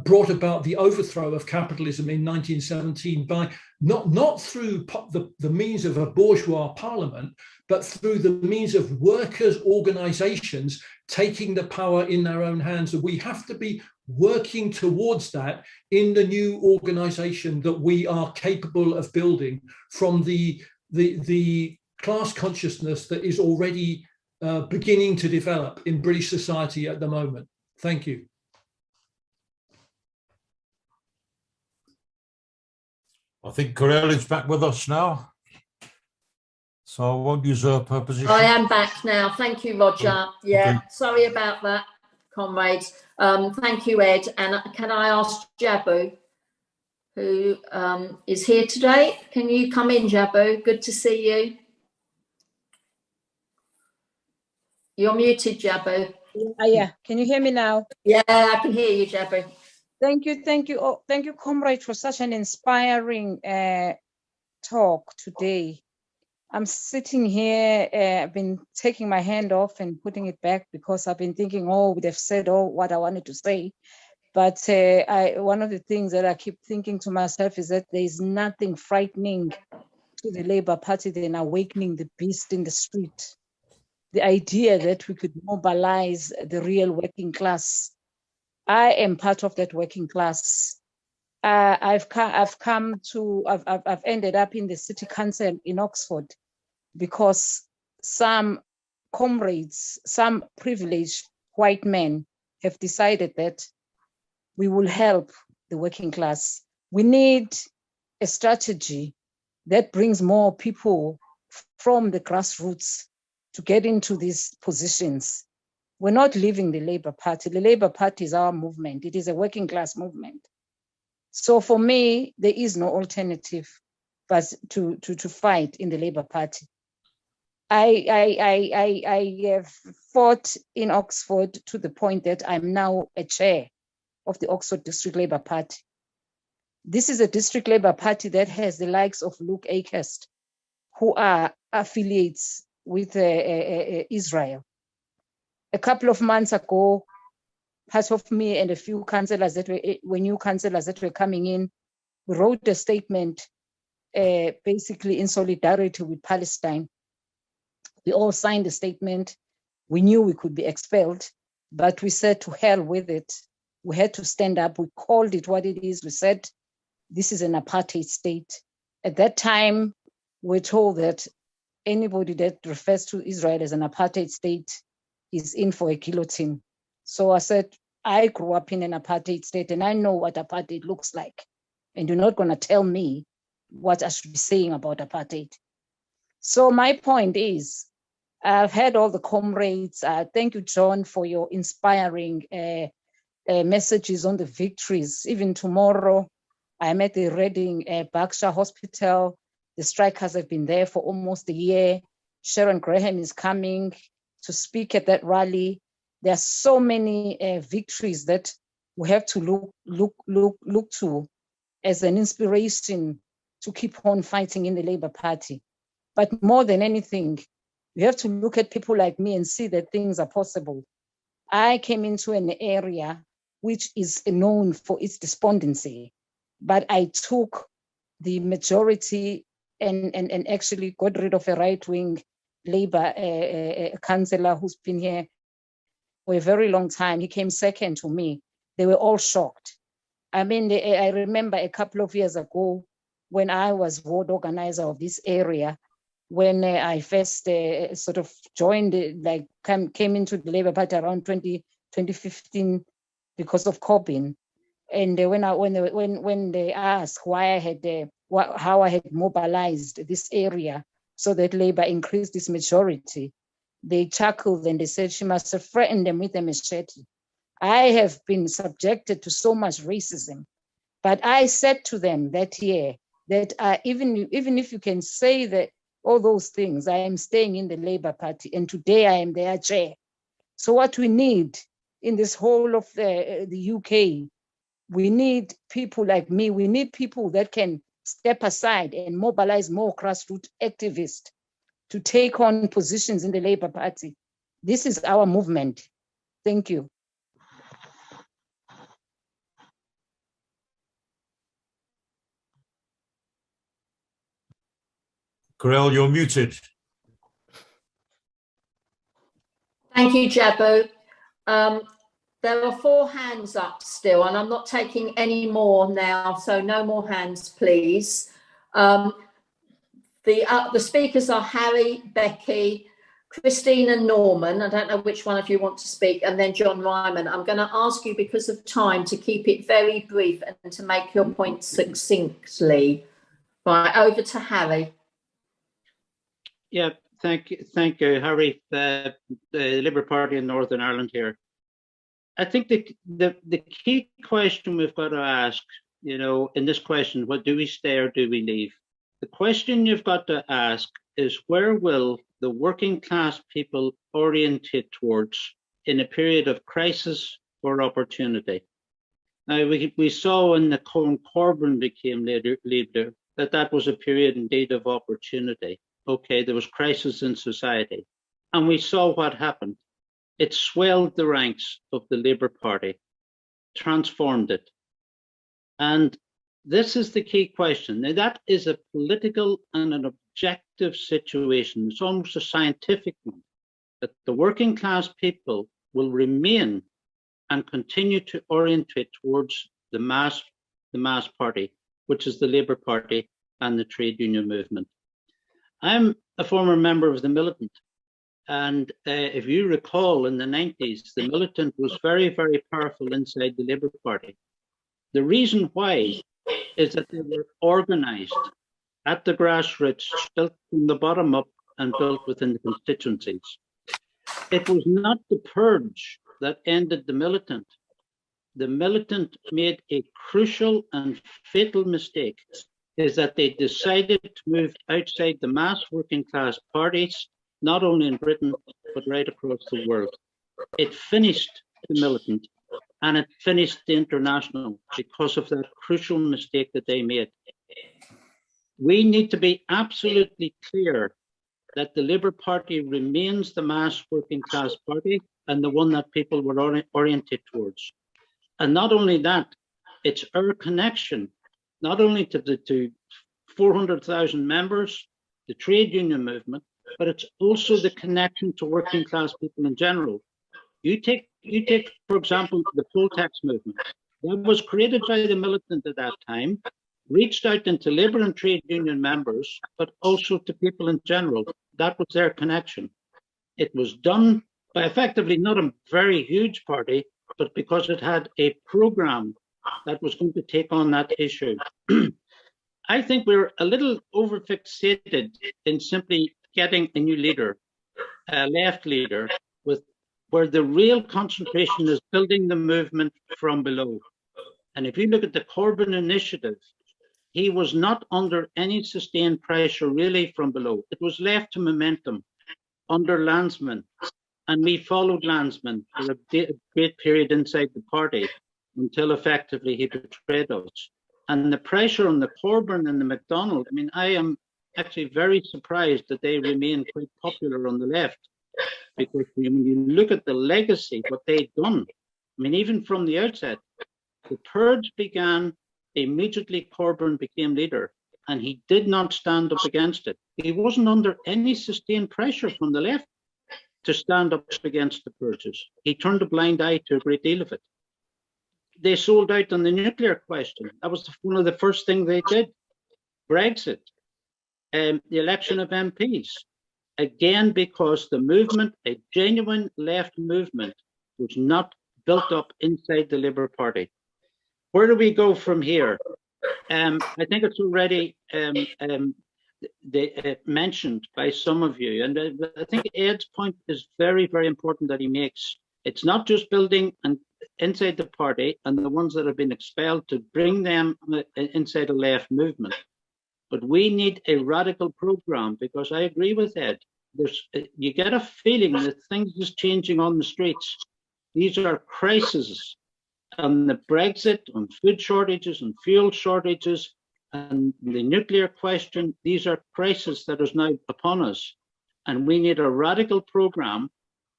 brought about the overthrow of capitalism in 1917 by not through the means of a bourgeois parliament, but through the means of workers' organizations taking the power in their own hands. And we have to be working towards that in the new organization that we are capable of building from the class consciousness that is already beginning to develop in British society at the moment. Thank you. I think Corelli's back with us now, so I won't usurp her position. I am back now. Thank you, Roger. Yeah, okay. Sorry about that, comrades. Thank you, Ed. And can I ask Jabu, who is here today? Can you come in, Jabu? Good to see you. You're muted, Jabu. Yeah. Can you hear me now? Yeah, I can hear you, Jabu. Thank you, thank you, comrade, for such an inspiring talk today. I'm sitting here, I've been taking my hand off and putting it back because I've been thinking, oh, they've said all what I wanted to say. But one of the things that I keep thinking to myself is that there is nothing frightening to the Labour Party than awakening the beast in the street. The idea that we could mobilize the real working class. I am part of that working class. I've ended up in the city council in Oxford because some comrades, some privileged white men have decided that we will help the working class. We need a strategy that brings more people from the grassroots to get into these positions. We're not leaving the Labour Party. The Labour Party is our movement. It is a working class movement. So for me, there is no alternative but to fight in the Labour Party. I have fought in Oxford to the point that I'm now a chair of the Oxford District Labour Party. This is a district Labour Party that has the likes of Luke Akehurst, who are affiliates with Israel. A couple of months ago, part of me and a few councillors that were new councillors that were coming in, we wrote a statement basically in solidarity with Palestine. We all signed the statement. We knew we could be expelled, but we said to hell with it. We had to stand up. We called it what it is. We said, this is an apartheid state. At that time, we're told that anybody that refers to Israel as an apartheid state is in for a guillotine. So I said, I grew up in an apartheid state and I know what apartheid looks like. And you're not going to tell me what I should be saying about apartheid. So my point is, I've had all the comrades. Thank you, John, for your inspiring messages on the victories. Even tomorrow, I'm at the Reading Berkshire Hospital. The strikers have been there for almost a year. Sharon Graham is coming to speak at that rally. There are so many victories that we have to look to as an inspiration to keep on fighting in the Labour Party. But more than anything, you have to look at people like me and see that things are possible. I came into an area which is known for its despondency, but I took the majority and actually got rid of a right-wing Labour councillor who's been here for a very long time. He came second to me. They were all shocked. I mean, I remember a couple of years ago when I was ward organizer of this area, when I first sort of joined, came into the Labour Party around 2015 because of Corbyn. And when they asked why I had how I had mobilized this area so that Labour increased its majority, they chuckled and they said she must have threatened them with a machete. I have been subjected to so much racism, but I said to them that year that even if you can say that all those things, I am staying in the Labour Party, and today I am their chair. So what we need in this whole of the UK, we need people like me. We need people that can step aside and mobilize more grassroots activists to take on positions in the Labour Party. This is our movement. Thank you. Carol, you're muted. Thank you, Jabu. There are 4 hands up still, and I'm not taking any more now, so no more hands, please. The speakers are Harry, Becky, Christine and Norman. I don't know which one of you want to speak, and then John Ryman. I'm going to ask you, because of time, to keep it very brief and to make your point succinctly. Right, over to Harry. Yeah, thank you, Harry, the Labour Party in Northern Ireland here. I think the key question we've got to ask, you know, in this question, what do we stay or do we leave? The question you've got to ask is, where will the working class people orientate towards in a period of crisis or opportunity? Now, we saw when the Corbyn became leader that was a period indeed of opportunity. Okay, there was crisis in society, and we saw what happened. It swelled the ranks of the Labour Party, transformed it. And this is the key question. Now, that is a political and an objective situation. It's almost a scientific one, that the working class people will remain and continue to orientate towards the mass party, which is the Labour Party and the trade union movement. I'm a former member of the Militant, and if you recall, in the 90s, the Militant was very, very powerful inside the Labour Party. The reason why is that they were organised at the grassroots, built from the bottom up and built within the constituencies. It was not the purge that ended the Militant. The Militant made a crucial and fatal mistake, is that they decided to move outside the mass working class parties, not only in Britain, but right across the world. It finished the Militant, and it finished the International because of that crucial mistake that they made. We need to be absolutely clear that the Labour Party remains the mass working class party and the one that people were oriented towards. And not only that, it's our connection, not only to the 400,000 members, the trade union movement, but it's also the connection to working class people in general. You take, for example, the poll tax movement. That was created by the Militant at that time, reached out into Labour and trade union members, but also to people in general. That was their connection. It was done by effectively not a very huge party, but because it had a program that was going to take on that issue. I think we're a little overfixated in simply getting a new leader, a left leader, where the real concentration is building the movement from below. And if you look at the Corbyn initiative, he was not under any sustained pressure really from below. It was left to momentum under Landsman. And we followed Landsman for a great period inside the party until effectively he betrayed us. And the pressure on the Corbyn and the MacDonald, I mean, I am actually very surprised that they remain quite popular on the left. Because when you look at the legacy, what they've done, I mean, even from the outset, the purge began, immediately Corbyn became leader, and he did not stand up against it. He wasn't under any sustained pressure from the left to stand up against the purges. He turned a blind eye to a great deal of it. They sold out on the nuclear question. That was one of the first things they did. Brexit, the election of MPs. Again, because the movement, a genuine left movement, was not built up inside the Labour Party. Where do we go from here? I think it's already mentioned by some of you, and I think Ed's point is very, very important that he makes. It's not just building inside the party and the ones that have been expelled to bring them inside a left movement, but we need a radical program, because I agree with Ed. You get a feeling that things is changing on the streets. These are crises. On the Brexit, on food shortages and fuel shortages, and the nuclear question, these are crises that is now upon us. And we need a radical program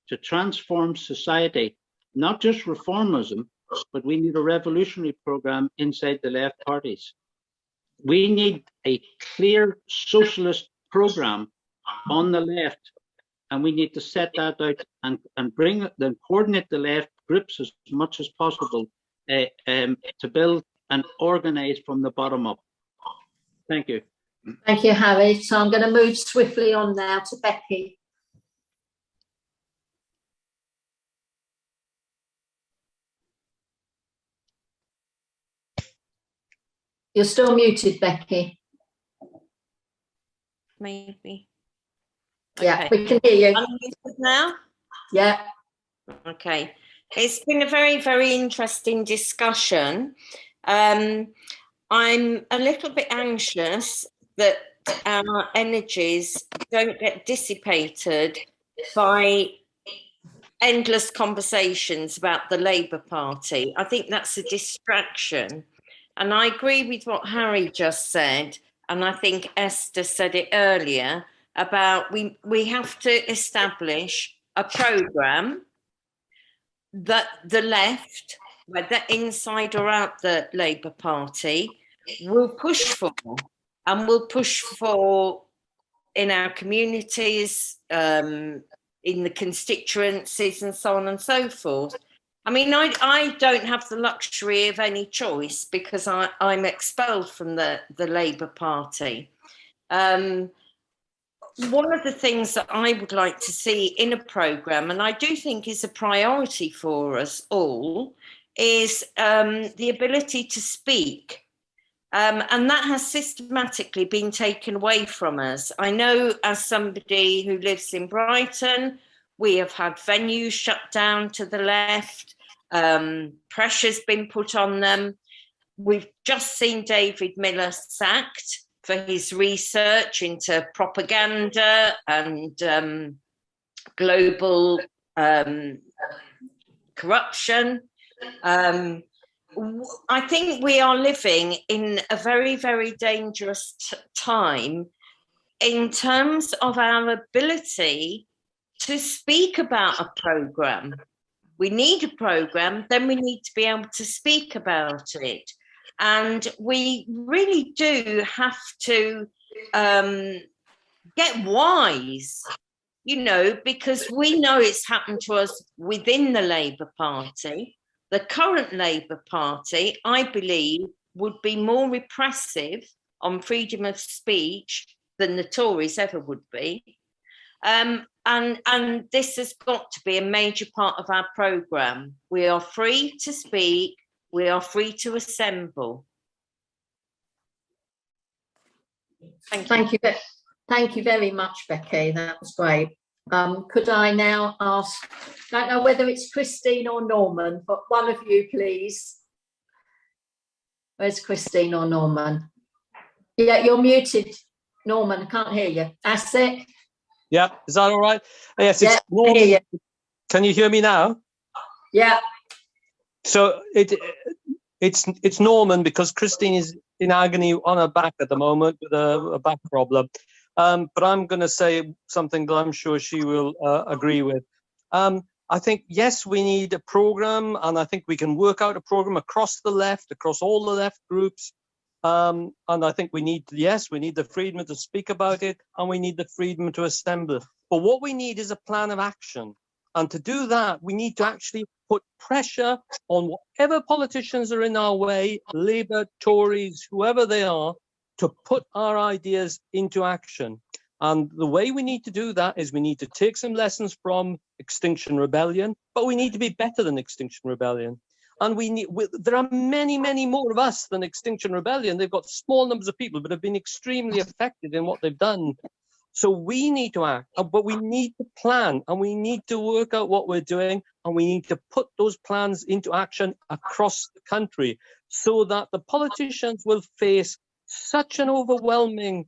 to transform society, not just reformism, but we need a revolutionary program inside the left parties. We need a clear socialist program on the left, and we need to set that out and bring then coordinate the left groups as much as possible to build and organize from the bottom up. Thank you. Thank you, Harry. So I'm going to move swiftly on now to Becky. You're still muted, Becky. Maybe. Yeah, we can hear you. Unmuted now? Yeah. Okay. It's been a very, very interesting discussion. I'm a little bit anxious that our energies don't get dissipated by endless conversations about the Labour Party. I think that's a distraction. And I agree with what Harry just said, and I think Esther said it earlier, about we have to establish a programme that the left, whether inside or out the Labour Party, will push for, and will push for in our communities, in the constituencies and so on and so forth. I mean, I don't have the luxury of any choice because I'm expelled from the Labour Party. One of the things that I would like to see in a programme, and I do think is a priority for us all, is the ability to speak. And that has systematically been taken away from us. I know, as somebody who lives in Brighton, we have had venues shut down to the left. Pressure's been put on them. We've just seen David Miller sacked for his research into propaganda and global corruption. I think we are living in a very, very dangerous time in terms of our ability to speak about a programme. We need a programme, then we need to be able to speak about it. And we really do have to get wise, you know, because we know it's happened to us within the Labour Party. The current Labour Party, I believe, would be more repressive on freedom of speech than the Tories ever would be. And this has got to be a major part of our programme. We are free to speak. We are free to assemble. Thank you very much, Becky. That was great. Could I now ask, I don't know whether it's Christine or Norman, but one of you, please. Where's Christine or Norman? Yeah, you're muted, Norman. I can't hear you. That's it. Yeah, is that all right? Yes, it's Norman. I hear you. Can you hear me now? Yeah. So it's Norman, because Christine is in agony on her back at the moment with a back problem. But I'm going to say something that I'm sure she will agree with. I think, yes, we need a program, and I think we can work out a program across the left, across all the left groups. And I think we need the freedom to speak about it, and we need the freedom to assemble. But what we need is a plan of action. And to do that, we need to actually put pressure on whatever politicians are in our way, Labour, Tories, whoever they are, to put our ideas into action. And the way we need to do that is we need to take some lessons from Extinction Rebellion, but we need to be better than Extinction Rebellion. And there are many, many more of us than Extinction Rebellion. They've got small numbers of people, but have been extremely effective in what they've done. So we need to act, but we need to plan, and we need to work out what we're doing, and we need to put those plans into action across the country so that the politicians will face such an overwhelming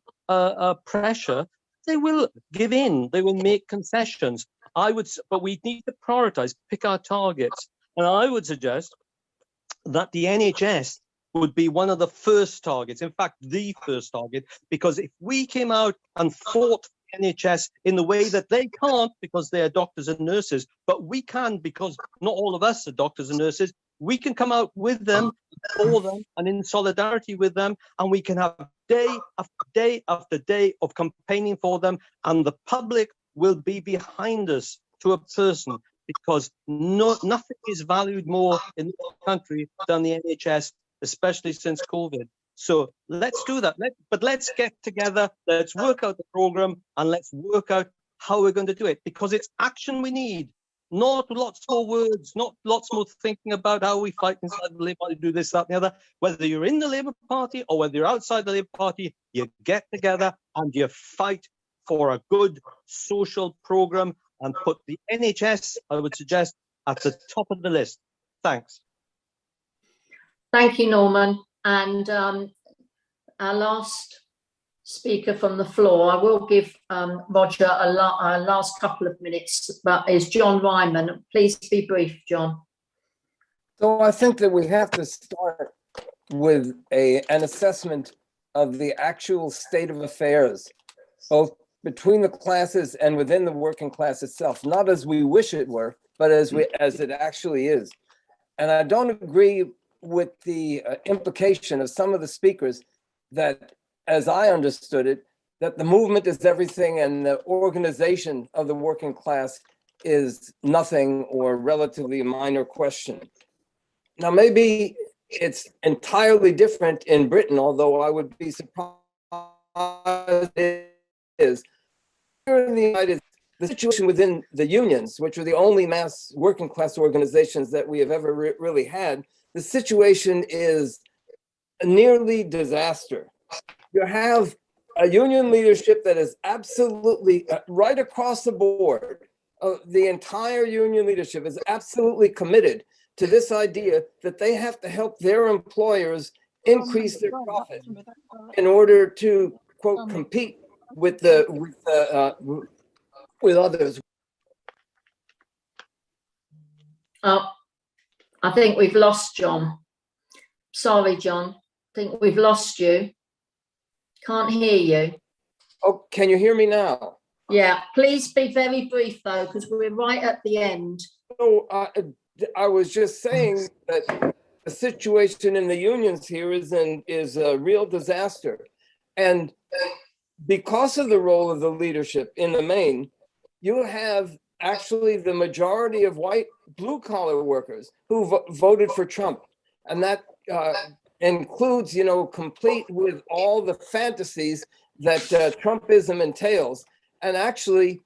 pressure, they will give in, they will make concessions. But we need to prioritize, pick our targets. And I would suggest that the NHS would be one of the first targets, in fact, the first target, because if we came out and fought the NHS in the way that they can't because they are doctors and nurses, but we can because not all of us are doctors and nurses, we can come out with them, for them, and in solidarity with them, and we can have day after day after day of campaigning for them, and the public will be behind us to a person, because nothing is valued more in this country than the NHS, especially since COVID. So let's do that. But let's get together, let's work out the program, and let's work out how we're going to do it, because it's action we need. Not lots more words, not lots more thinking about how we fight inside the Labour Party, do this, that, and the other. Whether you're in the Labour Party or whether you're outside the Labour Party, you get together and you fight for a good social programme and put the NHS, I would suggest, at the top of the list. Thanks. Thank you, Norman. And our last speaker from the floor, I will give Roger a last couple of minutes, but is John Ryman. Please be brief, John. So I think that we have to start with an assessment of the actual state of affairs, both between the classes and within the working class itself, not as we wish it were, but as it actually is. And I don't agree with the implication of some of the speakers that, as I understood it, that the movement is everything and the organization of the working class is nothing or relatively a minor question. Now, maybe it's entirely different in Britain, although I would be surprised it is. Here in the United States, the situation within the unions, which are the only mass working class organizations that we have ever really had, the situation is a nearly disaster. You have a union leadership that is absolutely right across the board. The entire union leadership is absolutely committed to this idea that they have to help their employers increase their profit in order to, quote, compete with others. I think we've lost John. Sorry, John. I think we've lost you. Can't hear you. Oh, can you hear me now? Yeah, please be very brief though, because we're right at the end. So I was just saying that the situation in the unions here is a real disaster. And because of the role of the leadership in the main, you have actually the majority of white blue-collar workers who voted for Trump. And that includes, complete with all the fantasies that Trumpism entails, and actually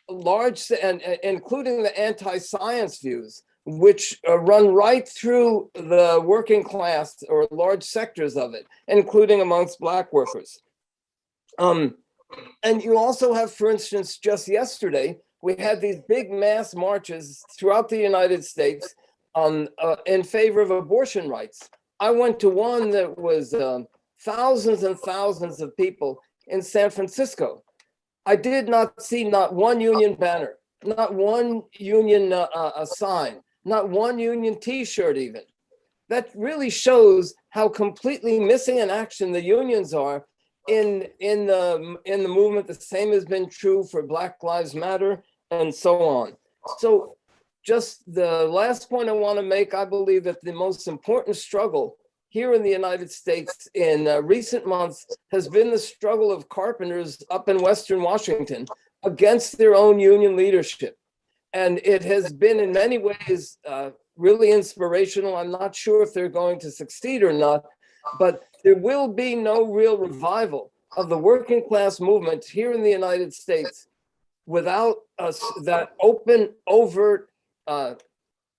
large, and including the anti-science views, which run right through the working class or large sectors of it, including amongst Black workers. And you also have, for instance, just yesterday, we had these big mass marches throughout the United States in favor of abortion rights. I went to one that was thousands and thousands of people in San Francisco. I did not see not one union banner, not one union sign, not one union T-shirt even. That really shows how completely missing in action the unions are in the movement. The same has been true for Black Lives Matter and so on. So just the last point I want to make, I believe that the most important struggle here in the United States in recent months has been the struggle of carpenters up in Western Washington against their own union leadership. And it has been in many ways really inspirational. I'm not sure if they're going to succeed or not, but there will be no real revival of the working class movement here in the United States without that open, overt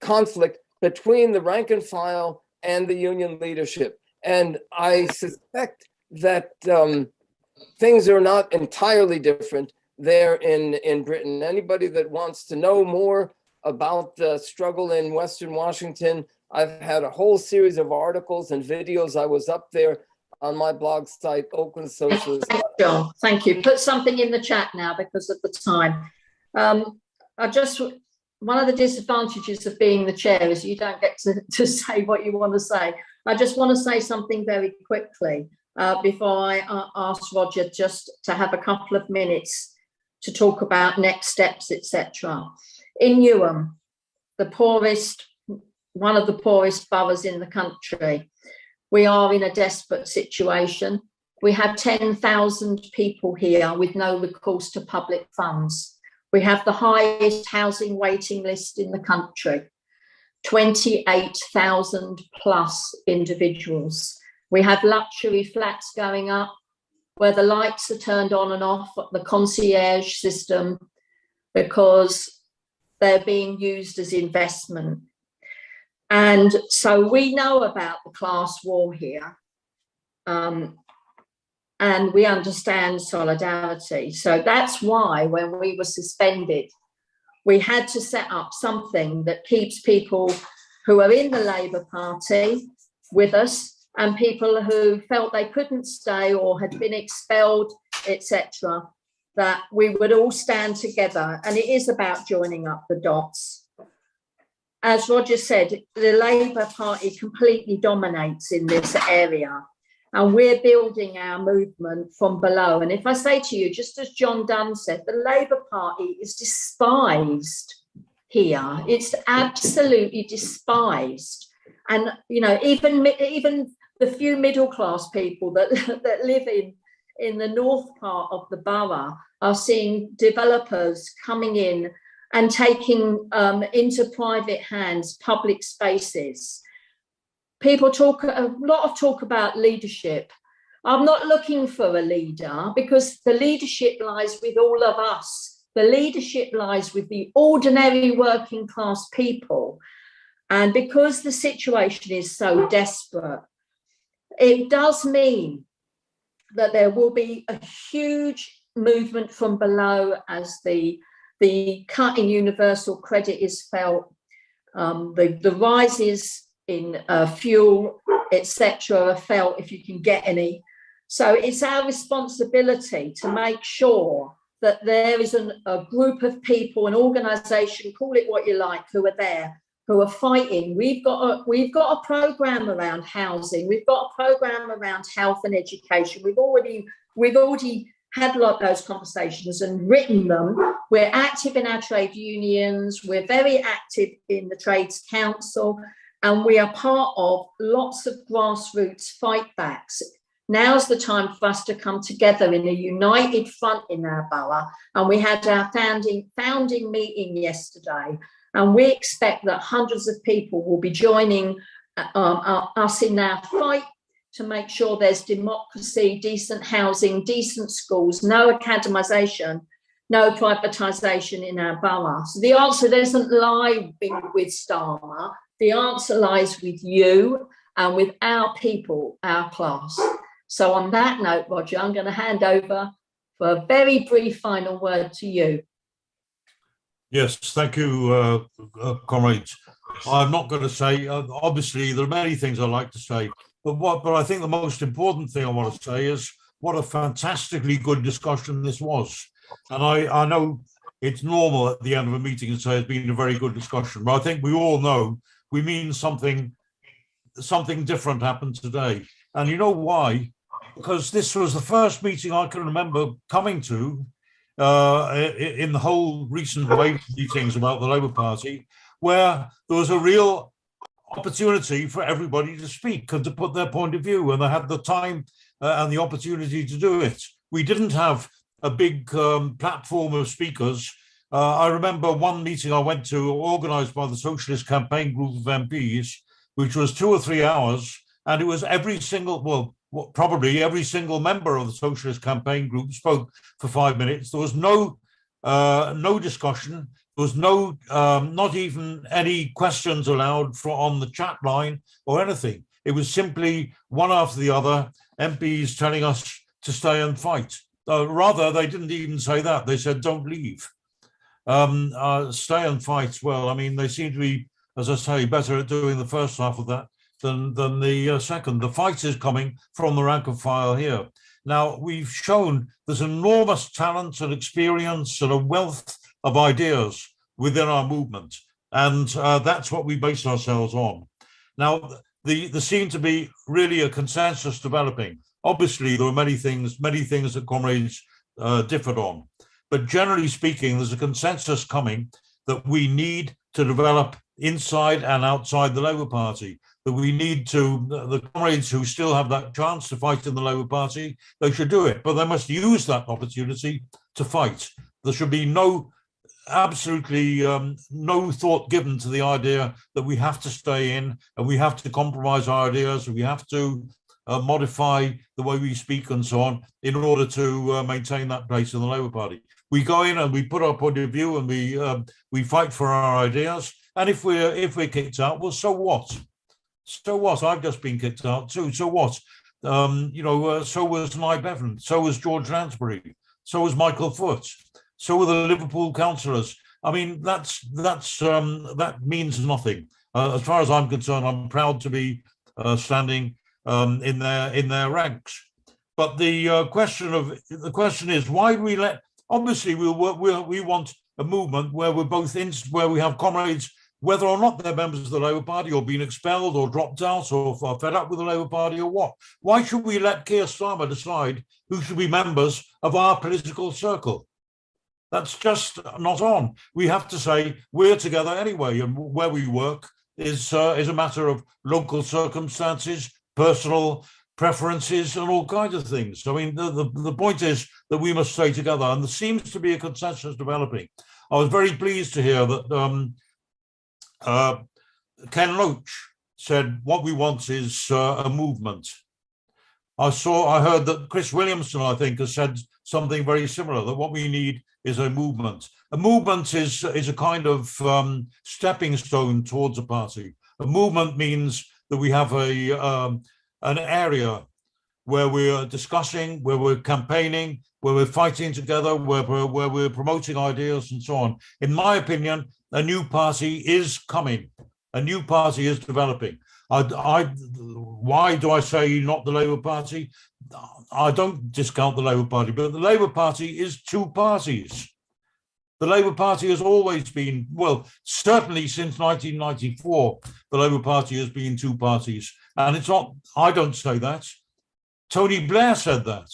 conflict between the rank and file and the union leadership. And I suspect that things are not entirely different there in Britain. Anybody that wants to know more about the struggle in Western Washington, I've had a whole series of articles and videos. I was up there on my blog site, Oakland Socialist. John, thank you. Put something in the chat now because of the time. One of the disadvantages of being the chair is you don't get to say what you want to say. I just want to say something very quickly before I ask Roger just to have a couple of minutes to talk about next steps, etc. In Newham, the poorest one of the poorest boroughs in the country. We are in a desperate situation. We have 10,000 people here with no recourse to public funds. We have the highest housing waiting list in the country, 28,000 plus individuals. We have luxury flats going up where the lights are turned on and off, the concierge system, because they're being used as investment. And so we know about the class war here, and we understand solidarity. So that's why when we were suspended, we had to set up something that keeps people who are in the Labour Party with us and people who felt they couldn't stay or had been expelled, etc., that we would all stand together. And it is about joining up the dots. As Roger said, the Labour Party completely dominates in this area, and we're building our movement from below. And if I say to you, just as John Dunn said, the Labour Party is despised here. It's absolutely despised. And, you know, even the few middle class people that live in the north part of the borough are seeing developers coming in and taking into private hands public spaces. People talk a lot of talk about leadership. I'm not looking for a leader, because the leadership lies with all of us. The leadership lies with the ordinary working class people. And because the situation is so desperate, it does mean that there will be a huge movement from below as the cut in universal credit is felt, the rises in fuel, etc., are felt, if you can get any. So it's our responsibility to make sure that there is a group of people, an organisation, call it what you like, who are there, who are fighting. We've got a programme around housing. We've got a programme around health and education. We've already had a lot of those conversations and written them. We're active in our trade unions. We're very active in the Trades Council, and we are part of lots of grassroots fightbacks. Now's the time for us to come together in a united front in our borough. And we had our founding meeting yesterday, and we expect that hundreds of people will be joining us in our fight to make sure there's democracy, decent housing, decent schools, no academisation, no privatisation in our borough. So the answer doesn't lie with Starmer. The answer lies with you and with our people, our class. So on that note, Roger, I'm going to hand over for a very brief final word to you. Yes, thank you, comrades. I'm not going to say, obviously, there are many things I'd like to say, but I think the most important thing I want to say is what a fantastically good discussion this was. And I know it's normal at the end of a meeting to say it's been a very good discussion, but I think we all know we mean something different happened today. And you know why? Because this was the first meeting I can remember coming to in the whole recent wave meetings about the Labour Party, where there was a real opportunity for everybody to speak and to put their point of view, and they had the time and the opportunity to do it. We didn't have a big platform of speakers. I remember one meeting I went to, organised by the Socialist campaign group of MPs, which was 2 or 3 hours, and it was every single, probably every single member of the Socialist campaign group spoke for 5 minutes. There was no discussion. There was not even any questions allowed on the chat line or anything. It was simply one after the other, MPs telling us to stay and fight. Rather, they didn't even say that. They said, don't leave. Stay and fight. Well, I mean, they seem to be, as I say, better at doing the first half of that than the second. The fight is coming from the rank and file here. Now, we've shown there's enormous talent and experience and a wealth of ideas within our movement. And that's what we base ourselves on. Now, there seemed to be really a consensus developing. Obviously, there were many things that comrades differed on. But generally speaking, there's a consensus coming that we need to develop inside and outside the Labour Party. That we need to, the comrades who still have that chance to fight in the Labour Party, they should do it, but they must use that opportunity to fight. There should be absolutely no thought given to the idea that we have to stay in and we have to compromise our ideas, and we have to modify the way we speak and so on in order to maintain that place in the Labour Party. We go in and we put our point of view and we fight for our ideas. And if we're kicked out, well, so what? So what? I've just been kicked out too. So what? So was Nye Bevan. So was George Lansbury. So was Michael Foot. So were the Liverpool councillors. I mean, that means nothing. As far as I'm concerned, I'm proud to be standing in their ranks. But the question is, why do we let? Obviously, we want a movement where we're both in, where we have comrades, whether or not they're members of the Labour Party or been expelled or dropped out or fed up with the Labour Party or what. Why should we let Keir Starmer decide who should be members of our political circle? That's just not on. We have to say we're together anyway, and where we work is a matter of local circumstances, personal preferences, and all kinds of things. I mean, the point is that we must stay together, and there seems to be a consensus developing. I was very pleased to hear that Ken Loach said what we want is a movement. I heard that Chris Williamson, I think, has said something very similar, that what we need is a movement. A movement is a kind of stepping stone towards a party. A movement means that we have an area where we're discussing, where we're campaigning, where we're fighting together, where we're promoting ideas and so on. In my opinion, a new party is coming. A new party is developing. Why do I say not the Labour Party? I don't discount the Labour Party, but the Labour Party is two parties. The Labour Party has always been, well, certainly since 1994, the Labour Party has been two parties. And it's not, I don't say that. Tony Blair said that.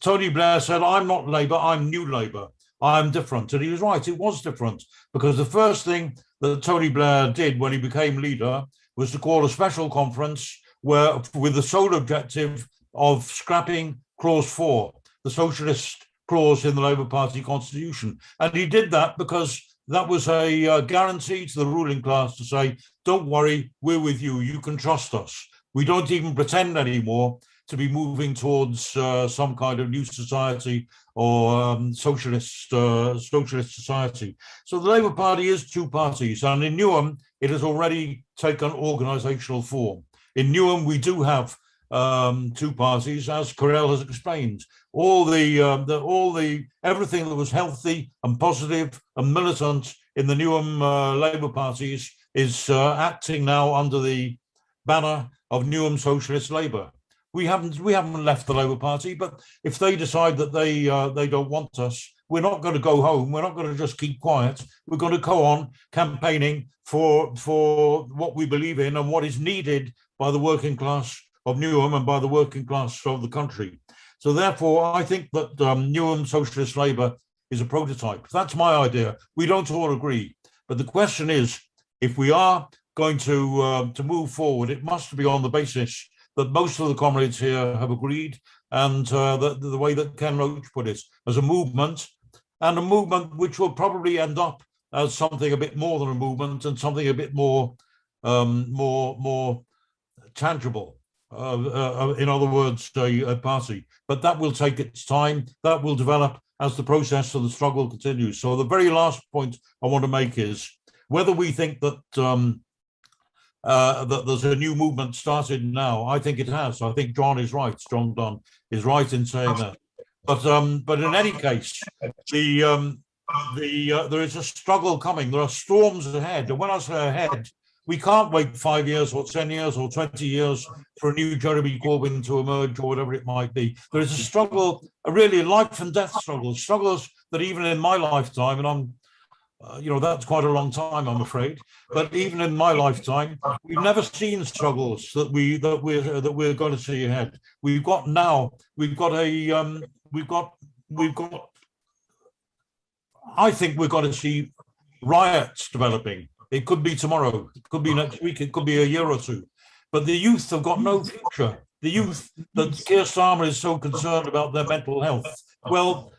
Tony Blair said, I'm not Labour, I'm New Labour. I'm different. And he was right, it was different. Because the first thing that Tony Blair did when he became leader was to call a special conference with the sole objective of scrapping clause 4, the socialist clause in the Labour Party constitution. And he did that because that was a guarantee to the ruling class to say, don't worry, we're with you, you can trust us. We don't even pretend anymore to be moving towards some kind of new society or socialist society. So the Labour Party is two parties, and in Newham, it has already taken organisational form. In Newham, we do have two parties, as Carell has explained. Everything that was healthy and positive and militant in the Newham Labour parties is acting now under the banner of Newham Socialist Labour. We haven't left the Labour Party, but if they decide that they don't want us, we're not going to go home. We're not going to just keep quiet. We're going to go on campaigning for what we believe in and what is needed by the working class of Newham and by the working class of the country. So therefore, I think that Newham Socialist Labour is a prototype. That's my idea. We don't all agree, but the question is, if we are going to move forward, it must be on the basis that most of the comrades here have agreed, and the way that Ken Loach put it, as a movement, and a movement which will probably end up as something a bit more than a movement and something a bit more tangible. In other words, a party. But that will take its time. That will develop as the process of the struggle continues. So the very last point I want to make is whether we think that that there's a new movement started now. I think it has. I think John is right. John Dunn is right in saying that. But in any case, there is a struggle coming. There are storms ahead. And when I say ahead, we can't wait 5 years or 10 years or 20 years for a new Jeremy Corbyn to emerge or whatever it might be. There is a struggle, a really life and death struggle, struggles that even in my lifetime, and I'm that's quite a long time, I'm afraid. But even in my lifetime, we've never seen struggles that we're going to see ahead. I think we're going to see riots developing It could be tomorrow. It could be next week. It could be a year or two. But the youth have got no future. The youth that Keir Starmer is so concerned about their mental health. Well,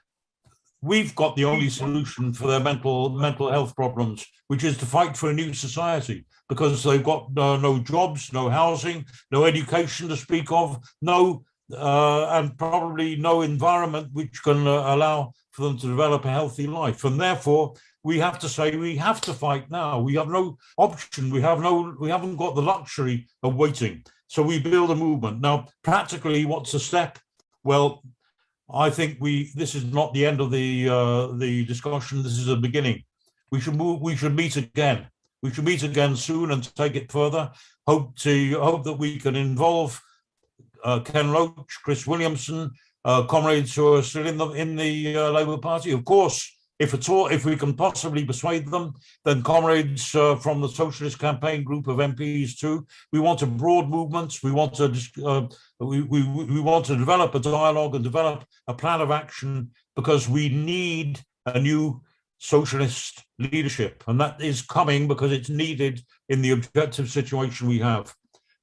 we've got the only solution for their mental health problems, which is to fight for a new society, because they've got no jobs, no housing, no education to speak of, and probably no environment which can allow for them to develop a healthy life. And therefore, we have to say we have to fight now. We have no option. We haven't got the luxury of waiting. So we build a movement. Now, practically, what's the step? Well, I think this is not the end of the discussion. This is a beginning. We should meet again. We should meet again soon and take it further. Hope that we can involve Ken Loach, Chris Williamson, comrades who are still in the Labour Party. Of course, if we can possibly persuade them, then comrades from the Socialist Campaign group of MPs too. We want a broad movement. We want to we want to develop a dialogue and develop a plan of action, because we need a new socialist leadership, and that is coming because it's needed in the objective situation we have.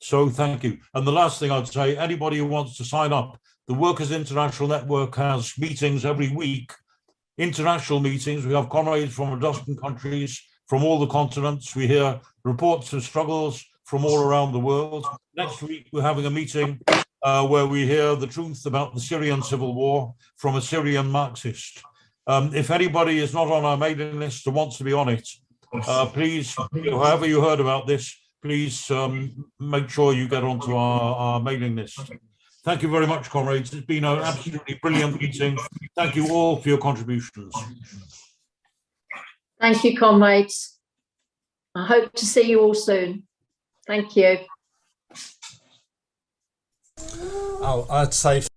So thank you. And the last thing I'd say, anybody who wants to sign up, the Workers' International Network has meetings every week, international meetings. We have comrades from a dozen countries, from all the continents. We hear reports of struggles from all around the world. Next week, we're having a meeting where we hear the truth about the Syrian civil war from a Syrian Marxist. If anybody is not on our mailing list or wants to be on it, please, however you heard about this, please make sure you get onto our mailing list. Thank you very much, comrades. It's been an absolutely brilliant meeting. Thank you all for your contributions. Thank you, comrades. I hope to see you all soon. Thank you. I'd say